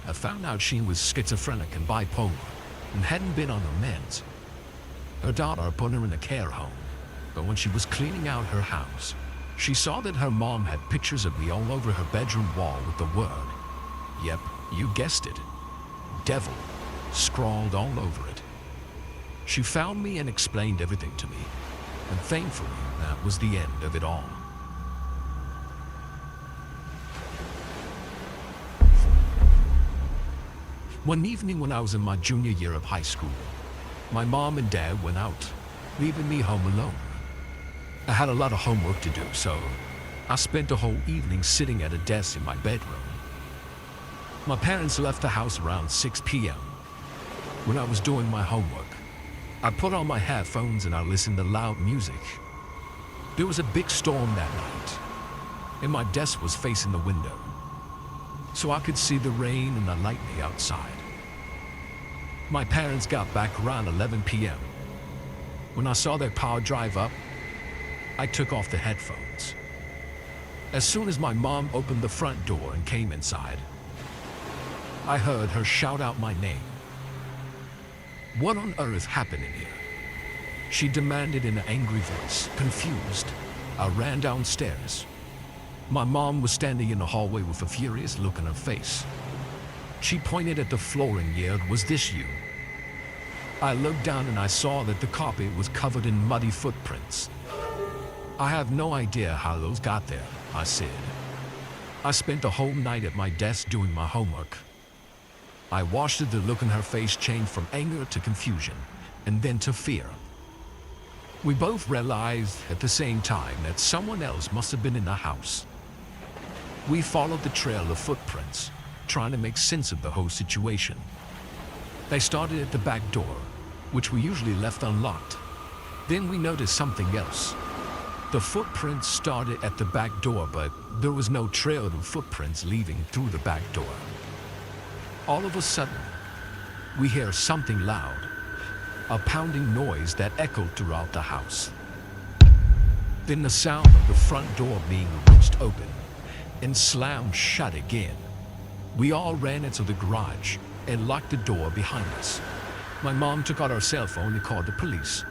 A: I found out she was schizophrenic and bipolar and hadn't been on her meds. Her daughter put her in a care home, but when she was cleaning out her house, she saw that her mom had pictures of me all over her bedroom wall with the word, yep, you guessed it, devil, scrawled all over it. She found me and explained everything to me, and thankfully, that was the end of it all. One evening when I was in my junior year of high school, my mom and dad went out, leaving me home alone. I had a lot of homework to do, so I spent the whole evening sitting at a desk in my bedroom. My parents left the house around 6 p.m. When I was doing my homework, I put on my headphones and I listened to loud music. There was a big storm that night, and my desk was facing the window, so I could see the rain and the lightning outside. My parents got back around 11 p.m. When I saw their car drive up, I took off the headphones. As soon as my mom opened the front door and came inside, I heard her shout out my name. "What on earth happened in here?" she demanded in an angry voice. Confused, I ran downstairs. My mom was standing in the hallway with a furious look on her face. She pointed at the floor and yelled, "Was this you?" I looked down and I saw that the carpet was covered in muddy footprints. "I have no idea how those got there," I said. "I spent the whole night at my desk doing my homework." I watched the look on her face change from anger to confusion, and then to fear. We both realized at the same time that someone else must have been in the house. We followed the trail of footprints, trying to make sense of the whole situation. They started at the back door, which we usually left unlocked. Then we noticed something else. The footprints started at the back door, but there was no trail of footprints leading through the back door. All of a sudden, we hear something loud, a pounding noise that echoed throughout the house. Then the sound of the front door being wrenched open and slammed shut again. We all ran into the garage and locked the door behind us. My mom took out her cell phone and called the police.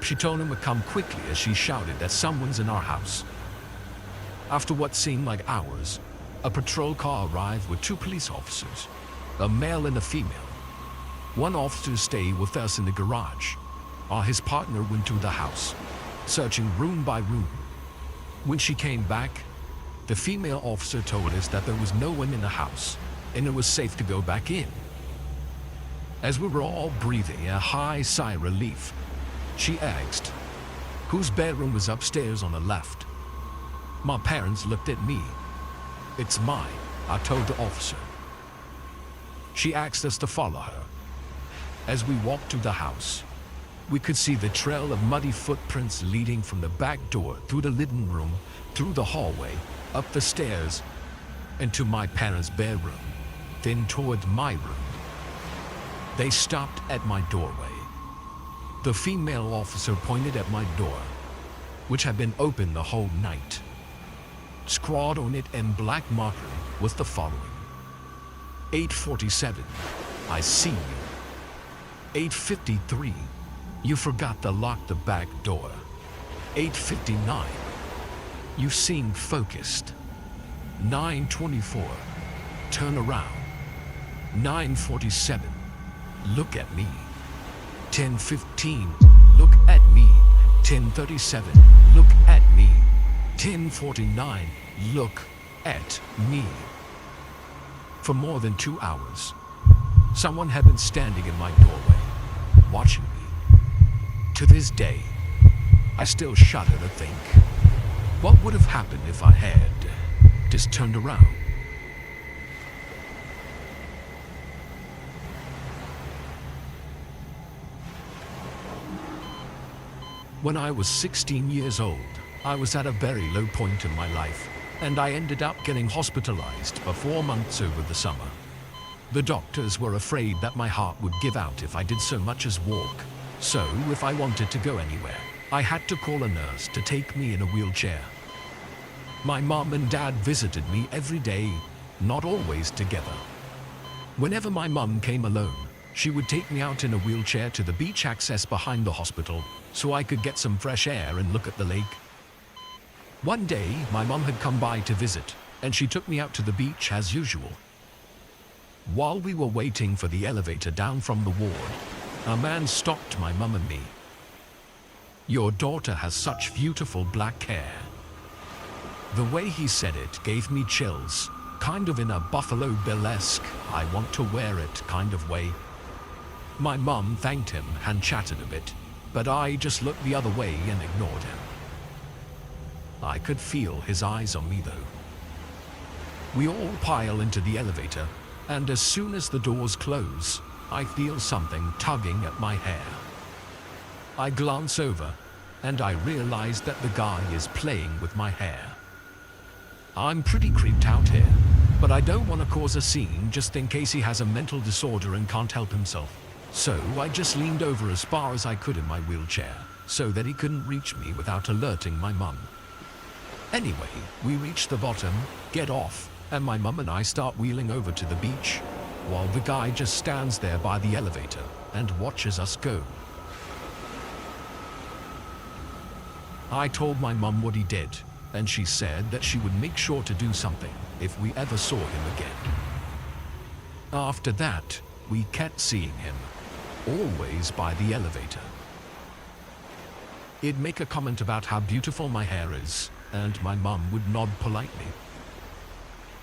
A: She told them to come quickly as she shouted that someone's in our house. After what seemed like hours, a patrol car arrived with 2 police officers, a male and a female. One officer stayed with us in the garage, while his partner went through the house, searching room by room. When she came back, the female officer told us that there was no one in the house and it was safe to go back in. As we were all breathing a high sigh of relief, she asked, "Whose bedroom was upstairs on the left?" My parents looked at me. "It's mine," I told the officer. She asked us to follow her. As we walked through the house, we could see the trail of muddy footprints leading from the back door through the living room, through the hallway, up the stairs, and to my parents' bedroom, then toward my room. They stopped at my doorway. The female officer pointed at my door, which had been open the whole night. Scrawled on it in black marker was the following: 8:47, I see you. 8:53, you forgot to lock the back door. 8:59, you seemed focused. 9:24, turn around. 9:47, look at me. 10:15, look at me. 10:37, look at me. 10:49, look at me. For more than 2 hours, someone had been standing in my doorway, watching me. To this day, I still shudder to think, what would have happened if I had just turned around? When I was 16 years old, I was at a very low point in my life, and I ended up getting hospitalized for 4 months over the summer. The doctors were afraid that my heart would give out if I did so much as walk. So, if I wanted to go anywhere, I had to call a nurse to take me in a wheelchair. My mom and dad visited me every day, not always together. Whenever my mom came alone, she would take me out in a wheelchair to the beach access behind the hospital so I could get some fresh air and look at the lake. One day, my mom had come by to visit, and she took me out to the beach as usual. While we were waiting for the elevator down from the ward, a man stopped my mom and me. "Your daughter has such beautiful black hair." The way he said it gave me chills, kind of in a Buffalo Bill-esque, I want to wear it kind of way. My mom thanked him and chatted a bit, but I just looked the other way and ignored him. I could feel his eyes on me though. We all pile into the elevator, and as soon as the doors close, I feel something tugging at my hair. I glance over, and I realize that the guy is playing with my hair. I'm pretty creeped out here, but I don't want to cause a scene just in case he has a mental disorder and can't help himself. So I just leaned over as far as I could in my wheelchair so that he couldn't reach me without alerting my mum. Anyway, we reach the bottom, get off, and my mum and I start wheeling over to the beach, while the guy just stands there by the elevator and watches us go. I told my mum what he did, and she said that she would make sure to do something if we ever saw him again. After that, we kept seeing him, always by the elevator. He'd make a comment about how beautiful my hair is, and my mum would nod politely.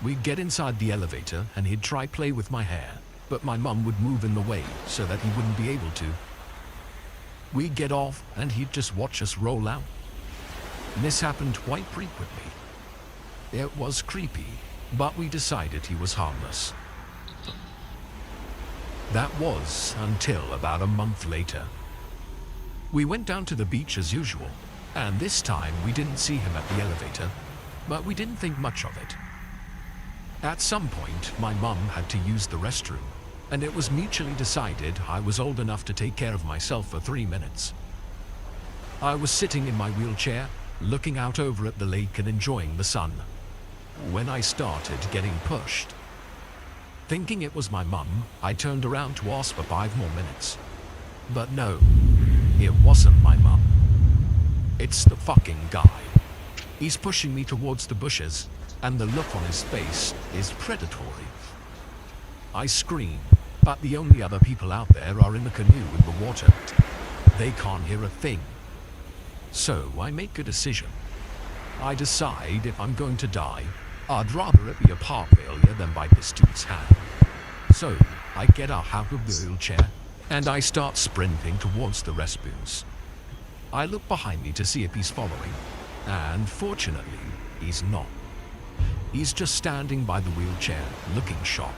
A: We'd get inside the elevator and he'd try play with my hair, but my mum would move in the way so that he wouldn't be able to. We'd get off and he'd just watch us roll out. And this happened quite frequently. It was creepy, but we decided he was harmless. That was until about a month later. We went down to the beach as usual, and this time we didn't see him at the elevator, but we didn't think much of it. At some point, my mum had to use the restroom, and it was mutually decided I was old enough to take care of myself for 3 minutes. I was sitting in my wheelchair, looking out over at the lake and enjoying the sun, when I started getting pushed. Thinking it was my mum, I turned around to ask for 5 more minutes. But no, it wasn't my mum. It's the fucking guy. He's pushing me towards the bushes, and the look on his face is predatory. I scream, but the only other people out there are in the canoe in the water. They can't hear a thing. So I make a decision. I decide if I'm going to die, I'd rather it be a part failure than by this dude's hand. So I get up out of the wheelchair and I start sprinting towards the restrooms. I look behind me to see if he's following, and fortunately, he's not. He's just standing by the wheelchair, looking shocked.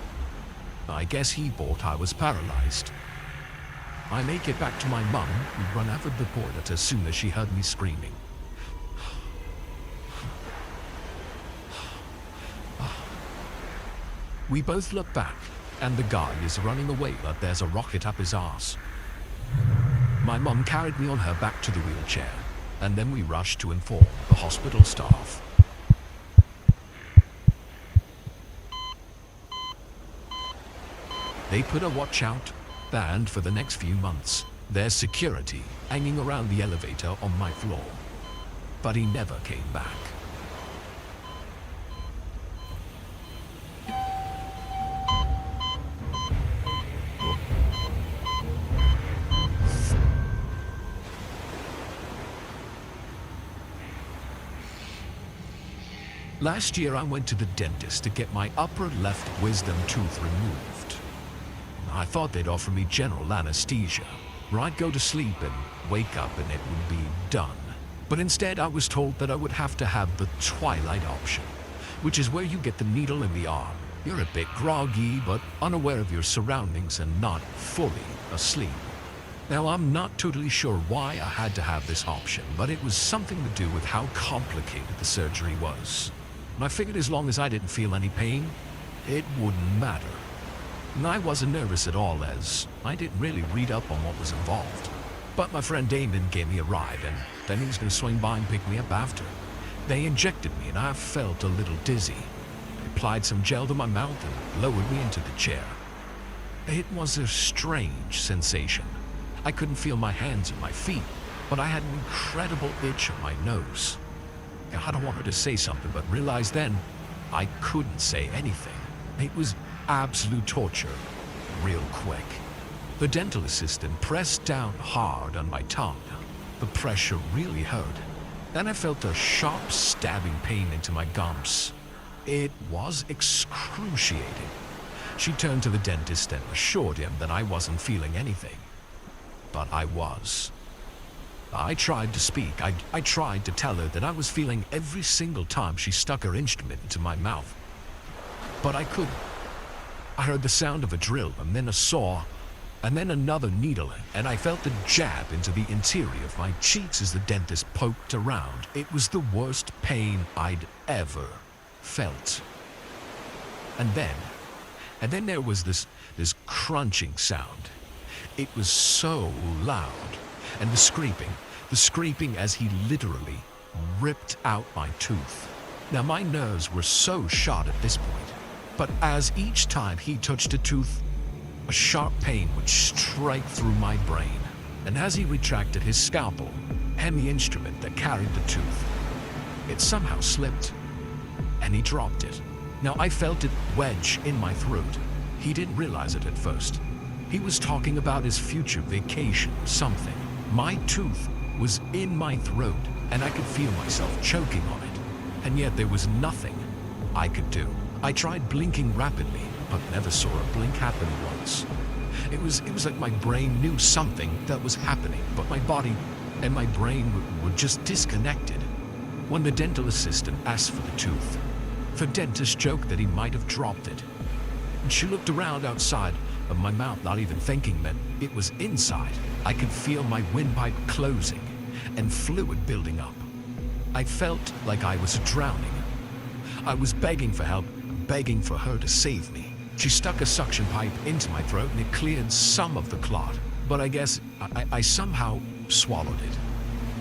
A: I guess he thought I was paralyzed. I make it back to my mum, who run out of the toilet as soon as she heard me screaming. We both look back, and the guy is running away like there's a rocket up his arse. My mum carried me on her back to the wheelchair, and then we rushed to inform the hospital staff. They put a watch out, and for the next few months, there's security hanging around the elevator on my floor. But he never came back. Last year I went to the dentist to get my upper left wisdom tooth removed. I thought they'd offer me general anesthesia, where I'd go to sleep and wake up and it would be done. But instead I was told that I would have to have the twilight option, which is where you get the needle in the arm. You're a bit groggy but unaware of your surroundings and not fully asleep. Now I'm not totally sure why I had to have this option, but it was something to do with how complicated the surgery was. And I figured as long as I didn't feel any pain, it wouldn't matter. And I wasn't nervous at all, as I didn't really read up on what was involved. But my friend Damon gave me a ride, and then he was going to swing by and pick me up after. They injected me and I felt a little dizzy. They applied some gel to my mouth and lowered me into the chair. It was a strange sensation. I couldn't feel my hands or my feet, but I had an incredible itch on my nose. I don't want her to say something, but realized then I couldn't say anything. It was absolute torture, real quick. The dental assistant pressed down hard on my tongue. The pressure really hurt. Then I felt a sharp stabbing pain into my gums. It was excruciating. She turned to the dentist and assured him that I wasn't feeling anything. But I was. I tried to speak. I tried to tell her that I was feeling every single time she stuck her instrument into my mouth. But I couldn't. I heard the sound of a drill, and then a saw, and then another needle, and I felt the jab into the interior of my cheeks as the dentist poked around. It was the worst pain I'd ever felt. And then there was this crunching sound. It was so loud. And the scraping as he literally ripped out my tooth. Now my nerves were so shot at this point, but as each time he touched a tooth, a sharp pain would strike through my brain. And as he retracted his scalpel and the instrument that carried the tooth, it somehow slipped, and he dropped it. Now I felt it wedge in my throat. He didn't realize it at first. He was talking about his future vacation or something. My tooth was in my throat, and I could feel myself choking on it. And yet there was nothing I could do. I tried blinking rapidly, but never saw a blink happen once. It was like my brain knew something that was happening, but my body and my brain were just disconnected. When the dental assistant asked for the tooth, the dentist joked that he might have dropped it. And she looked around outside of my mouth, not even thinking that it was inside. I could feel my windpipe closing and fluid building up. I felt like I was drowning. I was begging for help, begging for her to save me. She stuck a suction pipe into my throat and it cleared some of the clot, but I guess I somehow swallowed it.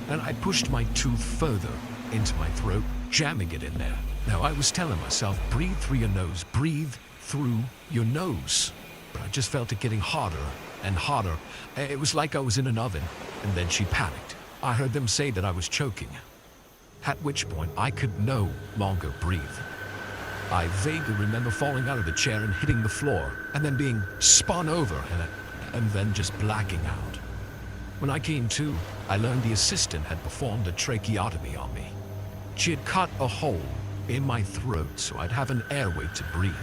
A: And I pushed my tooth further into my throat, jamming it in there. Now I was telling myself, breathe through your nose, breathe through your nose. But I just felt it getting harder and harder. It was like I was in an oven, and then she panicked. I heard them say that I was choking, at which point I could no longer breathe. I vaguely remember falling out of the chair and hitting the floor, and then being spun over and then just blacking out. When I came to, I learned the assistant had performed a tracheotomy on me. She had cut a hole in my throat so I'd have an airway to breathe.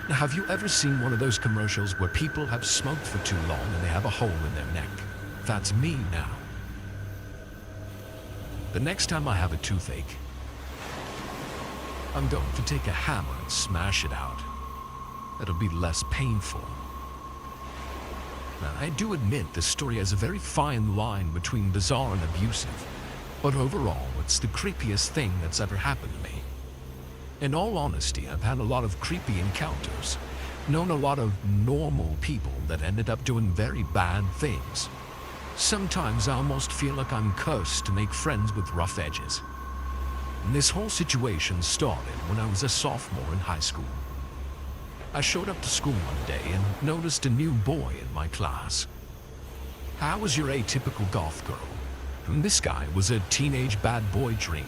A: Now, have you ever seen one of those commercials where people have smoked for too long and they have a hole in their neck? That's me now. The next time I have a toothache, I'm going to take a hammer and smash it out. It'll be less painful. Now, I do admit this story has a very fine line between bizarre and abusive, but overall, it's the creepiest thing that's ever happened to me. In all honesty, I've had a lot of creepy encounters, known a lot of normal people that ended up doing very bad things. Sometimes I almost feel like I'm cursed to make friends with rough edges. And this whole situation started when I was a sophomore in high school. I showed up to school one day and noticed a new boy in my class. I was your atypical goth girl, and this guy was a teenage bad boy dream.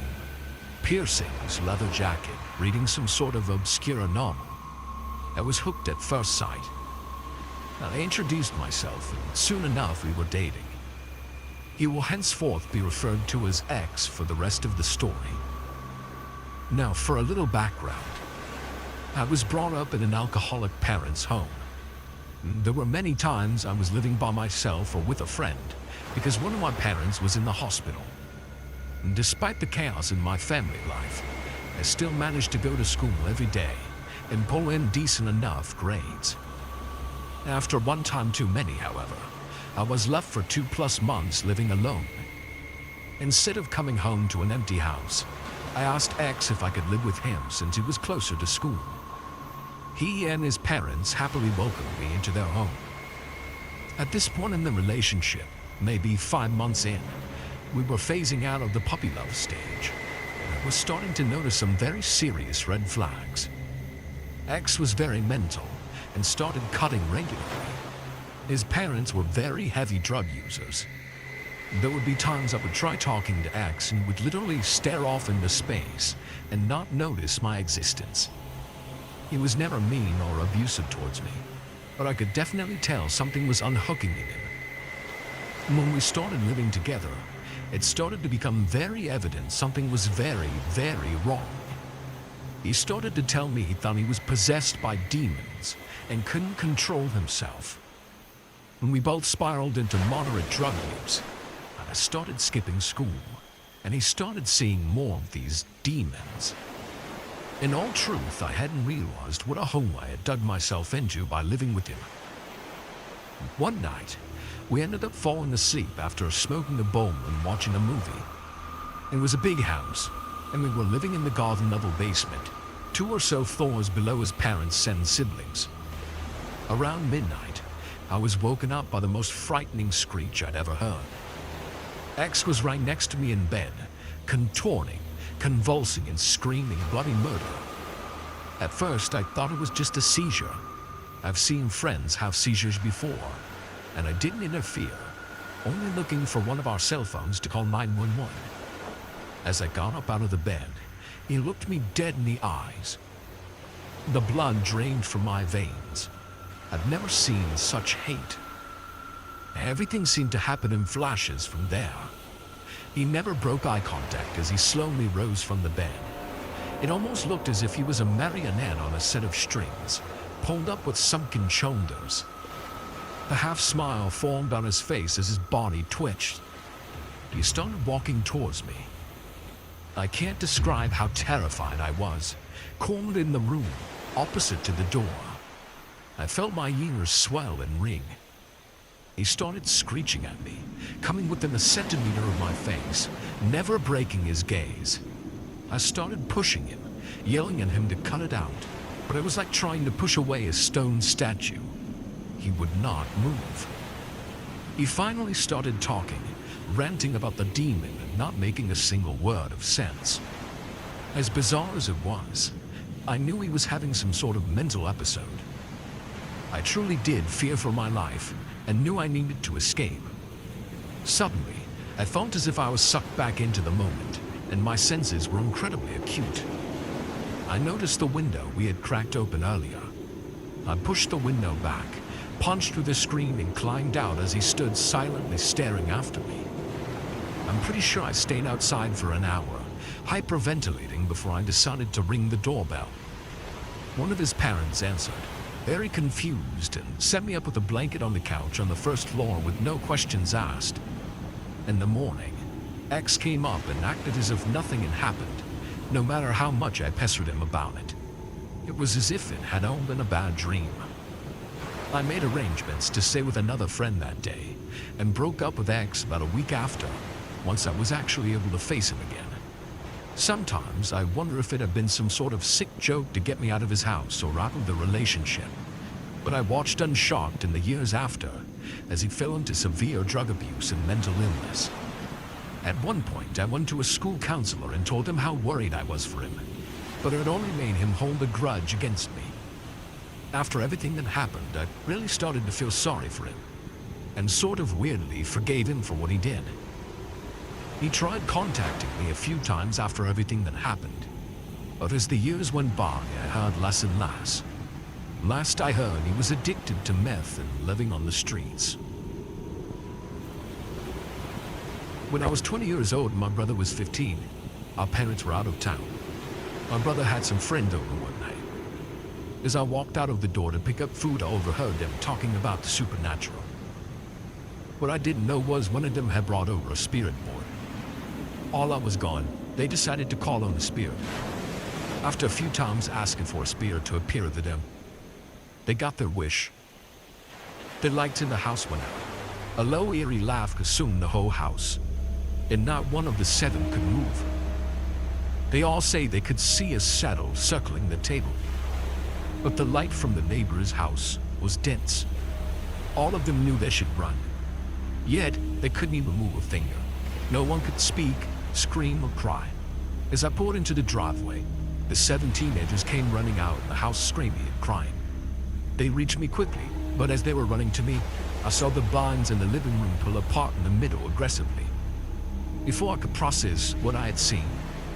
A: Piercings, leather jacket, reading some sort of obscure novel. I was hooked at first sight. I introduced myself, and soon enough we were dating. He will henceforth be referred to as X for the rest of the story. Now, for a little background, I was brought up in an alcoholic parent's home. There were many times I was living by myself or with a friend because one of my parents was in the hospital. And despite the chaos in my family life, I still managed to go to school every day and pull in decent enough grades. After one time too many, however, I was left for 2+ months living alone. Instead of coming home to an empty house, I asked X if I could live with him since he was closer to school. He and his parents happily welcomed me into their home. At this point in the relationship, maybe 5 months in, we were phasing out of the puppy love stage, and I was starting to notice some very serious red flags. X was very mental and started cutting regularly. His parents were very heavy drug users. There would be times I would try talking to X and he would literally stare off into space and not notice my existence. He was never mean or abusive towards me, but I could definitely tell something was unhooking in him. And when we started living together, it started to become very evident something was very, very wrong. He started to tell me he thought he was possessed by demons and couldn't control himself. When we both spiraled into moderate drug use, I started skipping school, and he started seeing more of these demons. In all truth, I hadn't realized what a hole I had dug myself into by living with him. One night, we ended up falling asleep after smoking a bowl and watching a movie. It was a big house, and we were living in the garden-level basement, 2 or so floors below his parents' 7 siblings. Around midnight, I was woken up by the most frightening screech I'd ever heard. X was right next to me in bed, contorting, convulsing, and screaming bloody murder. At first, I thought it was just a seizure. I've seen friends have seizures before, and I didn't interfere, only looking for one of our cell phones to call 911. As I got up out of the bed, he looked me dead in the eyes. The blood drained from my veins. I've never seen such hate. Everything seemed to happen in flashes from there. He never broke eye contact as he slowly rose from the bed. It almost looked as if he was a marionette on a set of strings, pulled up with sunken shoulders. A half-smile formed on his face as his body twitched. He started walking towards me. I can't describe how terrified I was, cornered in the room, opposite to the door. I felt my ears swell and ring. He started screeching at me, coming within a centimeter of my face, never breaking his gaze. I started pushing him, yelling at him to cut it out, but it was like trying to push away a stone statue. He would not move. He finally started talking, ranting about the demon and not making a single word of sense. As bizarre as it was, I knew he was having some sort of mental episode. I truly did fear for my life and knew I needed to escape. Suddenly, I felt as if I was sucked back into the moment, and my senses were incredibly acute. I noticed the window we had cracked open earlier. I pushed the window back, punched through the screen, and climbed out as he stood silently staring after me. I'm pretty sure I stayed outside for an hour, hyperventilating before I decided to ring the doorbell. One of his parents answered, very confused, and set me up with a blanket on the couch on the first floor with no questions asked. In the morning, X came up and acted as if nothing had happened, no matter how much I pestered him about it. It was as if it had all been a bad dream. I made arrangements to stay with another friend that day, and broke up with X about a week after, once I was actually able to face him again. Sometimes I wonder if it had been some sort of sick joke to get me out of his house or out of the relationship. But I watched unshocked in the years after as he fell into severe drug abuse and mental illness. At one point, I went to a school counselor and told him how worried I was for him, but it only made him hold a grudge against me. After everything that happened, I really started to feel sorry for him, and sort of weirdly forgave him for what he did. He tried contacting me a few times after everything that happened, but as the years went by, I heard less and less. Last I heard, he was addicted to meth and living on the streets. When I was 20 years old and my brother was 15, our parents were out of town. My brother had some friends over one night. As I walked out of the door to pick up food, I overheard them talking about the supernatural. What I didn't know was one of them had brought over a spirit board. While I was gone, they decided to call on the spirit. After a few times asking for a spirit to appear to them, they got their wish. The lights in the house went out. A low, eerie laugh consumed the whole house, and not one of the 7 could move. They all say they could see a shadow circling the table, but the light from the neighbor's house was dense. All of them knew they should run, yet they couldn't even move a finger. No one could speak, scream, or cry. As I pulled into the driveway, the 7 teenagers came running out of the house screaming and crying. They reached me quickly, but as they were running to me, I saw the blinds in the living room pull apart in the middle aggressively. Before I could process what I had seen,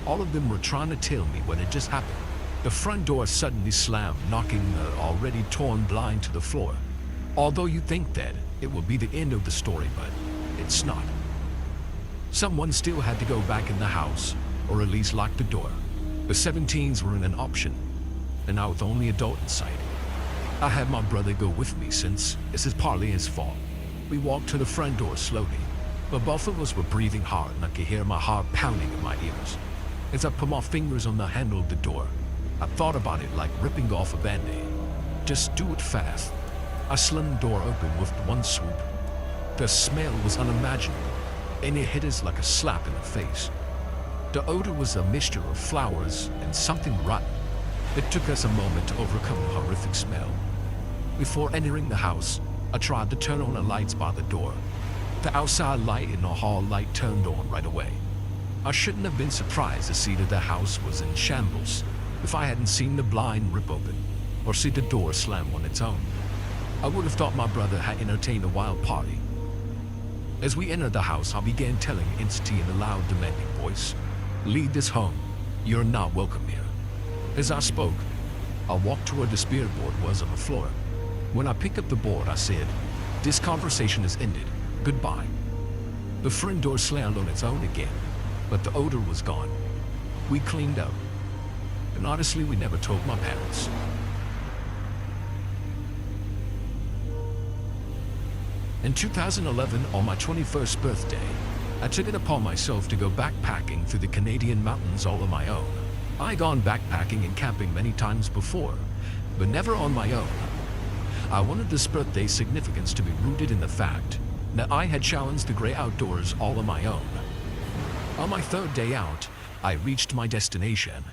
A: all of them were trying to tell me what had just happened. The front door suddenly slammed, knocking the already torn blind to the floor. Although you think that it will be the end of the story, but it's not. Someone still had to go back in the house, or at least lock the door. The 17s were an option, and I was the only adult in sight. I had my brother go with me since this is partly his fault. We walked to the front door slowly, but both of us were breathing hard and I could hear my heart pounding in my ears. As I put my fingers on the handle of the door, I thought about it like ripping off a band-aid. Just do it fast. I slammed the door open with one swoop. The smell was unimaginable, and it hit us like a slap in the face. The odor was a mixture of flowers and something rotten. It took us a moment to overcome the horrific smell. Before entering the house, I tried to turn on the lights by the door. The outside light and the hall light turned on right away. I shouldn't have been surprised to see that the house was in shambles if I hadn't seen the blind rip open or see the door slam on its own. I would have thought my brother had entertained a wild party. As we entered the house, I began telling the entity in a loud, demanding voice, "Leave this home. You're not welcome here." As I spoke, I walked toward the spirit board was on the floor. When I picked up the board, I said, "This conversation is ended. Goodbye." The front door slammed on its own again, but the odor was gone. We cleaned up. And honestly, we never told my parents. In 2011, on my 21st birthday, I took it upon myself to go backpacking through the Canadian mountains all on my own. I'd gone backpacking and camping many times before, but never on my own. I wanted this birthday's significance to be rooted in the fact that I had challenged the gray outdoors all on my own. On my third day out, I reached my destination.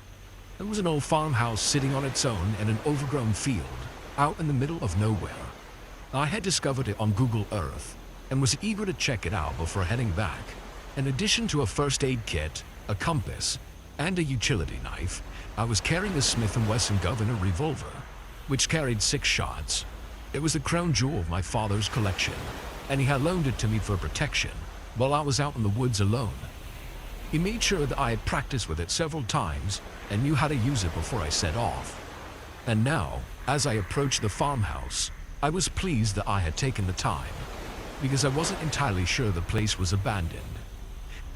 A: It was an old farmhouse sitting on its own in an overgrown field, out in the middle of nowhere. I had discovered it on Google Earth and was eager to check it out before heading back. In addition to a first aid kit, a compass, and a utility knife, I was carrying a Smith & Wesson Governor revolver, which carried 6 shots. It was the crown jewel of my father's collection, and he had loaned it to me for protection while I was out in the woods alone. He made sure that I had practiced with it several times and knew how to use it before I set off. And now, as I approached the farmhouse, I was pleased that I had taken the time, because I wasn't entirely sure the place was abandoned.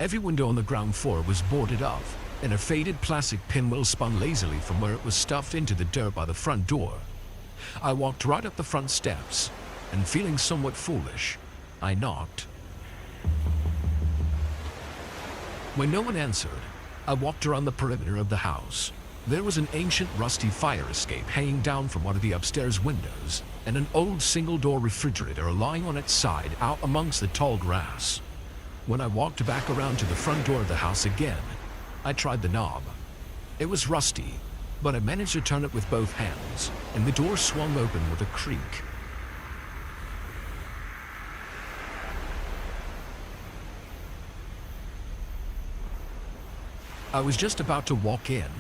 A: Every window on the ground floor was boarded up, and a faded plastic pinwheel spun lazily from where it was stuffed into the dirt by the front door. I walked right up the front steps, and feeling somewhat foolish, I knocked. When no one answered, I walked around the perimeter of the house. There was an ancient rusty fire escape hanging down from one of the upstairs windows, and an old single-door refrigerator lying on its side out amongst the tall grass. When I walked back around to the front door of the house again, I tried the knob. It was rusty, but I managed to turn it with both hands, and the door swung open with a creak. I was just about to walk in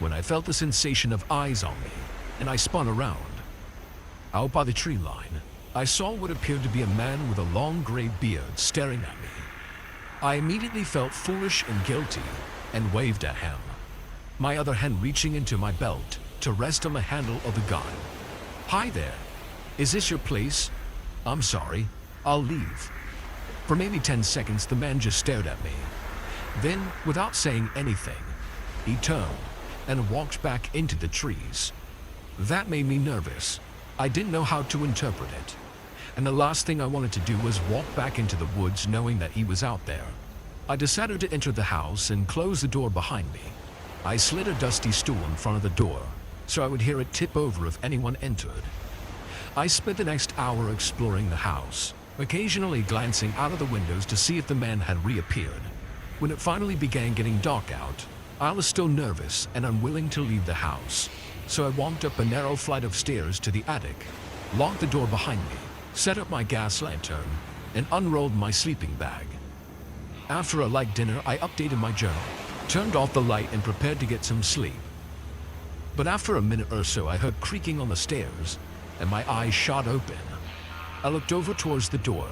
A: when I felt the sensation of eyes on me, and I spun around. Out by the tree line, I saw what appeared to be a man with a long gray beard staring at me. I immediately felt foolish and guilty and waved at him, my other hand reaching into my belt to rest on the handle of the gun. "Hi there. Is this your place? I'm sorry. I'll leave." For maybe 10 seconds, the man just stared at me. Then, without saying anything, he turned and walked back into the trees. That made me nervous. I didn't know how to interpret it. And the last thing I wanted to do was walk back into the woods knowing that he was out there. I decided to enter the house and close the door behind me. I slid a dusty stool in front of the door so I would hear it tip over if anyone entered. I spent the next hour exploring the house, occasionally glancing out of the windows to see if the man had reappeared. When it finally began getting dark out, I was still nervous and unwilling to leave the house, so I walked up a narrow flight of stairs to the attic, locked the door behind me, set up my gas lantern, and unrolled my sleeping bag. After a light dinner, I updated my journal, turned off the light, and prepared to get some sleep. But after a minute or so, I heard creaking on the stairs, and my eyes shot open. I looked over towards the door,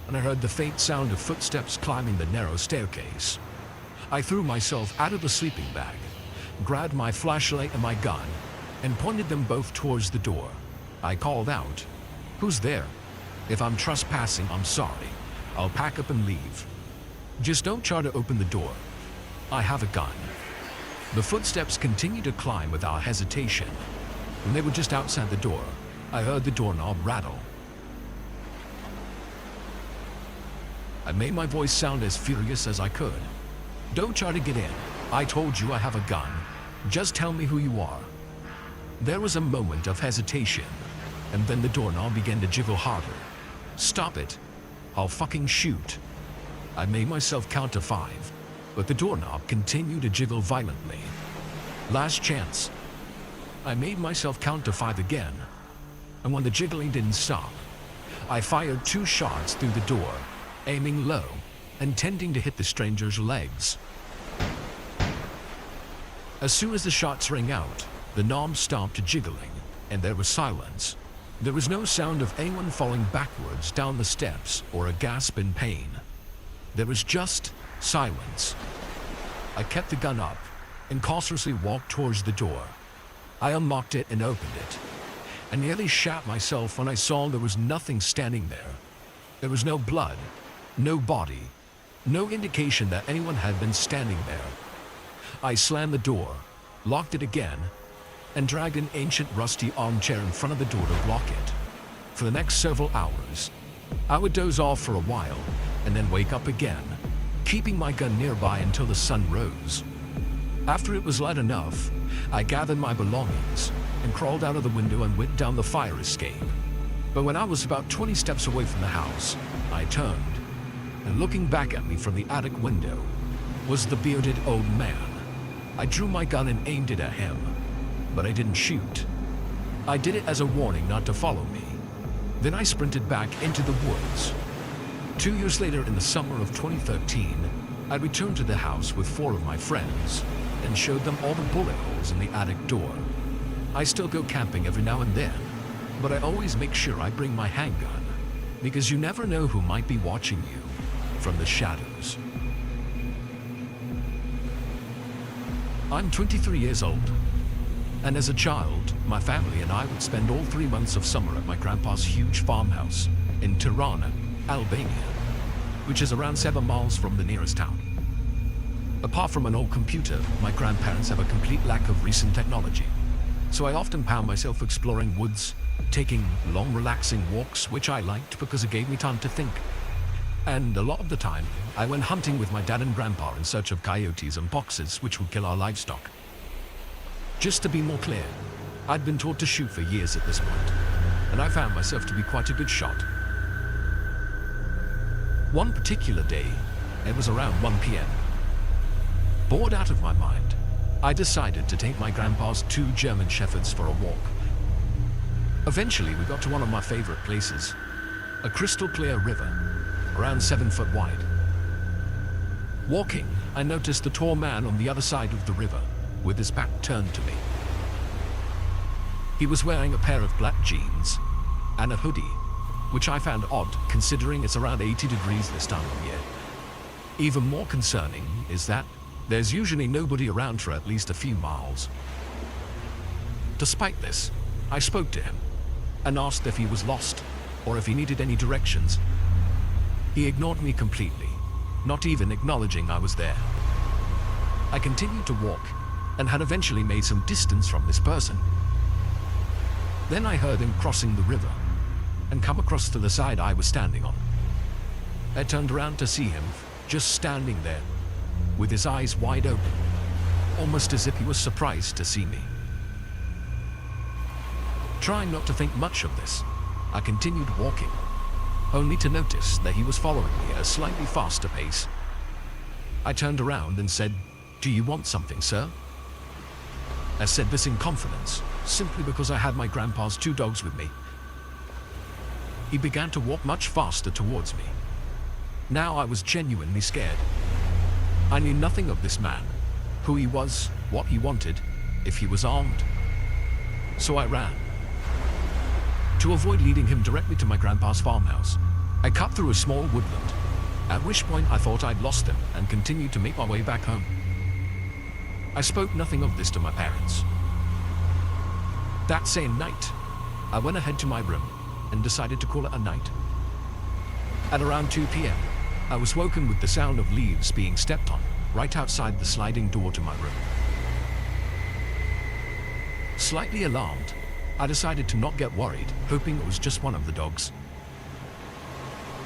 A: and I heard the faint sound of footsteps climbing the narrow staircase. I threw myself out of the sleeping bag, grabbed my flashlight and my gun, and pointed them both towards the door. I called out, "Who's there? If I'm trespassing, I'm sorry. I'll pack up and leave. Just don't try to open the door. I have a gun." The footsteps continued to climb without hesitation. When they were just outside the door, I heard the doorknob rattle. I made my voice sound as furious as I could. "Don't try to get in. I told you I have a gun. Just tell me who you are." There was a moment of hesitation, and then the doorknob began to jiggle harder. "Stop it. I'll fucking shoot." I made myself count to 5, but the doorknob continued to jiggle violently. Last chance. I made myself count to 5 again, and when the jiggling didn't stop, I fired 2 shots through the door, aiming low, intending to hit the stranger's legs. As soon as the shots rang out, the knob stopped jiggling, and there was silence. There was no sound of anyone falling backwards down the steps or a gasp in pain. There was just silence. I kept the gun up and cautiously walked towards the door. I unlocked it and opened it. I nearly shat myself when I saw there was nothing standing there. There was no blood, no body, no indication that anyone had been standing there. I slammed the door, locked it again, and dragged an ancient rusty armchair in front of the door to block it. For the next several hours, I would doze off for a while and then wake up again, keeping my gun nearby until the sun rose. After it was light enough, I gathered my belongings and crawled out of the window and went down the fire escape. But when I was about 20 steps away from the house, I turned, and looking back at me from the attic window was the bearded old man. I drew my gun and aimed it at him, but I didn't shoot. I did it as a warning not to follow me. Then I sprinted back into the woods. 2 years later, in the summer of 2013, I returned to the house with 4 of my friends and showed them all the bullet holes in the attic door. I still go camping every now and then, but I always make sure I bring my handgun, because you never know who might be watching you from the shadows. I'm 23 years old, and as a child, my family and I would spend all 3 months of summer at my grandpa's huge farmhouse in Tirana, Albania, which is around 7 miles from the nearest town. Apart from an old computer, my grandparents have a complete lack of recent technology, so I often found myself exploring woods, taking long relaxing walks, which I liked because it gave me time to think. And a lot of the time, I went hunting with my dad and grandpa in search of coyotes and foxes, which would kill our livestock. Just to be more clear, I'd been taught to shoot for years at this point, and I found myself to be quite a good shot. One particular day, it was around 1 p.m. Bored out of my mind, I decided to take my grandpa's 2 German Shepherds for a walk. Eventually, we got to one of my favorite places, a crystal clear river, around 7 foot wide. Walking, I noticed the tall man on the other side of the river, with his back turned to me. He was wearing a pair of black jeans and a hoodie, which I found odd considering it's around 80 degrees this time of year. Even more concerning is that there's usually nobody around for at least a few miles. Despite this, I spoke to him and asked if he was lost or if he needed any directions. He ignored me completely, not even acknowledging I was there. I continued to walk and had eventually made some distance from this person. Then I heard him crossing the river and come across to the side I was standing on. I turned around to see him just standing there with his eyes wide open, almost as if he was surprised to see me. Trying not to think much of this, I continued walking, only to notice that he was following me at a slightly faster pace. I turned around and said, "Do you want something, sir?" I said this in confidence, simply because I had my grandpa's 2 dogs with me. He began to walk much faster towards me. Now I was genuinely scared. I knew nothing of this man, who he was, what he wanted, if he was armed. So I ran. To avoid leading him directly to my grandpa's farmhouse, I cut through a small woodland, at which point I thought I'd lost him and continued to make my way back home. I spoke nothing of this to my parents. That same night, I went ahead to my room and decided to call it a night. At around 2 p.m., I was woken with the sound of leaves being stepped on right outside the sliding door to my room. Slightly alarmed, I decided to not get worried, hoping it was just one of the dogs.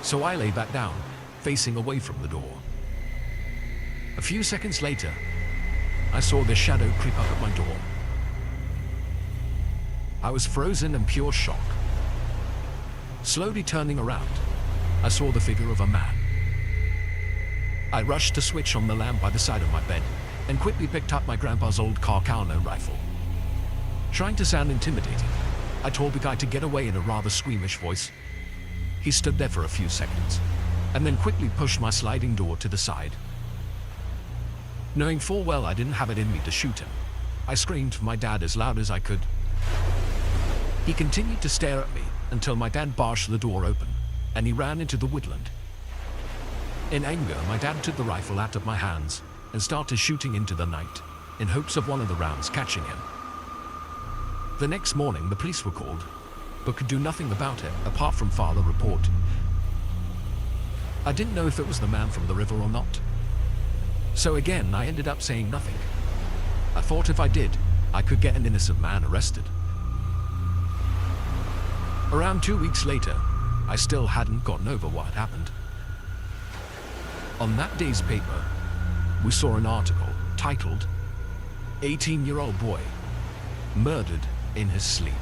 A: So I lay back down, facing away from the door. A few seconds later, I saw this shadow creep up at my door. I was frozen in pure shock. Slowly turning around, I saw the figure of a man. I rushed to switch on the lamp by the side of my bed and quickly picked up my grandpa's old Carcano rifle. Trying to sound intimidating, I told the guy to get away in a rather squeamish voice. He stood there for a few seconds, and then quickly pushed my sliding door to the side. Knowing full well I didn't have it in me to shoot him, I screamed for my dad as loud as I could. He continued to stare at me until my dad barged the door open, and he ran into the woodland. In anger, my dad took the rifle out of my hands and started shooting into the night, in hopes of one of the rounds catching him. The next morning, the police were called, but could do nothing about it apart from file a report. I didn't know if it was the man from the river or not. So again, I ended up saying nothing. I thought if I did, I could get an innocent man arrested. Around 2 weeks later, I still hadn't gotten over what had happened. On that day's paper, we saw an article titled, "18-year-old boy murdered in his sleep."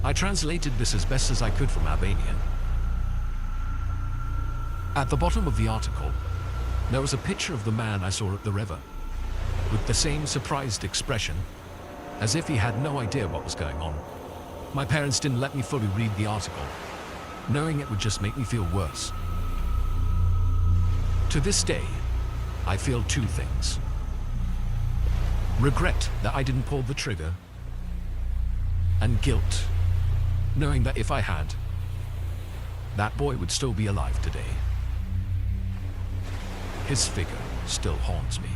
A: I translated this as best as I could from Albanian. At the bottom of the article, there was a picture of the man I saw at the river, with the same surprised expression, as if he had no idea what was going on. My parents didn't let me fully read the article, knowing it would just make me feel worse. To this day, I feel two things. Regret that I didn't pull the trigger, and guilt, knowing that if I had, that boy would still be alive today. His figure still haunts me.